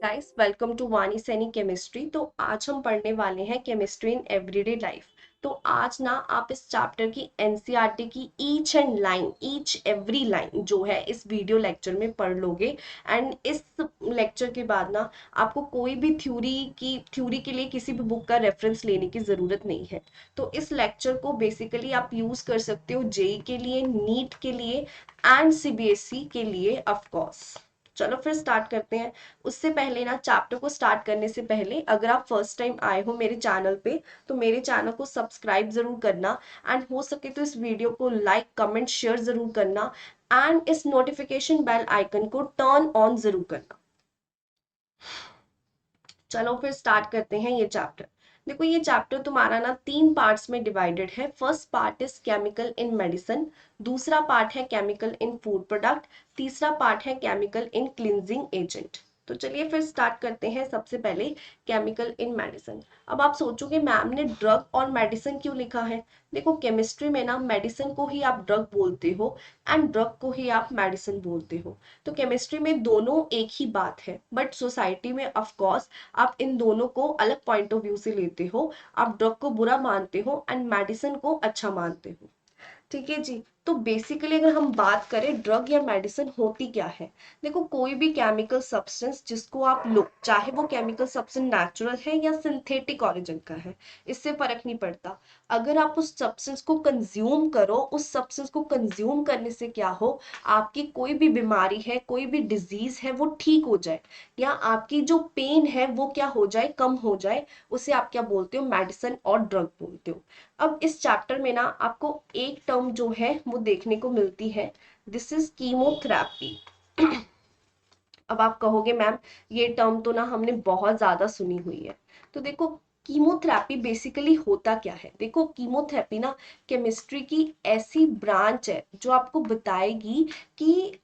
Guys welcome to वानी Saini chemistry. तो आज हम पढ़ने वाले हैं केमिस्ट्री इन एवरीडे लाइफ। तो आज ना आप इस चैप्टर की एनसीईआरटी की ईच एवरी लाइन जो है इस वीडियो लेक्चर में पढ़ लोगे। एंड इस लेक्चर के बाद ना आपको कोई भी थ्योरी के लिए किसी भी बुक का रेफरेंस लेने की ज़रूरत नहीं है। तो इस लेक्चर को बेसिकली आप यूज़ कर सकते हो जेई के लिए, नीट के लिए एंड सीबीएसई के लिए ऑफ कोर्स। चलो फिर स्टार्ट करते हैं। उससे पहले ना चैप्टर को स्टार्ट करने से पहले अगर आप फर्स्ट टाइम आए हो मेरे चैनल पे तो मेरे चैनल को सब्सक्राइब जरूर करना। एंड हो सके तो इस वीडियो को लाइक कमेंट शेयर जरूर करना। एंड इस नोटिफिकेशन बेल आइकन को टर्न ऑन जरूर करना। चलो फिर स्टार्ट करते हैं ये चैप्टर। देखो ये चैप्टर तुम्हारा ना 3 पार्ट्स में डिवाइडेड है। First part is chemical in medicine, दूसरा पार्ट है केमिकल इन फूड प्रोडक्ट, तीसरा पार्ट है केमिकल इन क्लिनजिंग एजेंट। तो चलिए फिर स्टार्ट करते हैं। सबसे पहले केमिकल इन मेडिसिन। अब आप सोचोगे मैम ने ड्रग और मेडिसिन क्यों लिखा है। देखो केमिस्ट्री में ना मेडिसिन को ही आप ड्रग बोलते हो एंड ड्रग को ही आप मेडिसिन बोलते हो। तो केमिस्ट्री में दोनों एक ही बात है, बट सोसाइटी में ऑफ कोर्स आप इन दोनों को अलग पॉइंट ऑफ व्यू से लेते हो। आप ड्रग को बुरा मानते हो एंड मेडिसिन को अच्छा मानते हो। ठीक है जी। तो बेसिकली अगर हम बात करें ड्रग या मेडिसिन होती क्या है। देखो कोई भी केमिकल सब्सटेंस जिसको आप लो, चाहे वो केमिकल सब्सटेंस नेचुरल है या सिंथेटिक ओरिजिन का है, इससे फर्क नहीं पड़ता। अगर आप उस सब्सटेंस को कंज्यूम करो, उस सब्सटेंस को कंज्यूम करने से क्या हो, आपकी कोई भी बीमारी है, कोई भी डिजीज है वो ठीक हो जाए, या आपकी जो पेन है वो क्या हो जाए, कम हो जाए, उसे आप क्या बोलते हो, मेडिसिन और ड्रग बोलते हो। अब इस चैप्टर में ना आपको एक टर्म जो है वो देखने को मिलती है, दिस इज कीमोथेरेपी। अब आप कहोगे मैम ये टर्म तो ना हमने बहुत ज्यादा सुनी हुई है। तो देखो कीमोथेरेपी बेसिकली होता क्या है। देखो कीमोथेरेपी ना केमिस्ट्री की ऐसी ब्रांच है जो आपको बताएगी कि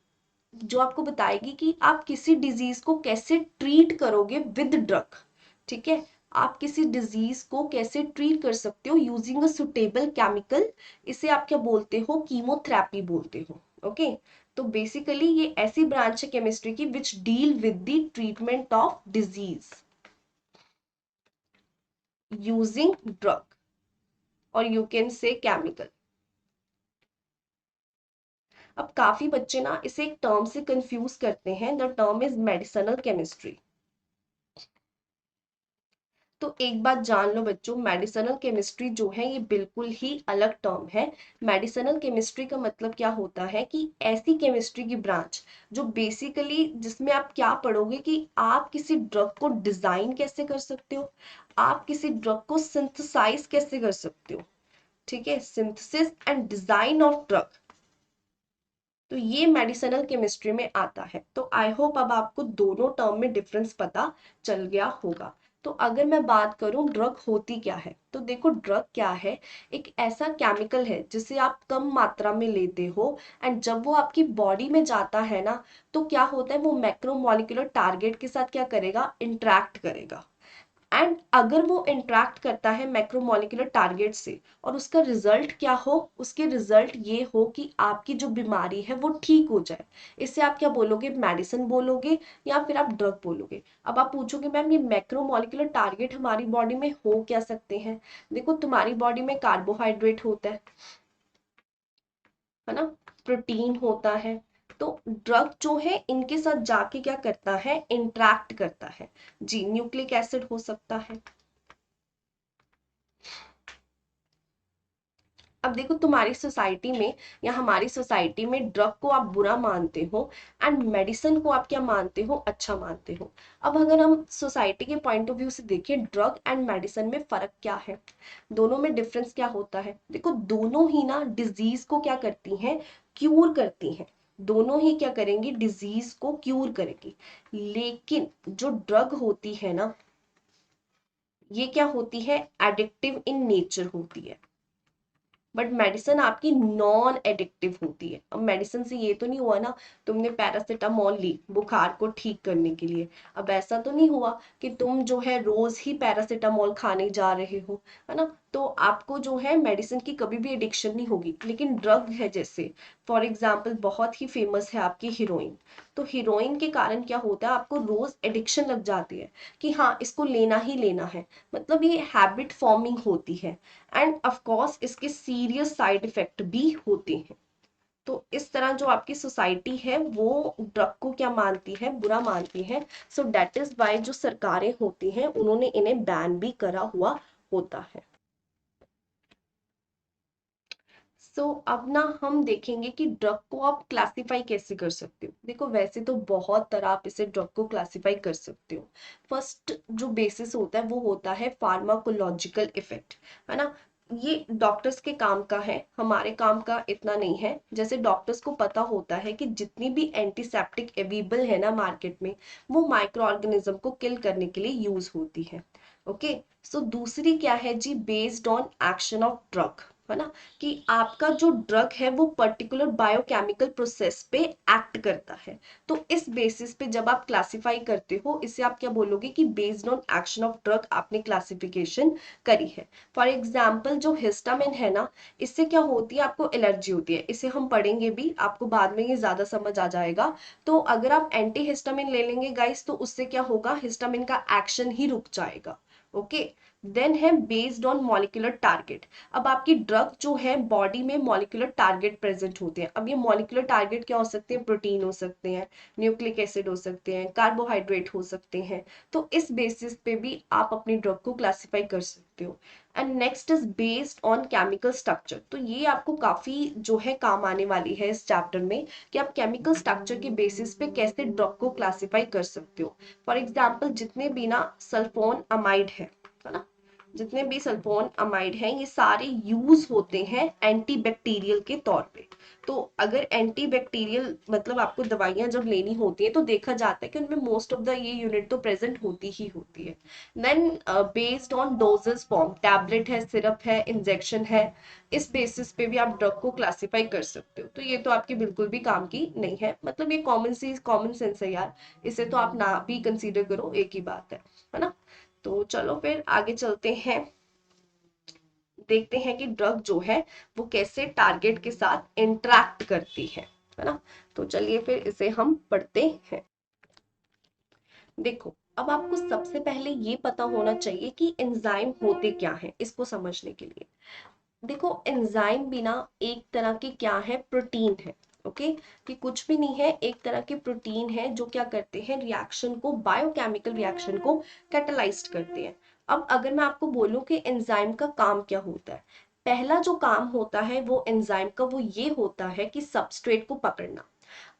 आप किसी डिजीज को कैसे ट्रीट करोगे विद ड्रग। ठीक है, आप किसी डिजीज को कैसे ट्रीट कर सकते हो यूजिंग अ सुटेबल केमिकल, इसे आप क्या बोलते हो, कीमोथेरेपी बोलते हो। ओके, तो बेसिकली ये ऐसी ब्रांच है केमिस्ट्री की which deal with the treatment of disease using drug और यू कैन से केमिकल। अब काफी बच्चे ना इसे एक टर्म से कंफ्यूज करते हैं, the term is medicinal chemistry. तो एक बात जान लो बच्चों, मेडिसिनल केमिस्ट्री जो है ये बिल्कुल ही अलग टर्म है। मेडिसिनल केमिस्ट्री का मतलब क्या होता है कि ऐसी केमिस्ट्री की ब्रांच जो बेसिकली जिसमें आप क्या पढ़ोगे कि आप किसी ड्रग को डिजाइन कैसे कर सकते हो, आप किसी ड्रग को सिंथेसाइज कैसे कर सकते हो। ठीक है, synthesis and design of drug, तो ये मेडिसिनल केमिस्ट्री में आता है। तो आई होप अब आपको दोनों टर्म में डिफरेंस पता चल गया होगा। तो अगर मैं बात करूं ड्रग होती क्या है, तो देखो ड्रग क्या है, एक ऐसा केमिकल है जिसे आप कम मात्रा में लेते हो एंड जब वो आपकी बॉडी में जाता है ना, तो क्या होता है, वो मैक्रोमोलिकुलर टारगेट के साथ क्या करेगा, इंटरेक्ट करेगा। एंड अगर वो इंटरेक्ट करता है मैक्रोमोलिकुलर टारगेट से और उसका रिजल्ट क्या हो, उसके रिजल्ट ये हो कि आपकी जो बीमारी है वो ठीक हो जाए, इसे आप क्या बोलोगे, मेडिसिन बोलोगे या फिर आप ड्रग बोलोगे। अब आप पूछोगे मैम ये मैक्रोमोलिकुलर टारगेट हमारी बॉडी में हो क्या सकते हैं। देखो तुम्हारी बॉडी में कार्बोहाइड्रेट होता है ना, प्रोटीन होता है। तो ड्रग जो है इनके साथ जाके क्या करता है, इंटरेक्ट करता है। जी, न्यूक्लिक एसिड हो सकता है। अब देखो तुम्हारी सोसाइटी में या हमारी सोसाइटी में ड्रग को आप बुरा मानते हो एंड मेडिसिन को आप क्या मानते हो, अच्छा मानते हो। अब अगर हम सोसाइटी के पॉइंट ऑफ व्यू से देखें ड्रग एंड मेडिसिन में फर्क क्या है, दोनों में डिफरेंस क्या होता है। देखो दोनों ही ना डिजीज को क्या करती हैं, क्यूर करती हैं। दोनों ही क्या करेंगी, डिजीज को क्यूर करेंगी। लेकिन जो ड्रग होती है ना, ये क्या होती है, एडिक्टिव इन नेचर होती है। बट मेडिसिन आपकी नॉन एडिक्टिव होती है। अब मेडिसिन से ये तो नहीं हुआ ना, तुमने पैरासिटामोल ली बुखार को ठीक करने के लिए, अब ऐसा तो नहीं हुआ कि तुम जो है रोज ही पैरासिटामोल खाने जा रहे हो, है ना। तो आपको जो है मेडिसिन की कभी भी एडिक्शन नहीं होगी। लेकिन ड्रग है, जैसे फॉर एग्जाम्पल बहुत ही फेमस है आपकी हीरोइन, तो हीरोइन के कारण क्या होता है, आपको रोज एडिक्शन लग जाती है कि हाँ इसको लेना ही लेना है, मतलब ये हैबिट फॉर्मिंग होती है। एंड ऑफ कोर्स इसके सीरियस साइड इफेक्ट भी होते हैं। तो इस तरह जो आपकी सोसाइटी है वो ड्रग को क्या मानती है, बुरा मानती है। सो दैट इज वाई जो सरकारें होती हैं उन्होंने इन्हें बैन भी करा हुआ होता है। अब ना हम देखेंगे कि ड्रग को आप क्लासिफाई कैसे कर सकते हो। देखो वैसे तो बहुत तरह आप इसे ड्रग को क्लासिफाई कर सकते हो। फर्स्ट जो बेसिस होता है वो होता है फार्माकोलॉजिकल इफेक्ट, है ना। ये डॉक्टर्स के काम का है, हमारे काम का इतना नहीं है। जैसे डॉक्टर्स को पता होता है कि जितनी भी एंटीसेप्टिक अवेलेबल है ना मार्केट में, वो माइक्रो ऑर्गेनिज्म को किल करने के लिए यूज होती है। ओके, सो दूसरी क्या है जी, based on action of drug, है ना, कि आपका जो ड्रग है वो पर्टिकुलर बायोकेमिकल प्रोसेस पे एक्ट करता है। तो इस बेसिस पे जब आप क्लासिफाई करते हो, इसे आप क्या बोलोगे कि based on action of drug आपने क्लासिफिकेशन करी है। फॉर एग्जाम्पल जो हिस्टामिन है ना, इससे क्या होती है, आपको एलर्जी होती है। इसे हम पढ़ेंगे भी, आपको बाद में ये ज्यादा समझ आ जाएगा। तो अगर आप एंटी हिस्टामिन ले लेंगे गाइस, तो उससे क्या होगा, हिस्टामिन का एक्शन ही रुक जाएगा। ओके, देन है बेस्ड ऑन मॉलिक्यूलर टारगेट। अब आपकी ड्रग जो है बॉडी में मॉलिक्यूलर टारगेट प्रेजेंट होते हैं। अब ये मॉलिक्यूलर टारगेट क्या हो सकते हैं, प्रोटीन हो सकते हैं, न्यूक्लिक एसिड हो सकते हैं, कार्बोहाइड्रेट हो सकते हैं। तो इस बेसिस पे भी आप अपनी ड्रग को क्लासिफाई कर सकते हो। And next is based on chemical structure. तो ये आपको काफी जो है काम आने वाली है इस चैप्टर में, कि आप केमिकल स्ट्रक्चर के बेसिस पे कैसे ड्रग को क्लासिफाई कर सकते हो। फॉर एग्जाम्पल जितने भी ना सल्फोन अमाइड है ना, जितने भी सल्फोन अमाइड हैं ये सारे यूज होते हैं एंटीबैक्टीरियल के तौर पे। तो अगर एंटीबैक्टीरियल मतलब आपको दवाइयां जब लेनी होती है तो देखा जाता है कि उनमें मोस्ट ऑफ द ये यूनिट तो प्रेजेंट होती ही होती है। Then based on doses form, tablet है, सिरप है, इंजेक्शन है, इस बेसिस पे भी आप ड्रग को क्लासिफाई कर सकते हो। तो ये तो आपके बिल्कुल भी काम की नहीं है, मतलब ये कॉमन सेंस है यार, इसे तो आप ना भी कंसीडर करो, एक ही बात है ना। तो चलो फिर आगे चलते हैं, देखते हैं कि ड्रग जो है वो कैसे टारगेट के साथ इंटरेक्ट करती है ना। तो चलिए फिर इसे हम पढ़ते हैं। देखो, अब आपको सबसे पहले ये पता होना चाहिए कि एंजाइम होते क्या हैं, इसको समझने के लिए। देखो एंजाइम भी ना एक तरह के क्या है, प्रोटीन है। ओके, कि कुछ भी नहीं है, एक तरह के प्रोटीन है जो क्या करते हैं, रिएक्शन को, बायोकेमिकल रिएक्शन को कैटलाइज्ड करते हैं। अब अगर मैं आपको बोलूं कि एंजाइम का काम क्या होता है, पहला जो काम होता है वो एंजाइम का वो ये होता है कि सबस्ट्रेट को पकड़ना।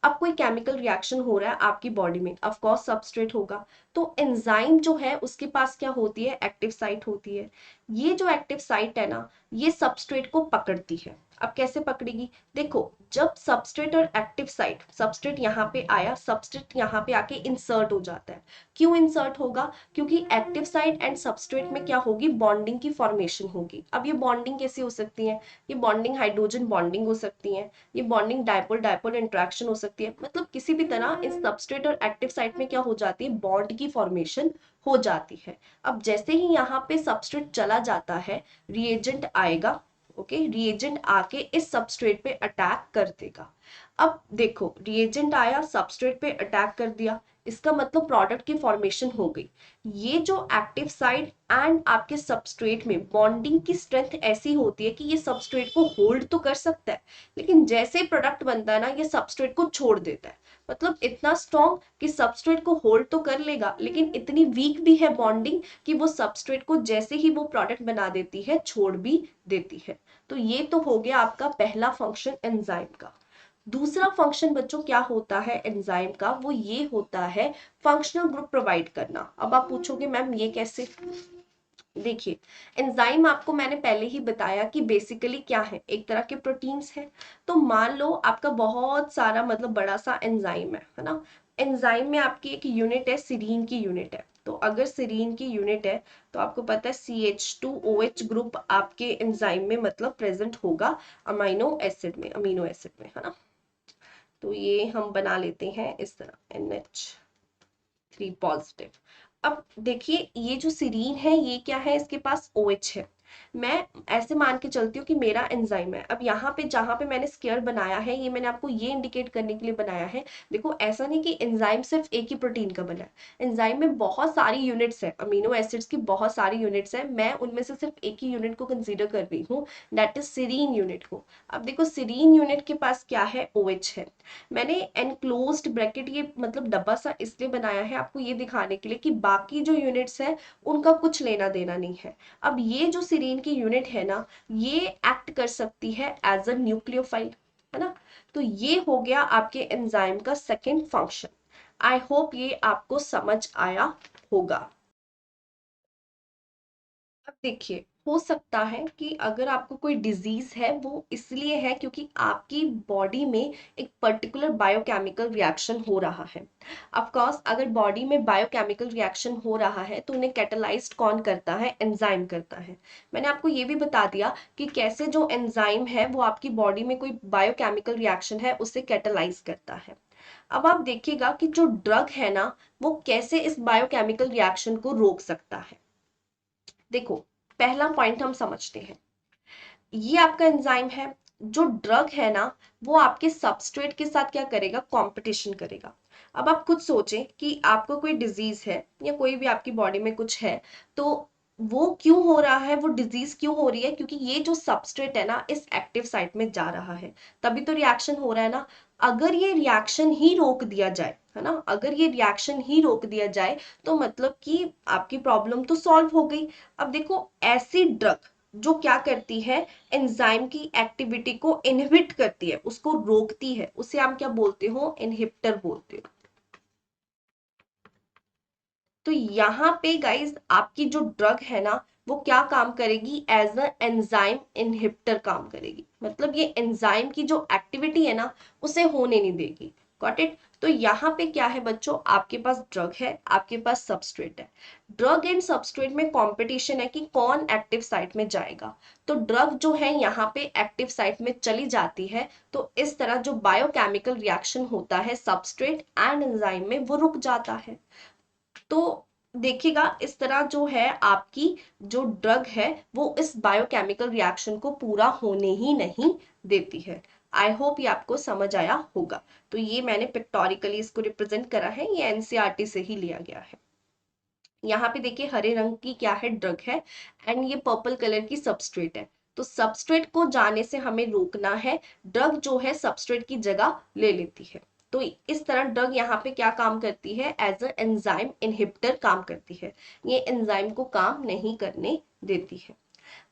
अब कोई केमिकल रिएक्शन हो रहा है आपकी बॉडी में, ऑफ कोर्स सबस्ट्रेट होगा। तो एंजाइम जो है उसके पास क्या होती है, एक्टिव साइट होती है। ये जो एक्टिव साइट है ना, ये सबस्ट्रेट को पकड़ती है। अब कैसे पकड़ेगी, देखो जब सबस्ट्रेट और एक्टिव साइट, सबस्ट्रेट यहाँ पे आया, सबस्ट्रेट यहाँ पे आके इंसर्ट हो जाता है। क्यों इंसर्ट होगा, क्योंकि एक्टिव साइट एंड सबस्ट्रेट में क्या होगी, बॉन्डिंग की फॉर्मेशन होगी। अब ये बॉन्डिंग कैसी हो सकती है, ये बॉन्डिंग हाइड्रोजन बॉन्डिंग हो सकती है, ये बॉन्डिंग डायपोल डायपोल इंटरेक्शन हो सकती है। मतलब किसी भी तरह इस सबस्ट्रेट और एक्टिव साइट में क्या हो जाती है, बॉन्ड की फॉर्मेशन हो जाती है। अब जैसे ही यहाँ पे सबस्ट्रेट चला जाता है, रिएजेंट आएगा। ओके, रिएजेंट आके इस सबस्ट्रेट पे अटैक कर देगा। अब देखो रिएजेंट आया, सबस्ट्रेट पे अटैक कर दिया, इसका मतलब प्रोडक्ट की फॉर्मेशन हो गई। ये जो एक्टिव साइड एंड आपके सबस्ट्रेट में बॉन्डिंग की स्ट्रेंथ ऐसी होती है कि ये सबस्ट्रेट को होल्ड तो कर सकता है, लेकिन जैसे प्रोडक्ट बनता है ना, ये सबस्ट्रेट को छोड़ देता है। मतलब इतना स्ट्रॉन्ग कि सबस्ट्रेट को होल्ड तो कर लेगा, लेकिन इतनी वीक भी है बॉन्डिंग कि वो सबस्ट्रेट को जैसे ही वो प्रोडक्ट बना देती है छोड़ भी देती है। तो ये तो हो गया आपका पहला फंक्शन एंजाइम का। दूसरा फंक्शन बच्चों क्या होता है एंजाइम का, वो ये होता है फंक्शनल ग्रुप प्रोवाइड करना। अब आप पूछोगे मैम ये कैसे, देखिए एंजाइम आपको मैंने पहले ही बताया कि बेसिकली क्या है, एक तरह के प्रोटीन्स हैं। तो मान लो आपका बहुत सारा मतलब बड़ा सा एंजाइम है ना। एंजाइम में आपकी एक यूनिट है, सीरीन की यूनिट है। तो अगर सीरीन की यूनिट है तो आपको पता है CH2OH ग्रुप आपके एंजाइम में मतलब प्रेजेंट होगा अमीनो एसिड में, है ना। तो ये हम बना लेते हैं इस तरह NH3 पॉजिटिव। अब देखिए ये जो सीरीन है ये क्या है, इसके पास OH है। मैं ऐसे मान के चलती हूँ कि मेरा एंजाइम है। अब यहाँ पे जहाँ पे मैंने स्क्वायर बनाया है, ये मैंने आपको ये इंडिकेट करने के लिए बनाया है। देखो ऐसा नहीं कि एंजाइम सिर्फ एक ही प्रोटीन का बना है, एंजाइम में बहुत सारी यूनिट्स है, अमीनो एसिड्स की बहुत सारी यूनिट्स है। मैं उनमें से सिर्फ एक ही यूनिट को कंसीडर कर रही हूँ, दैट इज सीरीन यूनिट को। अब देखो सीरीन यूनिट के पास क्या है, OH है। मैंने एनक्लोज्ड ब्रैकेट ये मतलब डब्बा सा इसलिए बनाया है आपको ये दिखाने के लिए कि बाकी जो यूनिट्स है उनका कुछ लेना देना नहीं है। अब ये जो सीरीन की यूनिट है ना, ये एक्ट कर सकती है एज अ न्यूक्लियोफाइल, है ना। तो ये हो गया आपके एंजाइम का सेकेंड फंक्शन। आई होप ये आपको समझ आया होगा। अब देखिए, हो सकता है कि अगर आपको कोई डिजीज है वो इसलिए है क्योंकि आपकी बॉडी में एक पर्टिकुलर बायोकेमिकल रिएक्शन हो रहा है। ऑफ कोर्स अगर बॉडी में बायोकेमिकल रिएक्शन हो रहा है तो उन्हें कैटलाइज्ड कौन करता है, एंजाइम करता है। मैंने आपको ये भी बता दिया कि कैसे जो एंजाइम है वो आपकी बॉडी में कोई बायोकेमिकल रिएक्शन है उसे कैटलाइज करता है। अब आप देखिएगा कि जो ड्रग है ना, वो कैसे इस बायोकेमिकल रिएक्शन को रोक सकता है। देखो, पहला पॉइंट हम समझते हैं। ये आपका एंजाइम है, जो ड्रग है ना वो आपके सबस्ट्रेट के साथ क्या करेगा, कंपटीशन करेगा। अब आप खुद सोचें कि आपको कोई डिजीज है या कोई भी आपकी बॉडी में कुछ है, तो वो क्यों हो रहा है, वो डिजीज क्यों हो रही है, क्योंकि ये जो सबस्ट्रेट है ना इस एक्टिव साइट में जा रहा है, तभी तो रिएक्शन हो रहा है ना। अगर ये रिएक्शन ही रोक दिया जाए, है ना, अगर ये रिएक्शन ही रोक दिया जाए तो मतलब कि आपकी प्रॉब्लम तो सॉल्व हो गई। अब देखो, ऐसी ड्रग जो क्या करती है, एंजाइम की एक्टिविटी को इनहिबिट करती है, उसको रोकती है, उसे हम क्या बोलते हो, इनहिबिटर बोलते हो। तो यहाँ पे गाइस आपकी जो ड्रग है ना वो क्या काम करेगी, एज अ एंजाइम इनहिबिटर काम करेगी। मतलब ये एंजाइम की जो एक्टिविटी है ना उसे होने नहीं देगी। Got it. तो यहाँ पे क्या है बच्चों, आपके पास ड्रग है, आपके पास सबस्ट्रेट है। ड्रग एंड सबस्ट्रेट में कंपटीशन है कि कौन एक्टिव साइट में जाएगा। तो ड्रग जो है यहाँ पे एक्टिव साइट में चली जाती है, तो इस तरह जो बायोकेमिकल रिएक्शन होता है सबस्ट्रेट एंड एंजाइम में वो रुक जाता है। तो देखिएगा, इस तरह जो है आपकी जो ड्रग है वो इस बायोकेमिकल रिएक्शन को पूरा होने ही नहीं देती है। आई होप ये आपको समझ आया होगा। तो ये मैंने पिक्टोरिकली इसको रिप्रेजेंट करा है, ये एनसीईआरटी से ही लिया गया है। यहाँ पे देखिए हरे रंग की क्या है, ड्रग है, एंड ये पर्पल कलर की सबस्ट्रेट है। तो सबस्ट्रेट को जाने से हमें रोकना है, ड्रग जो है सबस्ट्रेट की जगह ले लेती है। तो इस तरह ड्रग यहाँ पे क्या काम करती है, एज अ एंजाइम इनहिबिटर काम करती है, ये एंजाइम को काम नहीं करने देती है।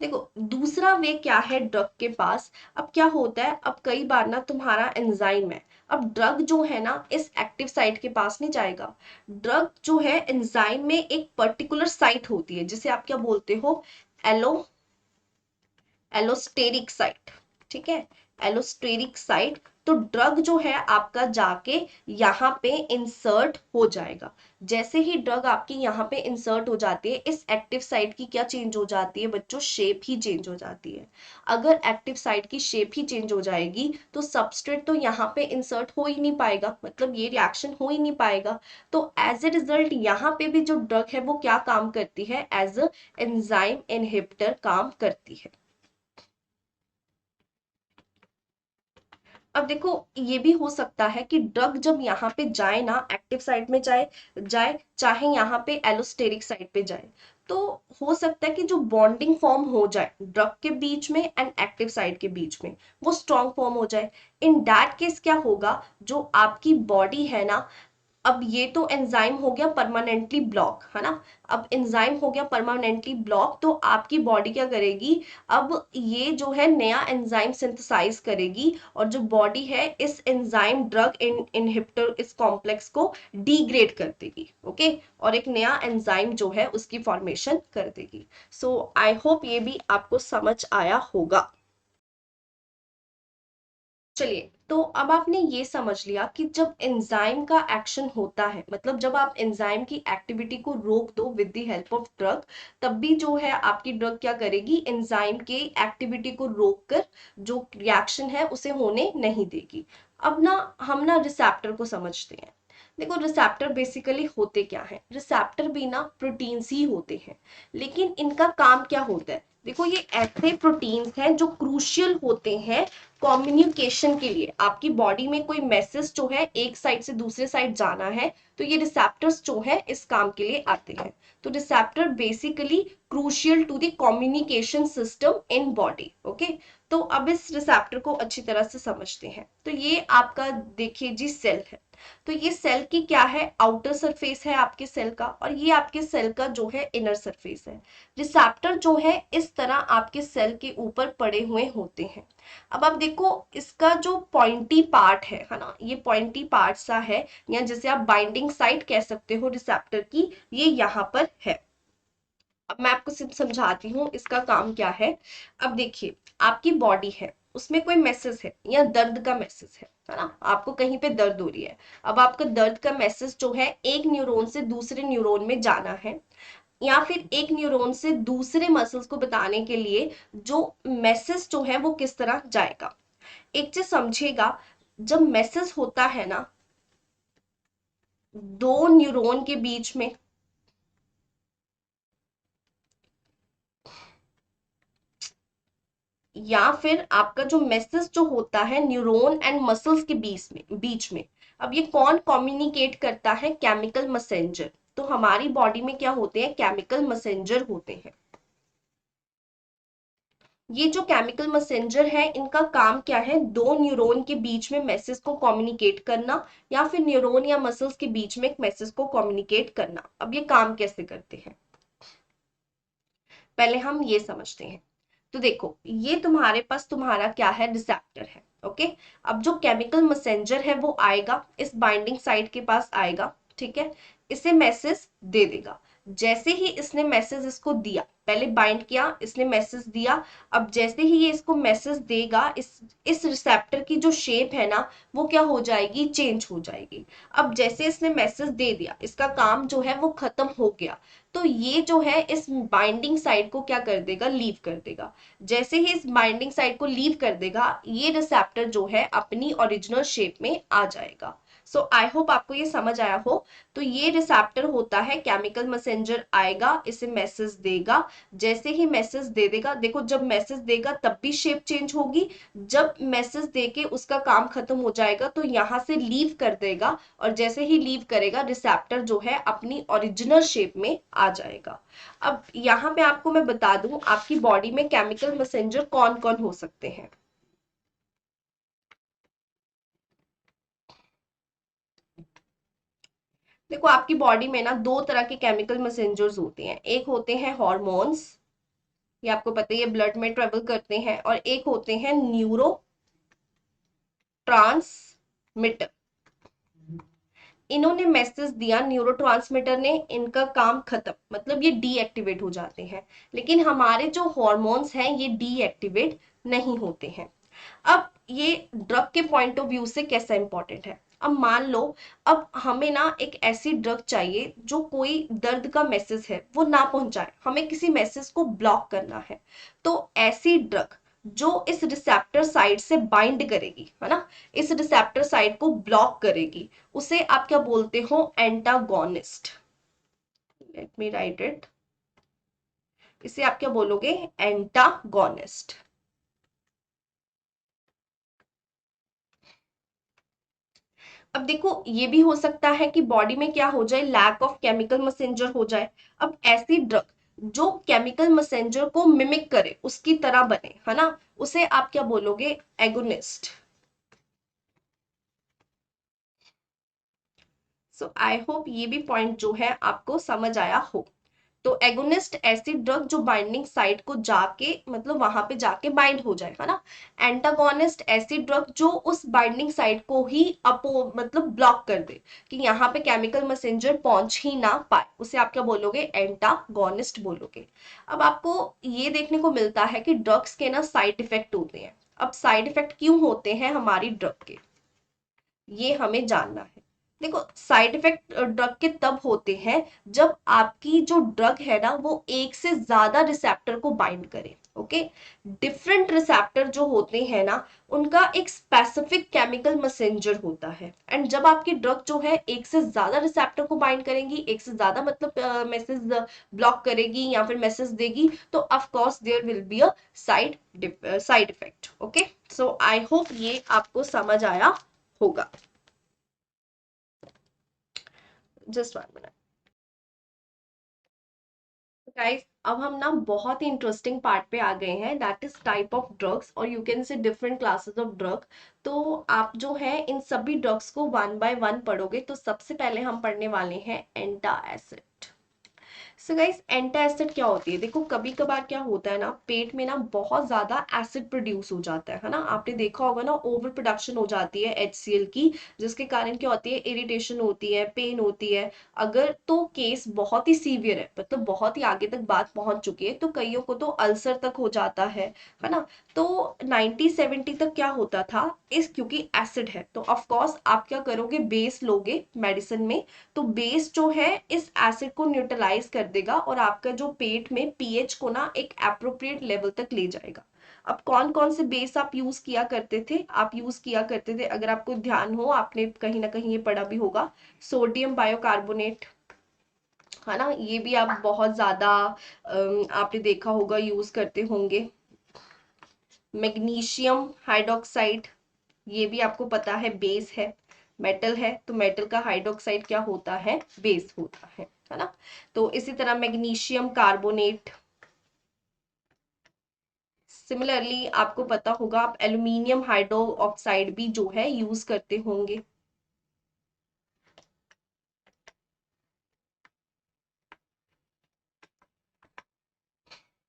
देखो दूसरा वे क्या है ड्रग के पास। अब क्या होता है, अब कई बार ना तुम्हारा एंजाइम है, अब ड्रग जो है ना इस एक्टिव साइट के पास नहीं जाएगा। ड्रग जो है एंजाइम में एक पर्टिकुलर साइट होती है जिसे आप क्या बोलते हो, एलो एलोस्टेरिक साइट। ठीक है, एलोस्टेरिक साइट। तो ड्रग जो है आपका जाके यहाँ पे इंसर्ट हो जाएगा। जैसे ही ड्रग आपकी यहाँ पे इंसर्ट हो जाती है, इस एक्टिव साइट की क्या चेंज हो जाती है बच्चों, शेप ही चेंज हो जाती है। अगर एक्टिव साइट की शेप ही चेंज हो जाएगी तो सबस्ट्रेट तो यहाँ पे इंसर्ट हो ही नहीं पाएगा, मतलब ये रिएक्शन हो ही नहीं पाएगा। तो एज ए रिजल्ट यहाँ पे भी जो ड्रग है वो क्या काम करती है, एज अ एंजाइम इनहिबिटर काम करती है। अब देखो, ये भी हो सकता है कि ड्रग जब यहाँ पे जाए ना, एक्टिव साइट में जाए जाए चाहे यहाँ पे एलोस्टेरिक साइट पे जाए, तो हो सकता है कि जो बॉन्डिंग फॉर्म हो जाए ड्रग के बीच में एंड एक्टिव साइट के बीच में, वो स्ट्रॉन्ग फॉर्म हो जाए। इन दैट केस क्या होगा, जो आपकी बॉडी है ना, अब ये तो एंजाइम हो गया परमानेंटली ब्लॉक, है ना। अब एंजाइम हो गया परमानेंटली ब्लॉक, तो आपकी बॉडी क्या करेगी, अब ये जो है नया एंजाइम सिंथेसाइज करेगी, और जो बॉडी है इस एंजाइम ड्रग इनहिबिटर इस कॉम्प्लेक्स को डिग्रेड कर देगी। ओके, और एक नया एंजाइम जो है उसकी फॉर्मेशन कर देगी। सो आई होप ये भी आपको समझ आया होगा। चलिए, तो अब आपने ये समझ लिया कि जब एंजाइम का एक्शन होता है, मतलब जब आप एंजाइम की एक्टिविटी को रोक दो with the help of drug, तब भी जो है आपकी ड्रग क्या करेगी, एंजाइम के एक्टिविटी को रोक कर जो रिएक्शन है उसे होने नहीं देगी। अब ना हम ना रिसेप्टर को समझते हैं। देखो रिसेप्टर बेसिकली होते क्या है, रिसेप्टर भी ना प्रोटीन्स ही होते हैं, लेकिन इनका काम क्या होता है, देखो ये ऐसे प्रोटीन्स हैं जो क्रूशियल होते हैं कम्युनिकेशन के लिए। आपकी बॉडी में कोई मैसेज जो है एक साइड से दूसरे साइड जाना है, तो ये रिसेप्टर्स जो है इस काम के लिए आते हैं। तो receptor basically crucial to the communication system in body. Okay, तो अब इस रिसेप्टर को अच्छी तरह से समझते हैं। तो ये आपका देखिए जी सेल है। तो ये सेल की क्या है, आउटर सरफेस है आपके सेल का, और ये आपके सेल का जो है इनर सरफेस है। रिसेप्टर जो है इस तरह आपके सेल के ऊपर पड़े हुए होते हैं। अब आप देखो इसका जो पॉइंटी पार्ट है ना, ये पॉइंटी पार्ट सा है, या जैसे आप बाइंडिंग साइट कह सकते हो रिसेप्टर की, ये यहाँ पर है। अब मैं आपको सिर्फ समझाती हूँ इसका काम क्या है। अब देखिए आपकी बॉडी है, उसमें कोई मैसेज है या दर्द का मैसेज है ना, आपको कहीं पे दर्द हो रही है। अब आपका दर्द का मैसेज जो है एक न्यूरॉन से दूसरे न्यूरॉन में जाना है, या फिर एक न्यूरॉन से दूसरे मसल्स को बताने के लिए जो मैसेज जो है वो किस तरह जाएगा। एक चीज समझिएगा, जब मैसेज होता है ना दो न्यूरॉन के बीच में, या फिर आपका जो मैसेज जो होता है न्यूरॉन एंड मसल्स के बीच में, अब ये कौन कम्युनिकेट करता है, केमिकल मैसेंजर। तो हमारी बॉडी में क्या होते हैं, केमिकल मैसेंजर होते हैं। ये जो केमिकल मैसेंजर है इनका काम क्या है, दो न्यूरॉन के बीच में मैसेज को कम्युनिकेट करना, या फिर न्यूरॉन या मसल्स के बीच में एक मैसेज को कम्युनिकेट करना। अब ये काम कैसे करते हैं पहले हम ये समझते हैं। तो देखो ये तुम्हारे पास तुम्हारा क्या है, रिसेप्टर है। ओके, अब जो केमिकल मैसेंजर है वो आएगा इस बाइंडिंग साइट के पास आएगा, ठीक है, इसे मैसेज दे देगा। जैसे ही इसने मैसेज इसको दिया, पहले बाइंड किया, इसने मैसेज दिया, अब जैसे ही ये इसको मैसेज देगा, इस रिसेप्टर की जो शेप है ना वो क्या हो जाएगी, चेंज हो जाएगी। अब जैसे इसने मैसेज दे दिया, इसका काम जो है वो खत्म हो गया, तो ये जो है इस बाइंडिंग साइट को क्या कर देगा, लीव कर देगा। जैसे ही इस बाइंडिंग साइट को लीव कर देगा, ये रिसेप्टर जो है अपनी ओरिजिनल शेप में आ जाएगा। सो आई होप आपको ये समझ आया हो। तो ये रिसेप्टर होता है, केमिकल मैसेंजर आएगा, इसे मैसेज देगा। जैसे ही मैसेज दे देगा, देखो जब मैसेज देगा तब भी शेप चेंज होगी, जब मैसेज देके उसका काम खत्म हो जाएगा तो यहाँ से लीव कर देगा, और जैसे ही लीव करेगा रिसेप्टर जो है अपनी ओरिजिनल शेप में आ जाएगा। अब यहाँ पे आपको मैं बता दूं आपकी बॉडी में केमिकल मैसेंजर कौन कौन हो सकते हैं। देखो आपकी बॉडी में ना दो तरह के केमिकल मैसेंजर्स होते हैं, एक होते हैं हॉर्मोन्स, ये आपको पता ही है ब्लड में ट्रेवल करते हैं, और एक होते हैं न्यूरो ट्रांसमिटर। इन्होंने मैसेज दिया न्यूरोट्रांसमीटर ने, इनका काम खत्म, मतलब ये डीएक्टिवेट हो जाते हैं। लेकिन हमारे जो हॉर्मोन्स हैं ये डीएक्टिवेट नहीं होते हैं। अब ये ड्रग के पॉइंट ऑफ व्यू से कैसा इंपॉर्टेंट है। अब मान लो अब हमें ना एक ऐसी ड्रग चाहिए जो कोई दर्द का मैसेज है वो ना पहुंचाए, हमें किसी मैसेज को ब्लॉक करना है। तो ऐसी ड्रग जो इस रिसेप्टर साइड से बाइंड करेगी, है ना, इस रिसेप्टर साइड को ब्लॉक करेगी, उसे आप क्या बोलते हो, antagonist. Let me right it, इसे आप क्या बोलोगे, एंटागोनिस्ट। अब देखो ये भी हो सकता है कि बॉडी में क्या हो जाए, लैक ऑफ केमिकल मैसेंजर हो जाए। अब ऐसी ड्रग जो केमिकल मैसेंजर को मिमिक करे, उसकी तरह बने, है ना, उसे आप क्या बोलोगे, एगोनिस्ट। सो आई होप ये भी पॉइंट जो है आपको समझ आया हो। तो एगोनिस्ट ऐसी ड्रग जो बाइंडिंग साइट को जाके, मतलब वहां पे जाके बाइंड हो जाए, है ना। एंटागोनिस्ट ऐसी ड्रग जो उस बाइंडिंग साइट को ही अपो मतलब ब्लॉक कर दे, कि यहाँ पे केमिकल मैसेंजर पहुंच ही ना पाए, उसे आप क्या बोलोगे, एंटागोनिस्ट बोलोगे। अब आपको ये देखने को मिलता है कि ड्रग्स के ना साइड इफेक्ट होते हैं। अब साइड इफेक्ट क्यों होते हैं हमारी ड्रग के, ये हमें जानना है। देखो साइड इफेक्ट ड्रग के तब होते हैं जब आपकी जो ड्रग है ना वो एक से ज्यादा रिसेप्टर को बाइंड करे। ओके, डिफरेंट रिसेप्टर जो होते हैं ना उनका एक स्पेसिफिक केमिकल मैसेंजर होता है, एंड जब आपकी ड्रग जो है एक से ज्यादा रिसेप्टर को बाइंड करेंगी, एक से ज्यादा मतलब मैसेज ब्लॉक करेगी या फिर मैसेज देगी, तो of course there will be a side effect. Okay, so I hope ये आपको समझ आया होगा। जस्ट वन मिनट गाइस, अब हम ना बहुत ही इंटरेस्टिंग पार्ट पे आ गए हैं, that is type of drugs, और you can say different classes of drug. तो आप जो है इन सभी ड्रग्स को वन बाय वन पढ़ोगे। तो सबसे पहले हम पढ़ने वाले हैं एंटासिड। सो गाइस, एंटासिड क्या होती है? देखो कभी कभार क्या होता है ना, पेट में ना बहुत ज्यादा एसिड प्रोड्यूस हो जाता है ना। आपने देखा होगा ना, ओवर प्रोडक्शन हो जाती है HCl की, जिसके कारण क्या होती है, इरिटेशन होती है, पेन होती है। अगर तो केस बहुत ही सीवियर है, मतलब बहुत ही आगे तक बात पहुंच चुकी है, तो कईयों को तो अल्सर तक हो जाता है ना। तो 90-70 तक क्या होता था, इस क्योंकि एसिड है तो ऑफ कोर्स आप क्या करोगे, बेस लोगे मेडिसिन में। तो बेस जो है इस एसिड को न्यूट्रलाइज कर देगा और आपका जो पेट में पीएच को ना एक अप्रोप्रिएट लेवल तक ले जाएगा। अब कौन कौन से बेस आप यूज किया करते थे? आप यूज किया करते थे, अगर आपको ध्यान हो, आपने कहीं ना कहीं ये पढ़ा भी होगा, सोडियम बायोकार्बोनेट, है ना। ये भी आप बहुत ज्यादा आपने देखा होगा, यूज करते होंगे। मैग्नीशियम हाइड्रोक्साइड, ये भी आपको पता है बेस है, मेटल है, तो मेटल का हाइड्रोक्साइड क्या होता है, बेस होता है ना। तो इसी तरह मैग्नीशियम कार्बोनेट। सिमिलरली आपको पता होगा, आप एल्यूमिनियम हाइड्रो ऑक्साइड भी जो है यूज करते होंगे।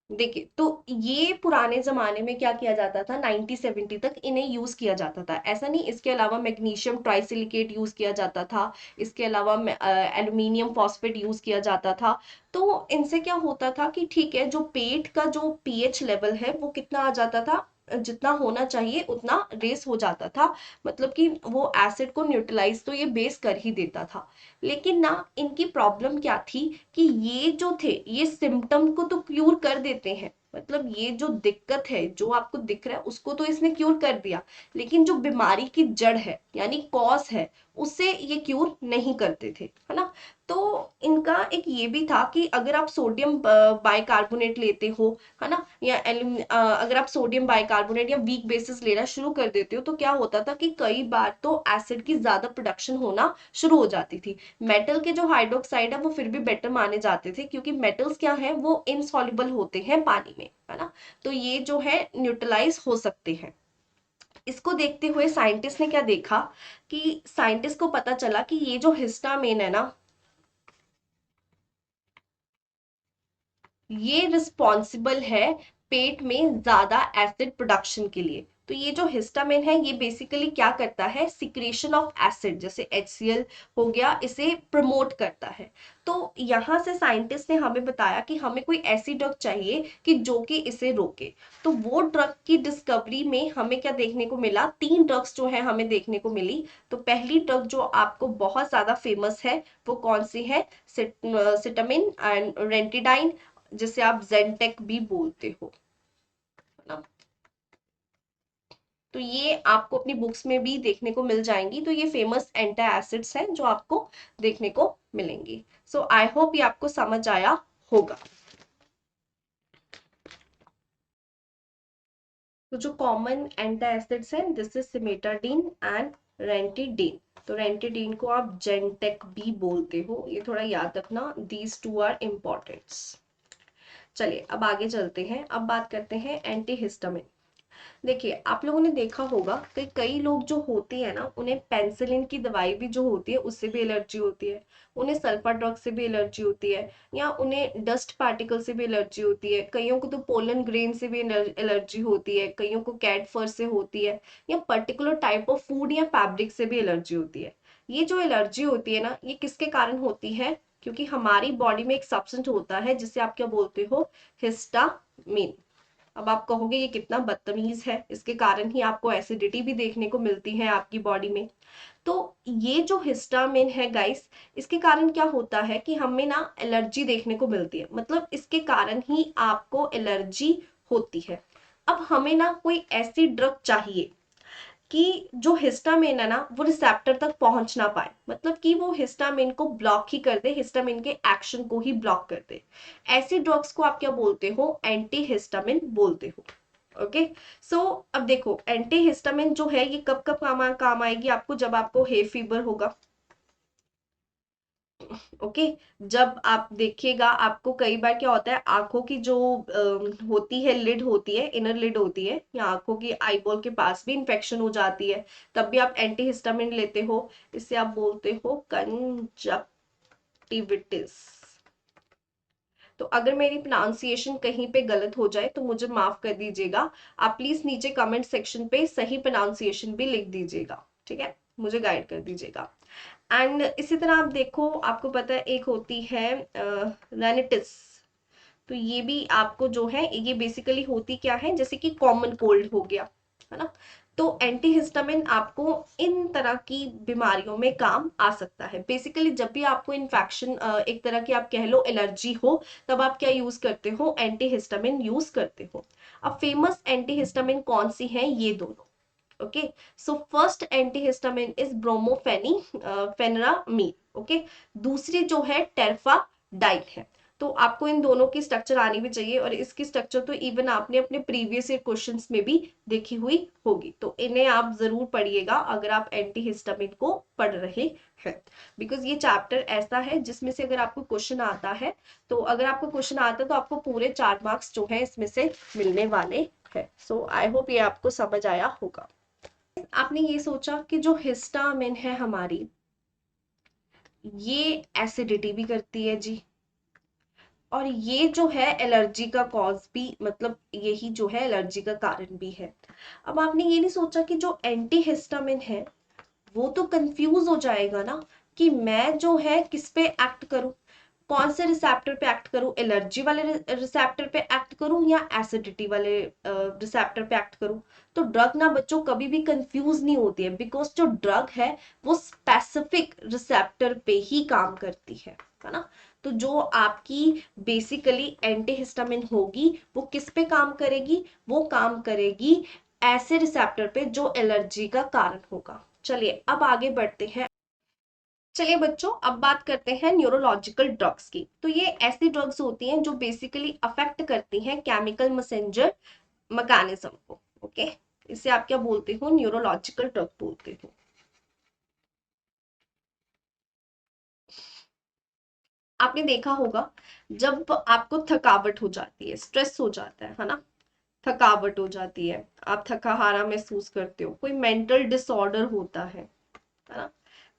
देखिए, तो ये पुराने जमाने में क्या किया जाता था, 90-70 तक इन्हें यूज किया जाता था, ऐसा नहीं। इसके अलावा मैग्नीशियम ट्राइसिलिकेट यूज किया जाता था, इसके अलावा एल्यूमिनियम फॉस्फेट यूज किया जाता था। तो इनसे क्या होता था कि ठीक है, जो पेट का जो पीएच लेवल है वो कितना आ जाता था, जितना होना चाहिए उतना रेस हो जाता था, मतलब कि वो एसिड को न्यूट्रलाइज तो ये बेस कर ही देता था। लेकिन ना इनकी प्रॉब्लम क्या थी कि ये जो थे ये सिम्टम को तो क्यूर कर देते हैं, मतलब ये जो दिक्कत है जो आपको दिख रहा है उसको तो इसने क्यूर कर दिया, लेकिन जो बीमारी की जड़ है यानी कॉज है उससे ये क्यूर नहीं करते थे, है ना। तो इनका एक ये भी था कि अगर आप सोडियम बाइकार्बोनेट लेते हो, है ना, या अगर आप सोडियम बाइकार्बोनेट या वीक बेसिस लेना शुरू कर देते हो, तो क्या होता था कि कई बार तो एसिड की ज्यादा प्रोडक्शन होना शुरू हो जाती थी। मेटल के जो हाइड्रोक्साइड है वो फिर भी बेटर माने जाते थे, क्योंकि मेटल्स क्या है, वो इनसॉल्युबल होते हैं पानी में, है ना। तो ये जो है न्यूट्रलाइज हो सकते हैं। इसको देखते हुए साइंटिस्ट ने क्या देखा कि साइंटिस्ट को पता चला कि ये जो हिस्टामिन है ना, ये रिस्पॉन्सिबल है पेट में ज्यादा एसिड प्रोडक्शन के लिए। तो ये जो हिस्टामिन है ये बेसिकली क्या करता है, सिक्रेशन ऑफ एसिड, जैसे HCl हो गया, इसे प्रमोट करता है। तो यहाँ से साइंटिस्ट ने हमें बताया कि हमें कोई ऐसी ड्रग चाहिए कि जो कि इसे रोके। तो वो ड्रग की डिस्कवरी में हमें क्या देखने को मिला, 3 ड्रग्स जो है हमें देखने को मिली। तो पहली ड्रग जो आपको बहुत ज्यादा फेमस है वो कौन सी है, सिटामिन एंड रेंटिडाइन, जिसे आप जेंटेक भी बोलते हो, है ना। तो ये आपको अपनी बुक्स में भी देखने को मिल जाएंगी। तो ये फेमस एंटी एसिड्स हैं जो आपको देखने को मिलेंगी। सो आई होप ये आपको समझ आया होगा। तो जो कॉमन एंटी एसिड्स हैं, दिस इज सिमेटाडीन एंड रेंटिडीन। तो रेंटिडीन को आप जेंटेक भी बोलते हो, ये थोड़ा याद रखना, दीज टू आर इम्पोर्टेंट्स। चलिए अब आगे चलते हैं, अब बात करते हैं एंटी हिस्टामिन। देखिए, आप लोगों ने देखा होगा कि कई लोग जो होते हैं ना, उन्हें पेंसिलिन की दवाई भी जो होती है उससे भी एलर्जी होती है, उन्हें सल्फा ड्रग से भी एलर्जी होती है, या उन्हें डस्ट पार्टिकल से भी एलर्जी होती है, कईयों को तो पोलन ग्रेन से भी एलर्जी होती है, कईयों को कैट फर से होती है, या पर्टिकुलर टाइप ऑफ फूड या फैब्रिक से भी एलर्जी होती है। ये जो एलर्जी होती है ना, ये किसके कारण होती है? क्योंकि हमारी बॉडी में एक सब्सटेंस होता है जिसे आप क्या बोलते हो, हिस्टामिन। अब आप कहोगे ये कितना बदतमीज है, इसके कारण ही आपको एसिडिटी भी देखने को मिलती है आपकी बॉडी में। तो ये जो हिस्टामिन है गाइस, इसके कारण क्या होता है कि हमें ना एलर्जी देखने को मिलती है, मतलब इसके कारण ही आपको एलर्जी होती है। अब हमें ना कोई ऐसी ड्रग चाहिए कि जो हिस्टामिन है ना वो रिसेप्टर तक पहुंच ना पाए, मतलब कि वो हिस्टामिन को ब्लॉक ही कर दे, हिस्टामिन के एक्शन को ही ब्लॉक कर दे। ऐसी ड्रग्स को आप क्या बोलते हो, एंटी हिस्टामिन बोलते हो। ओके। सो अब देखो एंटी हिस्टामिन जो है ये कब कब काम आएगी आपको, जब आपको हे फीवर होगा। ओके। जब आप देखिएगा आपको कई बार क्या होता है, आंखों की जो होती है लिड होती है, इनर लिड होती है, या आंखों की आईबॉल के पास भी इंफेक्शन हो जाती है, तब भी आप एंटी हिस्टामिन लेते हो। इससे आप बोलते हो कंजक्टिविटिस। तो अगर मेरी प्रोनाउंसिएशन कहीं पे गलत हो जाए तो मुझे माफ कर दीजिएगा। आप प्लीज नीचे कमेंट सेक्शन पे सही प्रोनाउंसिएशन भी लिख दीजिएगा, ठीक है, मुझे गाइड कर दीजिएगा। एंड इसी तरह आप देखो, आपको पता है एक होती है रेनिटिस। तो ये भी आपको जो है, ये बेसिकली होती क्या है, जैसे कि कॉमन कोल्ड हो गया, है ना। तो एंटीहिस्टामिन आपको इन तरह की बीमारियों में काम आ सकता है। बेसिकली जब भी आपको इन्फेक्शन, एक तरह की आप कह लो एलर्जी हो, तब आप क्या यूज करते हो, एंटीहिस्टामिन यूज करते हो। अब फेमस एंटीहिस्टामिन कौन सी है, ये दोनों। Okay. So first antihistamine is brompheniramine. Okay. दूसरी जो है टेरफाडाइल है। तो आपको इन दोनों की स्ट्रक्चर आनी भी चाहिए, और इसकी स्ट्रक्चर तो इवन आपने अपने प्रीवियस ईयर क्वेश्चंस में भी देखी हुई होगी, तो इन्हें आप जरूर पढ़िएगा अगर आप एंटीहिस्टामिन को पढ़ रहे हैं। बिकॉज ये चैप्टर ऐसा है जिसमें से अगर आपको क्वेश्चन आता है, तो अगर आपको क्वेश्चन आता है तो आपको पूरे 4 मार्क्स जो है इसमें से मिलने वाले हैं। सो आई होप ये आपको समझ आया होगा। आपने ये सोचा कि जो हिस्टामिन है हमारी, ये एसिडिटी भी करती है जी, और ये जो है एलर्जी का कॉज भी, मतलब यही जो है एलर्जी का कारण भी है। अब आपने ये नहीं सोचा कि जो एंटी हिस्टामिन है वो तो कंफ्यूज हो जाएगा ना, कि मैं जो है किस पे एक्ट करूं, कौन से रिसेप्टर पे एक्ट करूं, एलर्जी वाले रिसेप्टर पे एक्ट करूं या एसिडिटी वाले रिसेप्टर पे एक्ट करूं। तो ड्रग ना बच्चों कभी भी कंफ्यूज नहीं होती है, बिकॉज जो ड्रग है वो स्पेसिफिक रिसेप्टर पे ही काम करती है ना। तो जो आपकी बेसिकली एंटीहिस्टामिन होगी वो किस पे काम करेगी, वो काम करेगी ऐसे रिसेप्टर पे जो एलर्जी का कारण होगा। चलिए अब आगे बढ़ते हैं। चलिए बच्चों अब बात करते हैं न्यूरोलॉजिकल ड्रग्स की। तो ये ऐसी ड्रग्स होती हैं जो बेसिकली अफेक्ट करती हैं केमिकल मैसेंजर मैकेनिज्म को। ओके। इसे आप क्या बोलते हो, न्यूरोलॉजिकल ड्रग बोलते हो। आपने देखा होगा जब आपको थकावट हो जाती है, स्ट्रेस हो जाता है ना, थकावट हो जाती है, आप थका हारा महसूस करते हो, कोई मेंटल डिसऑर्डर होता है ना,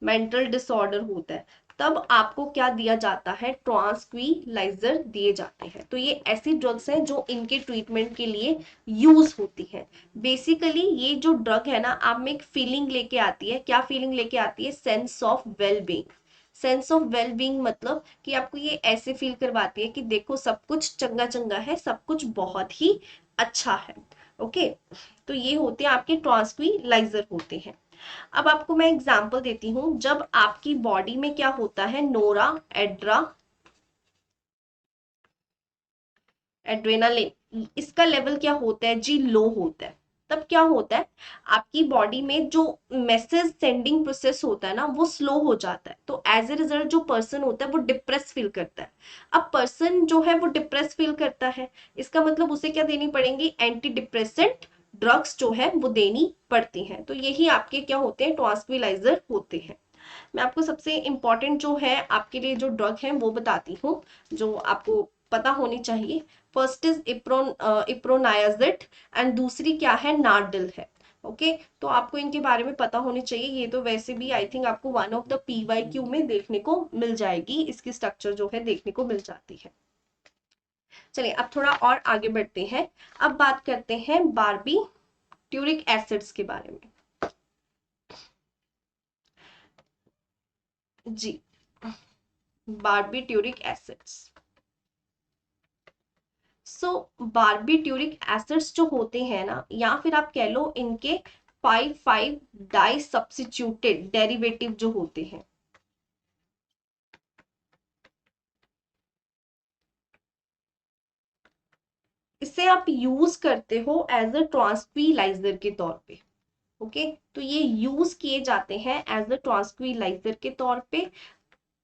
मेंटल डिसऑर्डर होता है, तब आपको क्या दिया जाता है, ट्रांक्विलाइजर दिए जाते हैं। तो ये ऐसी ड्रग्स हैं जो इनके ट्रीटमेंट के लिए यूज होती है। बेसिकली ये जो ड्रग है ना, आप में एक फीलिंग लेके आती है, क्या फीलिंग लेके आती है, sense of well being. Sense of well being मतलब कि आपको ये ऐसे फील करवाती है कि देखो सब कुछ चंगा चंगा है, सब कुछ बहुत ही अच्छा है। ओके। तो ये होते हैं आपके ट्रांक्विलाइजर होते हैं। अब आपको मैं एग्जांपल देती हूँ, जब आपकी बॉडी में क्या होता है, नोरा एड्रा एड्रेनालिन, इसका लेवल क्या होता है जी, लो होता है। तब क्या होता है, आपकी बॉडी में जो मैसेज सेंडिंग प्रोसेस होता है ना वो स्लो हो जाता है, तो एज ए रिजल्ट जो पर्सन होता है वो डिप्रेस फील करता है। अब पर्सन जो है वो डिप्रेस फील करता है, इसका मतलब उसे क्या देनी पड़ेगी, एंटी डिप्रेसेंट ड्रग्स जो है वो देनी पड़ती हैं। तो यही आपके क्या होते हैं, ट्रांक्विलाइजर होते हैं। मैं आपको सबसे इंपॉर्टेंट जो है आपके लिए जो ड्रग है वो बताती हूँ, जो आपको पता होनी चाहिए। फर्स्ट इज इप्रोनायाजिड, एंड दूसरी क्या है, नार्डिल है। ओके। तो आपको इनके बारे में पता होनी चाहिए, ये तो वैसे भी आई थिंक आपको वन ऑफ द PYQ में देखने को मिल जाएगी, इसकी स्ट्रक्चर जो है देखने को मिल जाती है। चलिए अब थोड़ा और आगे बढ़ते हैं। अब बात करते हैं बारबी ट्यूरिक एसिड्स के बारे में। जी, बारबी ट्यूरिक एसिड्स। सो बारबीट्यूरिक एसिड्स जो होते हैं ना, या फिर आप कह लो इनके 5,5 डाई सब्स्टिट्यूटेड डेरिवेटिव जो होते हैं, इसे आप यूज करते हो एज अ ट्रांसक्विलाइजर के तौर पे। ओके, तो ये यूज किए जाते हैं एज अ ट्रांसक्विलाइजर के तौर पे।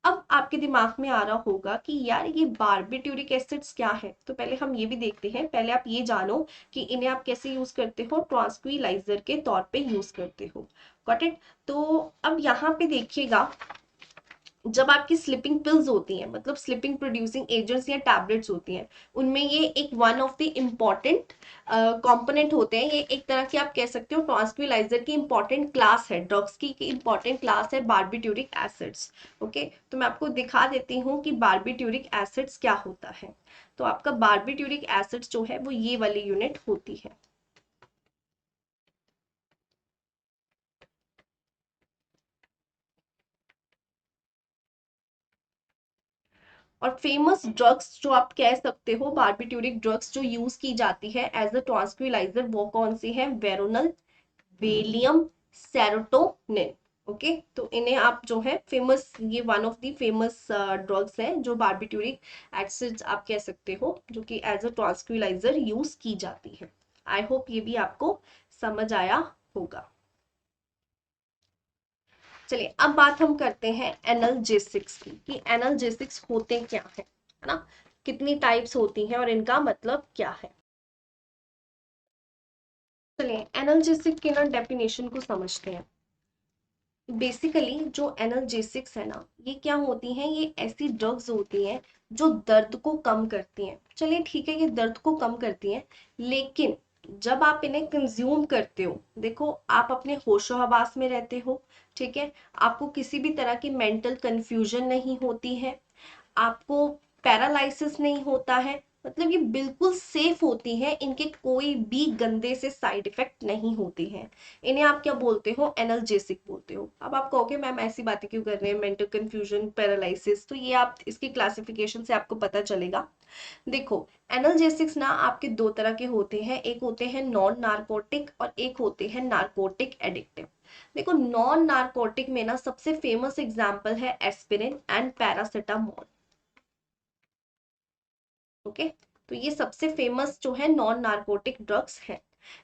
अब आपके दिमाग में आ रहा होगा कि यार ये बारबीट्यूरिक एसिड्स क्या है, तो पहले हम ये भी देखते हैं। पहले आप ये जानो कि इन्हें आप कैसे यूज करते हो, ट्रांसक्विलाइजर के तौर पे यूज करते हो। Got it. तो अब यहाँ पे देखिएगा, जब आपकी स्लीपिंग पिल्स होती हैं, मतलब स्लीपिंग प्रोड्यूसिंग एजेंट्स या टैबलेट्स होती हैं, उनमें ये एक one of the important component होते हैं। ये एक तरह की आप कह सकते हो ट्रांसक्विलाइजर की इंपॉर्टेंट क्लास है, ड्रग्स की इंपॉर्टेंट क्लास है बारबीट्यूरिक एसिड्स। ओके, तो मैं आपको दिखा देती हूँ कि बारबीट्यूरिक एसिड्स क्या होता है। तो आपका बारबीट्यूरिक एसिड्स जो है वो ये वाली यूनिट होती है। और फेमस ड्रग्स जो आप कह सकते हो, बारबीट्यूरिक ड्रग्स जो यूज की जाती है एज अ ट्रांसक्विलाइजर, वो कौन सी है? Veronal, Valium, serotonin. ओके, तो इन्हें आप जो है फेमस, ये one of the famous drugs हैं जो बारबीट्यूरिक एसिड्स आप कह सकते हो, जो कि एज अ ट्रांसक्विलाइजर यूज की जाती है। आई होप ये भी आपको समझ आया होगा। चलिए अब बात हम करते हैं एनाल्जेसिक्स की, कि एनाल्जेसिक्स होते क्या है ना, कितनी टाइप्स होती हैं और इनका मतलब क्या है। चलिए एनाल्जेसिक के ना डेफिनेशन को समझते हैं। बेसिकली जो एनाल्जेसिक्स है ना, ये क्या होती हैं? ये ऐसी ड्रग्स होती हैं जो दर्द को कम करती हैं। चलिए ठीक है, ये दर्द को कम करती हैं, लेकिन जब आप इन्हें कंज्यूम करते हो, देखो आप अपने होशो हवास में रहते हो, ठीक है, आपको किसी भी तरह की मेंटल कंफ्यूजन नहीं होती है, आपको पैरालाइसिस नहीं होता है, मतलब ये बिल्कुल सेफ होती है, इनके कोई भी गंदे से साइड इफेक्ट नहीं होते हैं। इन्हें आप क्या बोलते हो? एनाल्जेसिक बोलते हो। अब आप कहोगे मैम ऐसी बातें क्यों कर रहे हैं, मेंटल कंफ्यूजन, पैरालाइसिस, तो ये आप इसकी क्लासिफिकेशन से आपको पता चलेगा। देखो एनाल्जेसिक्स ना आपके दो तरह के होते हैं, एक होते हैं नॉन नारकोटिक और एक होते हैं नारकोटिक एडिक्टिव। देखो नॉन नारकोटिक में ना सबसे फेमस एग्जांपल है एस्पिरिन एंड पैरासिटामोल। ओके, तो ये सबसे फेमस जो है नॉन नारकोटिक ड्रग्स है।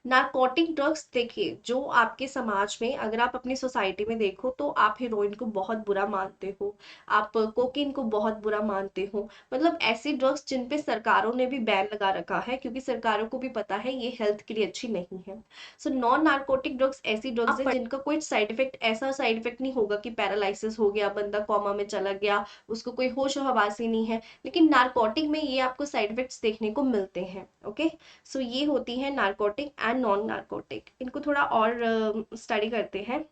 नारकोटिक ड्रग्स देखिए, जो आपके समाज में, अगर आप अपनी सोसाइटी में देखो तो आप हीरोइन को बहुत बुरा मानते हो, आप कोकीन को बहुत बुरा मानते हो, मतलब ऐसी ड्रग्स जिन पे सरकारों ने भी बैन लगा रखा है, क्योंकि सरकारों को भी पता है ये हेल्थ के लिए अच्छी नहीं है। सो नॉन नारकोटिक ड्रग्स ऐसी ड्रग्स है जिनका कोई साइड इफेक्ट, ऐसा साइड इफेक्ट नहीं होगा कि पैरालिसिस हो गया, बंदा कोमा में चला गया, उसको कोई होश हवास ही नहीं है, लेकिन नारकोटिक में ये आपको साइड इफेक्ट्स देखने को मिलते हैं। ओके, सो ये होती है नारकोटिक एंड नॉन नारकोटिक। इनको थोड़ा और स्टडी करते हैं।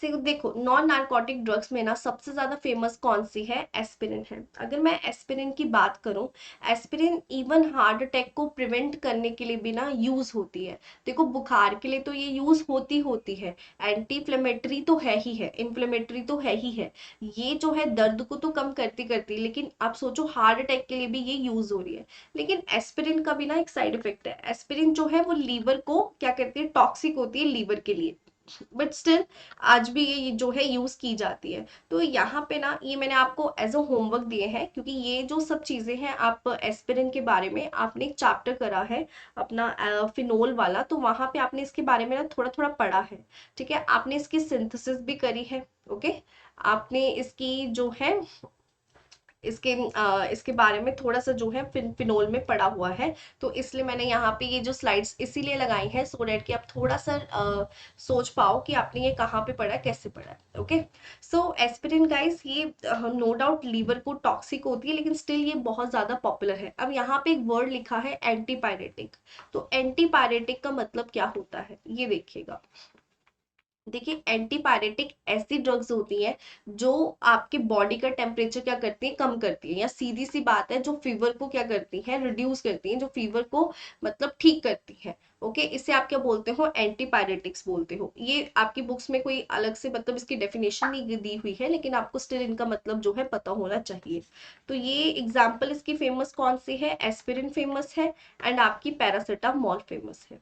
से देखो नॉन नारकोटिक ड्रग्स में ना सबसे ज्यादा फेमस कौन सी है? एस्पिरिन है। अगर मैं एस्पिरिन की बात करूं, एस्पिरिन इवन हार्ट अटैक को प्रिवेंट करने के लिए भी ना यूज होती है। देखो बुखार के लिए तो ये यूज होती है, एंटी इन्फ्लेमेटरी तो है ही है, इन्फ्लेमेटरी तो है ही है, ये जो है दर्द को तो कम करती करती, लेकिन आप सोचो हार्ट अटैक के लिए भी ये यूज हो रही है। लेकिन एस्पिरिन का भी ना एक साइड इफेक्ट है, एस्पिरिन जो है वो लीवर को क्या कहती है, टॉक्सिक होती है लीवर के लिए, बट स्टिल आज भी ये जो है यूज की जाती है। तो यहाँ पे ना ये मैंने आपको एज अ होमवर्क दिए हैं, क्योंकि ये जो सब चीजें हैं, आप एस्पिरिन के बारे में आपने एक चैप्टर करा है अपना फिनोल वाला, तो वहां पे आपने इसके बारे में ना थोड़ा थोड़ा पढ़ा है, ठीक है, आपने इसकी सिंथेसिस भी करी है। ओके, आपने इसकी जो है इसके बारे में थोड़ा सा जो है फिनोल में पड़ा हुआ है, तो इसलिए मैंने यहाँ पे ये जो स्लाइड्स इसीलिए लगाई हैं, सो डेट कि आप थोड़ा सा सोच पाओ कि आपने ये कहाँ पे पढ़ा है, कैसे पढ़ा है। ओके, सो एस्पिरिन गाइस, ये नो डाउट लीवर को टॉक्सिक होती है, लेकिन स्टिल ये बहुत ज्यादा पॉपुलर है। अब यहाँ पे एक वर्ड लिखा है एंटीपायरेटिक, तो एंटीपायरेटिक का मतलब क्या होता है ये देखिएगा। देखिए, एंटीपायरेटिक ऐसी ड्रग्स होती हैं जो आपके बॉडी का टेम्परेचर क्या करती है, कम करती है, या सीधी सी बात है जो फीवर को क्या करती है, रिड्यूस करती है, जो फीवर को मतलब ठीक करती है। ओके, इसे आप क्या बोलते हो, एंटीपायरेटिक्स बोलते हो। ये आपकी बुक्स में कोई अलग से मतलब इसकी डेफिनेशन नहीं दी हुई है, लेकिन आपको स्टिल इनका मतलब जो है पता होना चाहिए। तो ये एग्जाम्पल इसकी फेमस कौन सी है, एस्पिरिन फेमस है, एंड आपकी पैरासिटामोल फेमस है।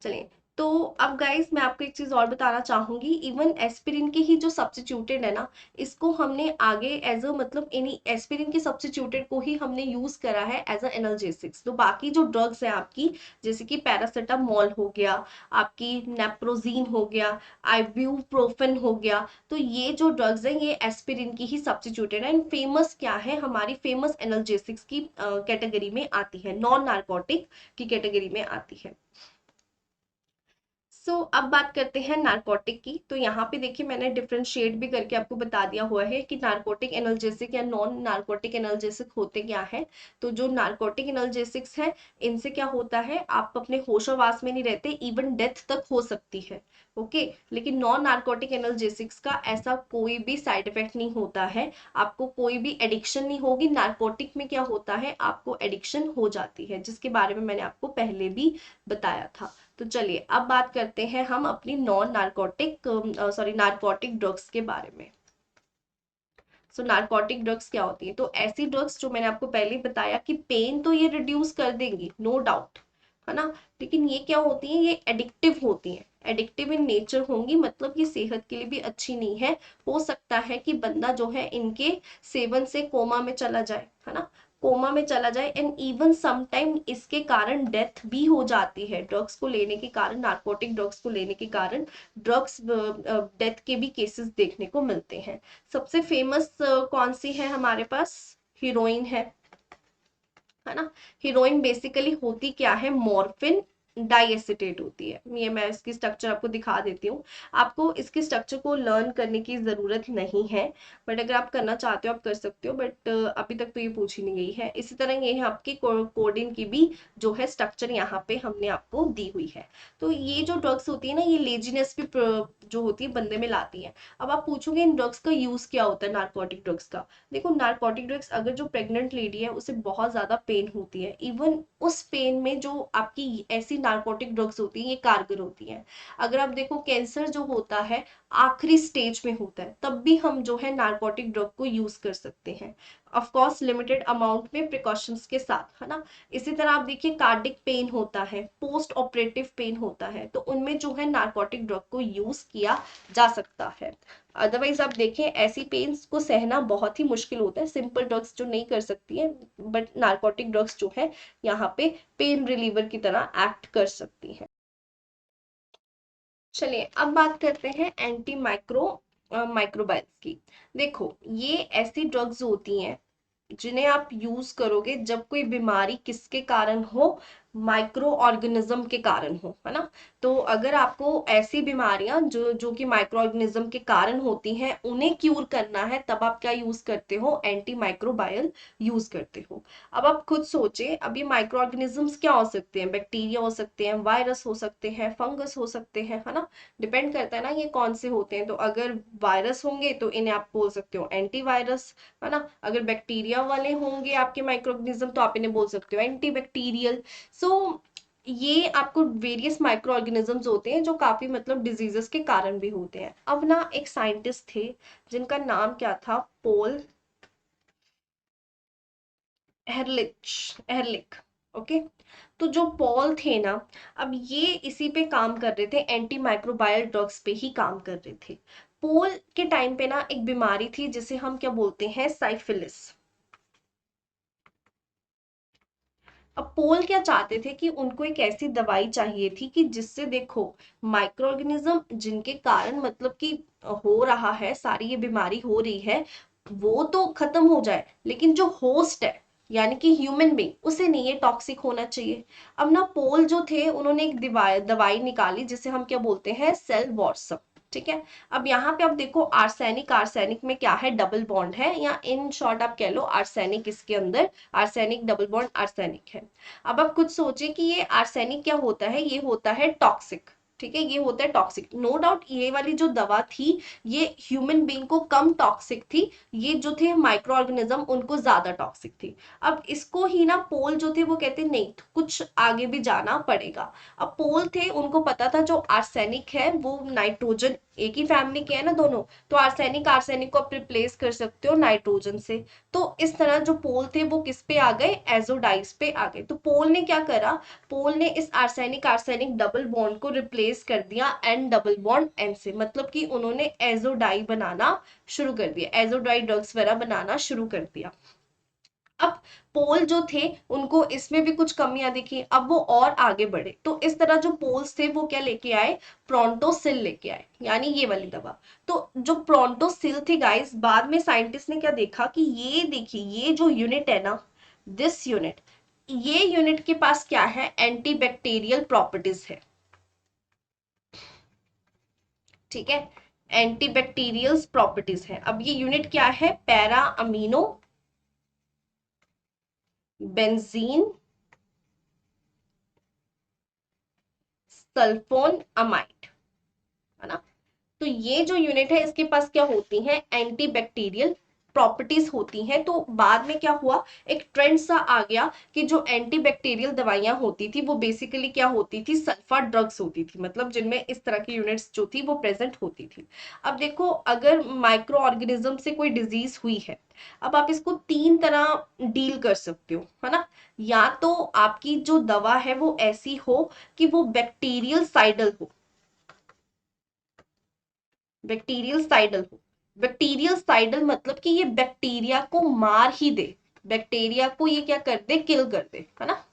चलिए, तो अब गाइस मैं आपको एक चीज और बताना चाहूंगी, इवन एस्पिरिन की ही जो सब्स्टिट्यूटेड है ना, इसको हमने आगे एज अ मतलब इन्हीं एस्पिरिन की सब्स्टिट्यूटेड को ही हमने यूज करा है एज अ एनाल्जेसिक्स। तो बाकी जो ड्रग्स हैं आपकी, जैसे कि पैरासिटामोल हो गया, आपकी नेप्रोजीन हो गया, आइब्यूप्रोफेन हो गया, तो ये जो ड्रग्स हैं ये एस्पिरिन की ही सब्स्टिट्यूटेड है। एंड फेमस क्या है, हमारी फेमस एनाल्जेसिक्स की कैटेगरी में आती है, नॉन नार्कोटिक की कैटेगरी में आती है। अब बात करते हैं नारकोटिक की। तो यहाँ पे देखिए मैंने डिफरेंशिएट भी करके आपको बता दिया हुआ है कि नारकोटिक एनाल्जेसिक या नॉन नारकोटिक एनाल्जेसिक होते क्या है। तो जो नारकोटिक एनाल्जेसिक्स है, इनसे क्या होता है, आप अपने होशोवास में नहीं रहते, इवन डेथ तक हो सकती है। ओके, लेकिन नॉन नारकोटिक एनाल्जेसिक्स का ऐसा कोई भी साइड इफेक्ट नहीं होता है, आपको कोई भी एडिक्शन नहीं होगी। नारकोटिक में क्या होता है, आपको एडिक्शन हो जाती है, जिसके बारे में मैंने आपको पहले भी बताया था। तो चलिए अब बात करते हैं हम अपनी non narcotic sorry narcotic drugs के बारे में। नारकोटिक ड्रग्स क्या होती है, तो ऐसी ड्रग्स जो मैंने आपको पहले ही बताया कि पेन तो ये रिड्यूस कर देंगी, नो डाउट, है ना, लेकिन ये क्या होती है, ये एडिक्टिव होती हैं, एडिक्टिव इन नेचर होंगी, मतलब ये सेहत के लिए भी अच्छी नहीं है। हो सकता है कि बंदा जो है इनके सेवन से कोमा में चला जाए, है ना, कोमा में चला जाए, एंड इवन समटाइम इसके कारण डेथ भी हो जाती है, ड्रग्स को लेने के कारण, नार्कोटिक ड्रग्स को लेने के कारण ड्रग्स डेथ के भी केसेस देखने को मिलते हैं। सबसे फेमस कौन सी है हमारे पास, हीरोइन है ना। हीरोइन बेसिकली होती क्या है, मॉर्फिन डाइएसिटेट होती है। ये मैं इसकी स्ट्रक्चर आपको दिखा देती हूँ, आपको इसकी स्ट्रक्चर को लर्न करने की जरूरत नहीं है, बट अगर आप करना चाहते हो आप कर सकते हो, बट अभी तक तो ये पूछी नहीं गई है। इसी तरह ये है आपकी कोडिन की भी जो है स्ट्रक्चर यहाँ पे हमने आपको दी हुई है। तो ये जो ड्रग्स होती है ना, ये लेजीनेस भी जो होती है बंदे में लाती है। अब आप पूछोगे इन ड्रग्स का यूज क्या होता है, नार्कोटिक ड्रग्स का। देखो, नार्कोटिक ड्रग्स, अगर जो प्रेग्नेंट लेडी है उसे बहुत ज्यादा पेन होती है, इवन उस पेन में जो आपकी ऐसी नार्कोटिक ड्रग्स होती हैं ये कारगर होती हैं। अगर आप देखो, कैंसर जो होता है आखिरी स्टेज में होता है, तब भी हम जो है नार्कोटिक ड्रग को यूज कर सकते हैं, ऑफ कोर्स लिमिटेड अमाउंट में, प्रिकॉशंस के साथ, है ना। इसी तरह आप देखिए, कार्डिक पेन होता है, पोस्ट ऑपरेटिव पेन होता है, तो उनमें जो है नार्कोटिक ड्रग को यूज किया जा सकता है। अदरवाइज आप देखें, ऐसी पेन्स को सहना बहुत ही मुश्किल होता है, सिंपल ड्रग्स जो नहीं कर सकती है, बट नार्कोटिक ड्रग्स जो है यहाँ पे पेन रिलीवर की तरह एक्ट कर सकती है। चलिए अब बात करते हैं एंटी माइक्रोबाइल्स की। देखो, ये ऐसी ड्रग्स होती हैं जिन्हें आप यूज करोगे जब कोई बीमारी किसके कारण हो, माइक्रो ऑर्गेनिज्म के कारण हो, है ना। तो अगर आपको ऐसी बीमारियां जो जो कि माइक्रो ऑर्गेनिज्म के कारण होती हैं उन्हें क्यूर करना है, तब आप क्या यूज करते हो, एंटी माइक्रोबायल यूज करते हो। अब आप खुद सोचे, अब ये माइक्रो ऑर्गेनिजम्स क्या हो सकते हैं, बैक्टीरिया हो सकते हैं, वायरस हो सकते हैं, फंगस हो सकते हैं, है ना, डिपेंड करता है ना ये कौन से होते हैं। तो अगर वायरस होंगे तो इन्हें आप बोल सकते हो एंटीवायरस, है ना। अगर बैक्टीरिया वाले होंगे आपके माइक्रोऑर्गेनिज्म तो आप इन्हें बोल सकते हो एंटी बैक्टीरियल। सो ये आपको वेरियस माइक्रो ऑर्गेनिजम्स होते हैं जो काफी मतलब डिजीजेस के कारण भी होते हैं। अब ना एक साइंटिस्ट थे जिनका नाम क्या था, पोल एहरलिक। ओके, तो जो पॉल थे ना, अब ये इसी पे काम कर रहे थे, एंटी माइक्रोबायल ड्रग्स पे ही काम कर रहे थे। पोल के टाइम पे ना एक बीमारी थी जिसे हम क्या बोलते हैं, साइफिलिस। अब पोल क्या चाहते थे कि उनको एक ऐसी दवाई चाहिए थी कि जिससे देखो, माइक्रो ऑर्गेनिज्म जिनके कारण मतलब कि हो रहा है, सारी ये बीमारी हो रही है, वो तो खत्म हो जाए, लेकिन जो होस्ट है यानी कि ह्यूमन बींग, उसे नहीं ये टॉक्सिक होना चाहिए। अब ना पोल जो थे उन्होंने एक दवाई दवाई निकाली जिसे हम क्या बोलते हैं, सेल वॉर्सम। ठीक है। अब यहाँ पे आप देखो आर्सेनिक, आर्सेनिक में क्या है, डबल बॉन्ड है, या इन शॉर्ट आप कह लो आर्सेनिक, इसके अंदर आर्सेनिक डबल बॉन्ड आर्सेनिक है। अब आप कुछ सोचे कि ये आर्सेनिक क्या होता है, ये होता है टॉक्सिक। ठीक है, ये होता है टॉक्सिक। नो डाउट ये वाली जो दवा थी ये ह्यूमन बीइंग को कम टॉक्सिक थी, ये जो थे माइक्रो ऑर्गेनिज्म उनको ज्यादा टॉक्सिक थी। अब इसको ही ना पोल जो थे वो कहते नहीं, कुछ आगे भी जाना पड़ेगा। अब पोल थे, उनको पता था जो आर्सेनिक है वो नाइट्रोजन, एक ही फैमिली के हैं ना दोनों, तो आर्सेनिक आर्सेनिक को आप रिप्लेस कर सकते हो नाइट्रोजन से। तो इस तरह जो पोल थे वो किस पे आ गए, एजोडाइज पे आ गए। तो पोल ने क्या करा, पोल ने इस आर्सेनिक आर्सेनिक डबल बॉन्ड को रिप्लेस कर दिया एन डबल बॉन्ड एन से, मतलब कि उन्होंने एजोडाई बनाना शुरू कर दिया, एजोडाई ड्रग्स वगैरह बनाना शुरू कर दिया। अब पोल जो थे उनको इसमें भी कुछ कमियां दिखी, अब वो और आगे बढ़े, तो इस तरह जो पोल्स थे वो क्या लेके आए, प्रोंटोसिल लेके आए, यानी ये वाली दवा। तो जो प्रोंटोसिल थी गाइस, बाद में साइंटिस्ट ने क्या देखा कि ये देखिए ये जो यूनिट है ना, दिस यूनिट, ये यूनिट के पास क्या है, एंटीबैक्टीरियल प्रॉपर्टीज है। ठीक है, एंटीबैक्टीरियल प्रॉपर्टीज है। अब ये यूनिट क्या है, para amino benzene sulphone amide, है ना। तो ये जो यूनिट है इसके पास क्या होती हैं, एंटीबैक्टीरियल प्रॉपर्टीज होती हैं। तो बाद में क्या हुआ, एक ट्रेंड सा आ गया कि जो एंटीबैक्टीरियल दवाइयां होती थी वो बेसिकली क्या होती थी, सल्फा ड्रग्स होती थी, मतलब जिनमें इस तरह की यूनिट्स जो थी वो प्रेजेंट होती थी। अब देखो अगर माइक्रो ऑर्गेनिज्म से कोई डिजीज हुई है, अब आप इसको तीन तरह डील कर सकते हो, है ना। या तो आपकी जो दवा है वो ऐसी हो कि वो बैक्टीरियल साइडल हो, बैक्टीरियल साइडल हो। बैक्टीरियल साइडल मतलब कि ये बैक्टीरिया को मार ही दे, बैक्टीरिया को ये क्या कर दे, किल कर दे, है ना।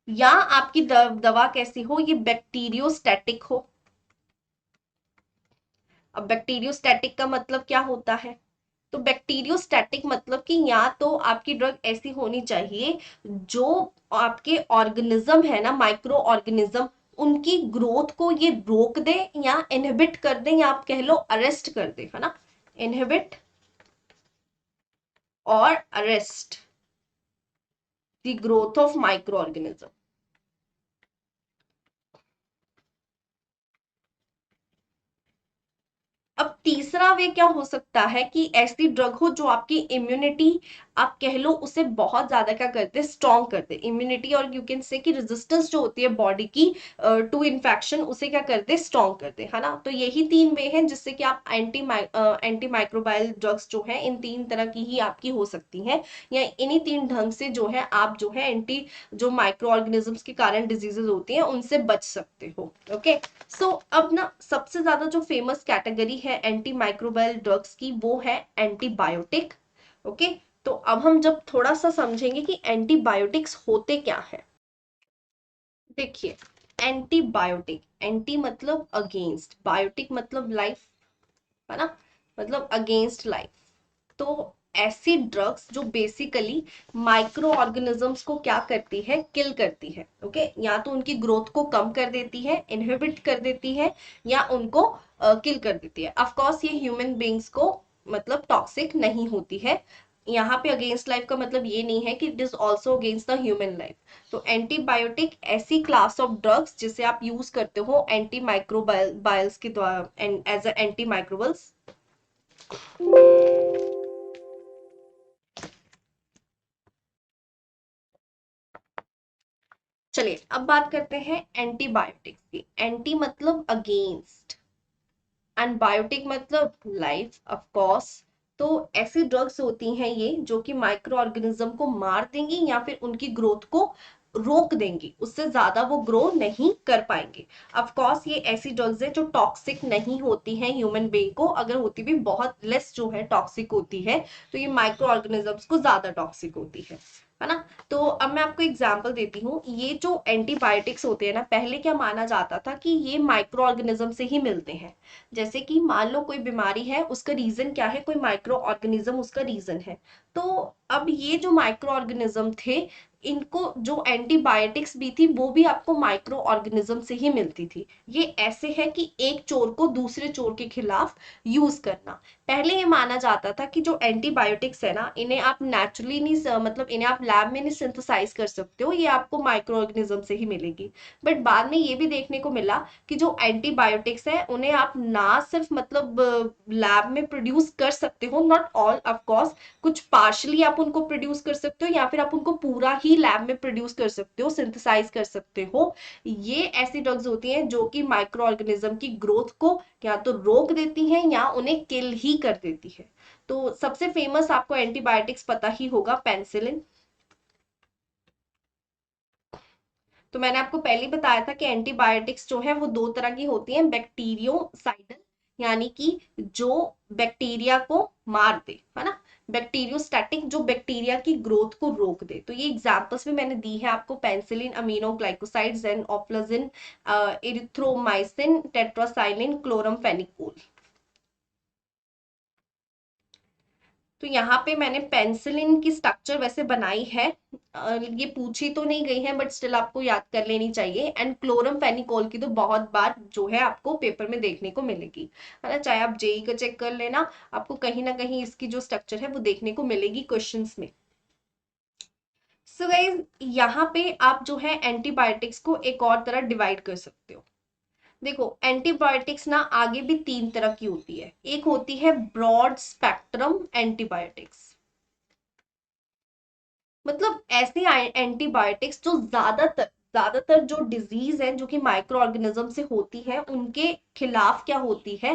या आपकी दवा कैसी हो, ये बैक्टीरियोस्टैटिक हो। अब बैक्टीरियोस्टैटिक का मतलब क्या होता है, तो बैक्टीरियोस्टैटिक मतलब कि या तो आपकी ड्रग ऐसी होनी चाहिए जो आपके ऑर्गेनिज्म है ना, माइक्रो ऑर्गेनिज्म, उनकी ग्रोथ को ये रोक दे या इनहिबिट कर दे, या आप कह लो अरेस्ट कर दे, है ना। इनहिबिट और arrest the growth of micro organism. अब तीसरा वे क्या हो सकता है कि ऐसी ड्रग हो जो आपकी इम्यूनिटी, आप कह लो उसे बहुत ज्यादा क्या करते, स्ट्रॉन्ग करते, इम्यूनिटी और यू कैन से कि रेजिस्टेंस जो होती है बॉडी की टू इन्फेक्शन, उसे क्या करते, स्ट्रॉन्ग करते, है ना। तो यही तीन वे हैं जिससे कि आप एंटी माइक्रोबायल ड्रग्स जो है इन तीन तरह की ही आपकी हो सकती हैं, या इन्हीं तीन ढंग से जो है आप जो है एंटी जो माइक्रो ऑर्गेनिजम्स के कारण डिजीजेस होती हैं उनसे बच सकते हो। ओके, सो अब ना सबसे ज्यादा जो फेमस कैटेगरी है एंटी माइक्रोबायल ड्रग्स की वो है एंटीबायोटिक। ओके, तो अब हम जब थोड़ा सा समझेंगे कि एंटीबायोटिक्स होते क्या है। देखिए, एंटीबायोटिक, एंटी मतलब अगेंस्ट, बायोटिक मतलब लाइफ, है ना, मतलब अगेंस्ट लाइफ। तो ऐसी ड्रग्स जो बेसिकली माइक्रो ऑर्गेनिजम्स को क्या करती है, किल करती है। ओके, या तो उनकी ग्रोथ को कम कर देती है, इनहिबिट कर देती है, या उनको किल कर देती है। ऑफ कोर्स ये ह्यूमन बीइंग्स को मतलब टॉक्सिक नहीं होती है। यहाँ पे अगेंस्ट लाइफ का मतलब ये नहीं है कि it is also against the human life. तो एंटीबायोटिक ऐसी क्लास ऑफ ड्रग्स जिसे आप यूज करते हो एंटी माइक्रोबायल्स के द्वारा, एज एंटी माइक्रोबल्स। चलिए अब बात करते हैं एंटीबायोटिक्स की। एंटी मतलब अगेंस्ट एंड बायोटिक मतलब लाइफ, ऑफ कोर्स। तो ऐसी ड्रग्स होती हैं ये जो कि माइक्रो ऑर्गेनिज्म को मार देंगी या फिर उनकी ग्रोथ को रोक देंगी, उससे ज्यादा वो ग्रो नहीं कर पाएंगे। ऑफ कोर्स ये ऐसी ड्रग्स है जो टॉक्सिक नहीं होती हैं ह्यूमन बीइंग को, अगर होती भी बहुत लेस जो है टॉक्सिक होती है, तो ये माइक्रो ऑर्गेनिजम्स को ज्यादा टॉक्सिक होती है ना। तो अब मैं आपको एग्जांपल देती हूँ, ये जो एंटीबायोटिक्स होते हैं ना, पहले क्या माना जाता था कि ये माइक्रो ऑर्गेनिज्म से ही मिलते हैं। जैसे कि मान लो कोई बीमारी है, उसका रीजन क्या है, कोई माइक्रो ऑर्गेनिज्म उसका रीजन है। तो अब ये जो माइक्रो ऑर्गेनिज्म थे इनको जो एंटीबायोटिक्स भी थी वो भी आपको माइक्रो ऑर्गेनिज्म से ही मिलती थी। ये ऐसे है कि एक चोर को दूसरे चोर के खिलाफ यूज करना। पहले ये माना जाता था कि जो एंटीबायोटिक्स है ना, इन्हें आप नेचुरली नहीं, मतलब इन्हें आप लैब में नहीं सिंथेसाइज कर सकते हो, ये आपको माइक्रो ऑर्गेनिज्म से ही मिलेगी। बट बाद में ये भी देखने को मिला कि जो एंटीबायोटिक्स है उन्हें आप ना सिर्फ मतलब लैब में प्रोड्यूस कर सकते हो, नॉट ऑल ऑफ कोर्स, कुछ पार्शली आप उनको प्रोड्यूस कर सकते हो या फिर आप उनको पूरा ही लैब में प्रोड्यूस कर सकते हो, सिंथेसाइज कर सकते हो। ये ऐसी ड्रग्स होती हैं जो कि माइक्रो ऑर्गेनिज्म की ग्रोथ को या तो रोक देती हैं या उन्हें किल ही कर देती है। तो सबसे फेमस आपको एंटीबायोटिक्स पता ही होगा, पेनिसिलिन। तो मैंने आपको पहले ही बताया था कि एंटीबायोटिक्स जो है वो दो तरह की होती हैं, बैक्टीरियोसाइडल यानी कि जो बैक्टीरिया को मार दे, है ना, बैक्टीरियोस्टैटिक जो बैक्टीरिया की ग्रोथ को रोक दे। तो ये एग्जांपल्स भी मैंने दी है आपको, penicillin, aminoglycoside, ofloxacin, erythromycin, tetracycline, chloramphenicol. तो यहाँ पे मैंने पेंसिलिन की स्ट्रक्चर वैसे बनाई है, ये पूछी तो नहीं गई है बट स्टिल आपको याद कर लेनी चाहिए। एंड क्लोरम फेनिकोल की तो बहुत बार जो है आपको पेपर में देखने को मिलेगी, है ना, चाहे आप जेई का चेक कर लेना, आपको कहीं ना कहीं इसकी जो स्ट्रक्चर है वो देखने को मिलेगी क्वेश्चंस में। सो गाइस, यहाँ पे आप जो है एंटीबायोटिक्स को एक और तरह डिवाइड कर सकते हो। देखो, एंटीबायोटिक्स ना आगे भी तीन तरह की होती है। एक होती है ब्रॉड स्पेक्ट्रम एंटीबायोटिक्स, मतलब ऐसे एंटीबायोटिक्स जो ज्यादातर जो डिजीज है जो कि माइक्रो ऑर्गेनिज्म से होती है उनके खिलाफ क्या होती है,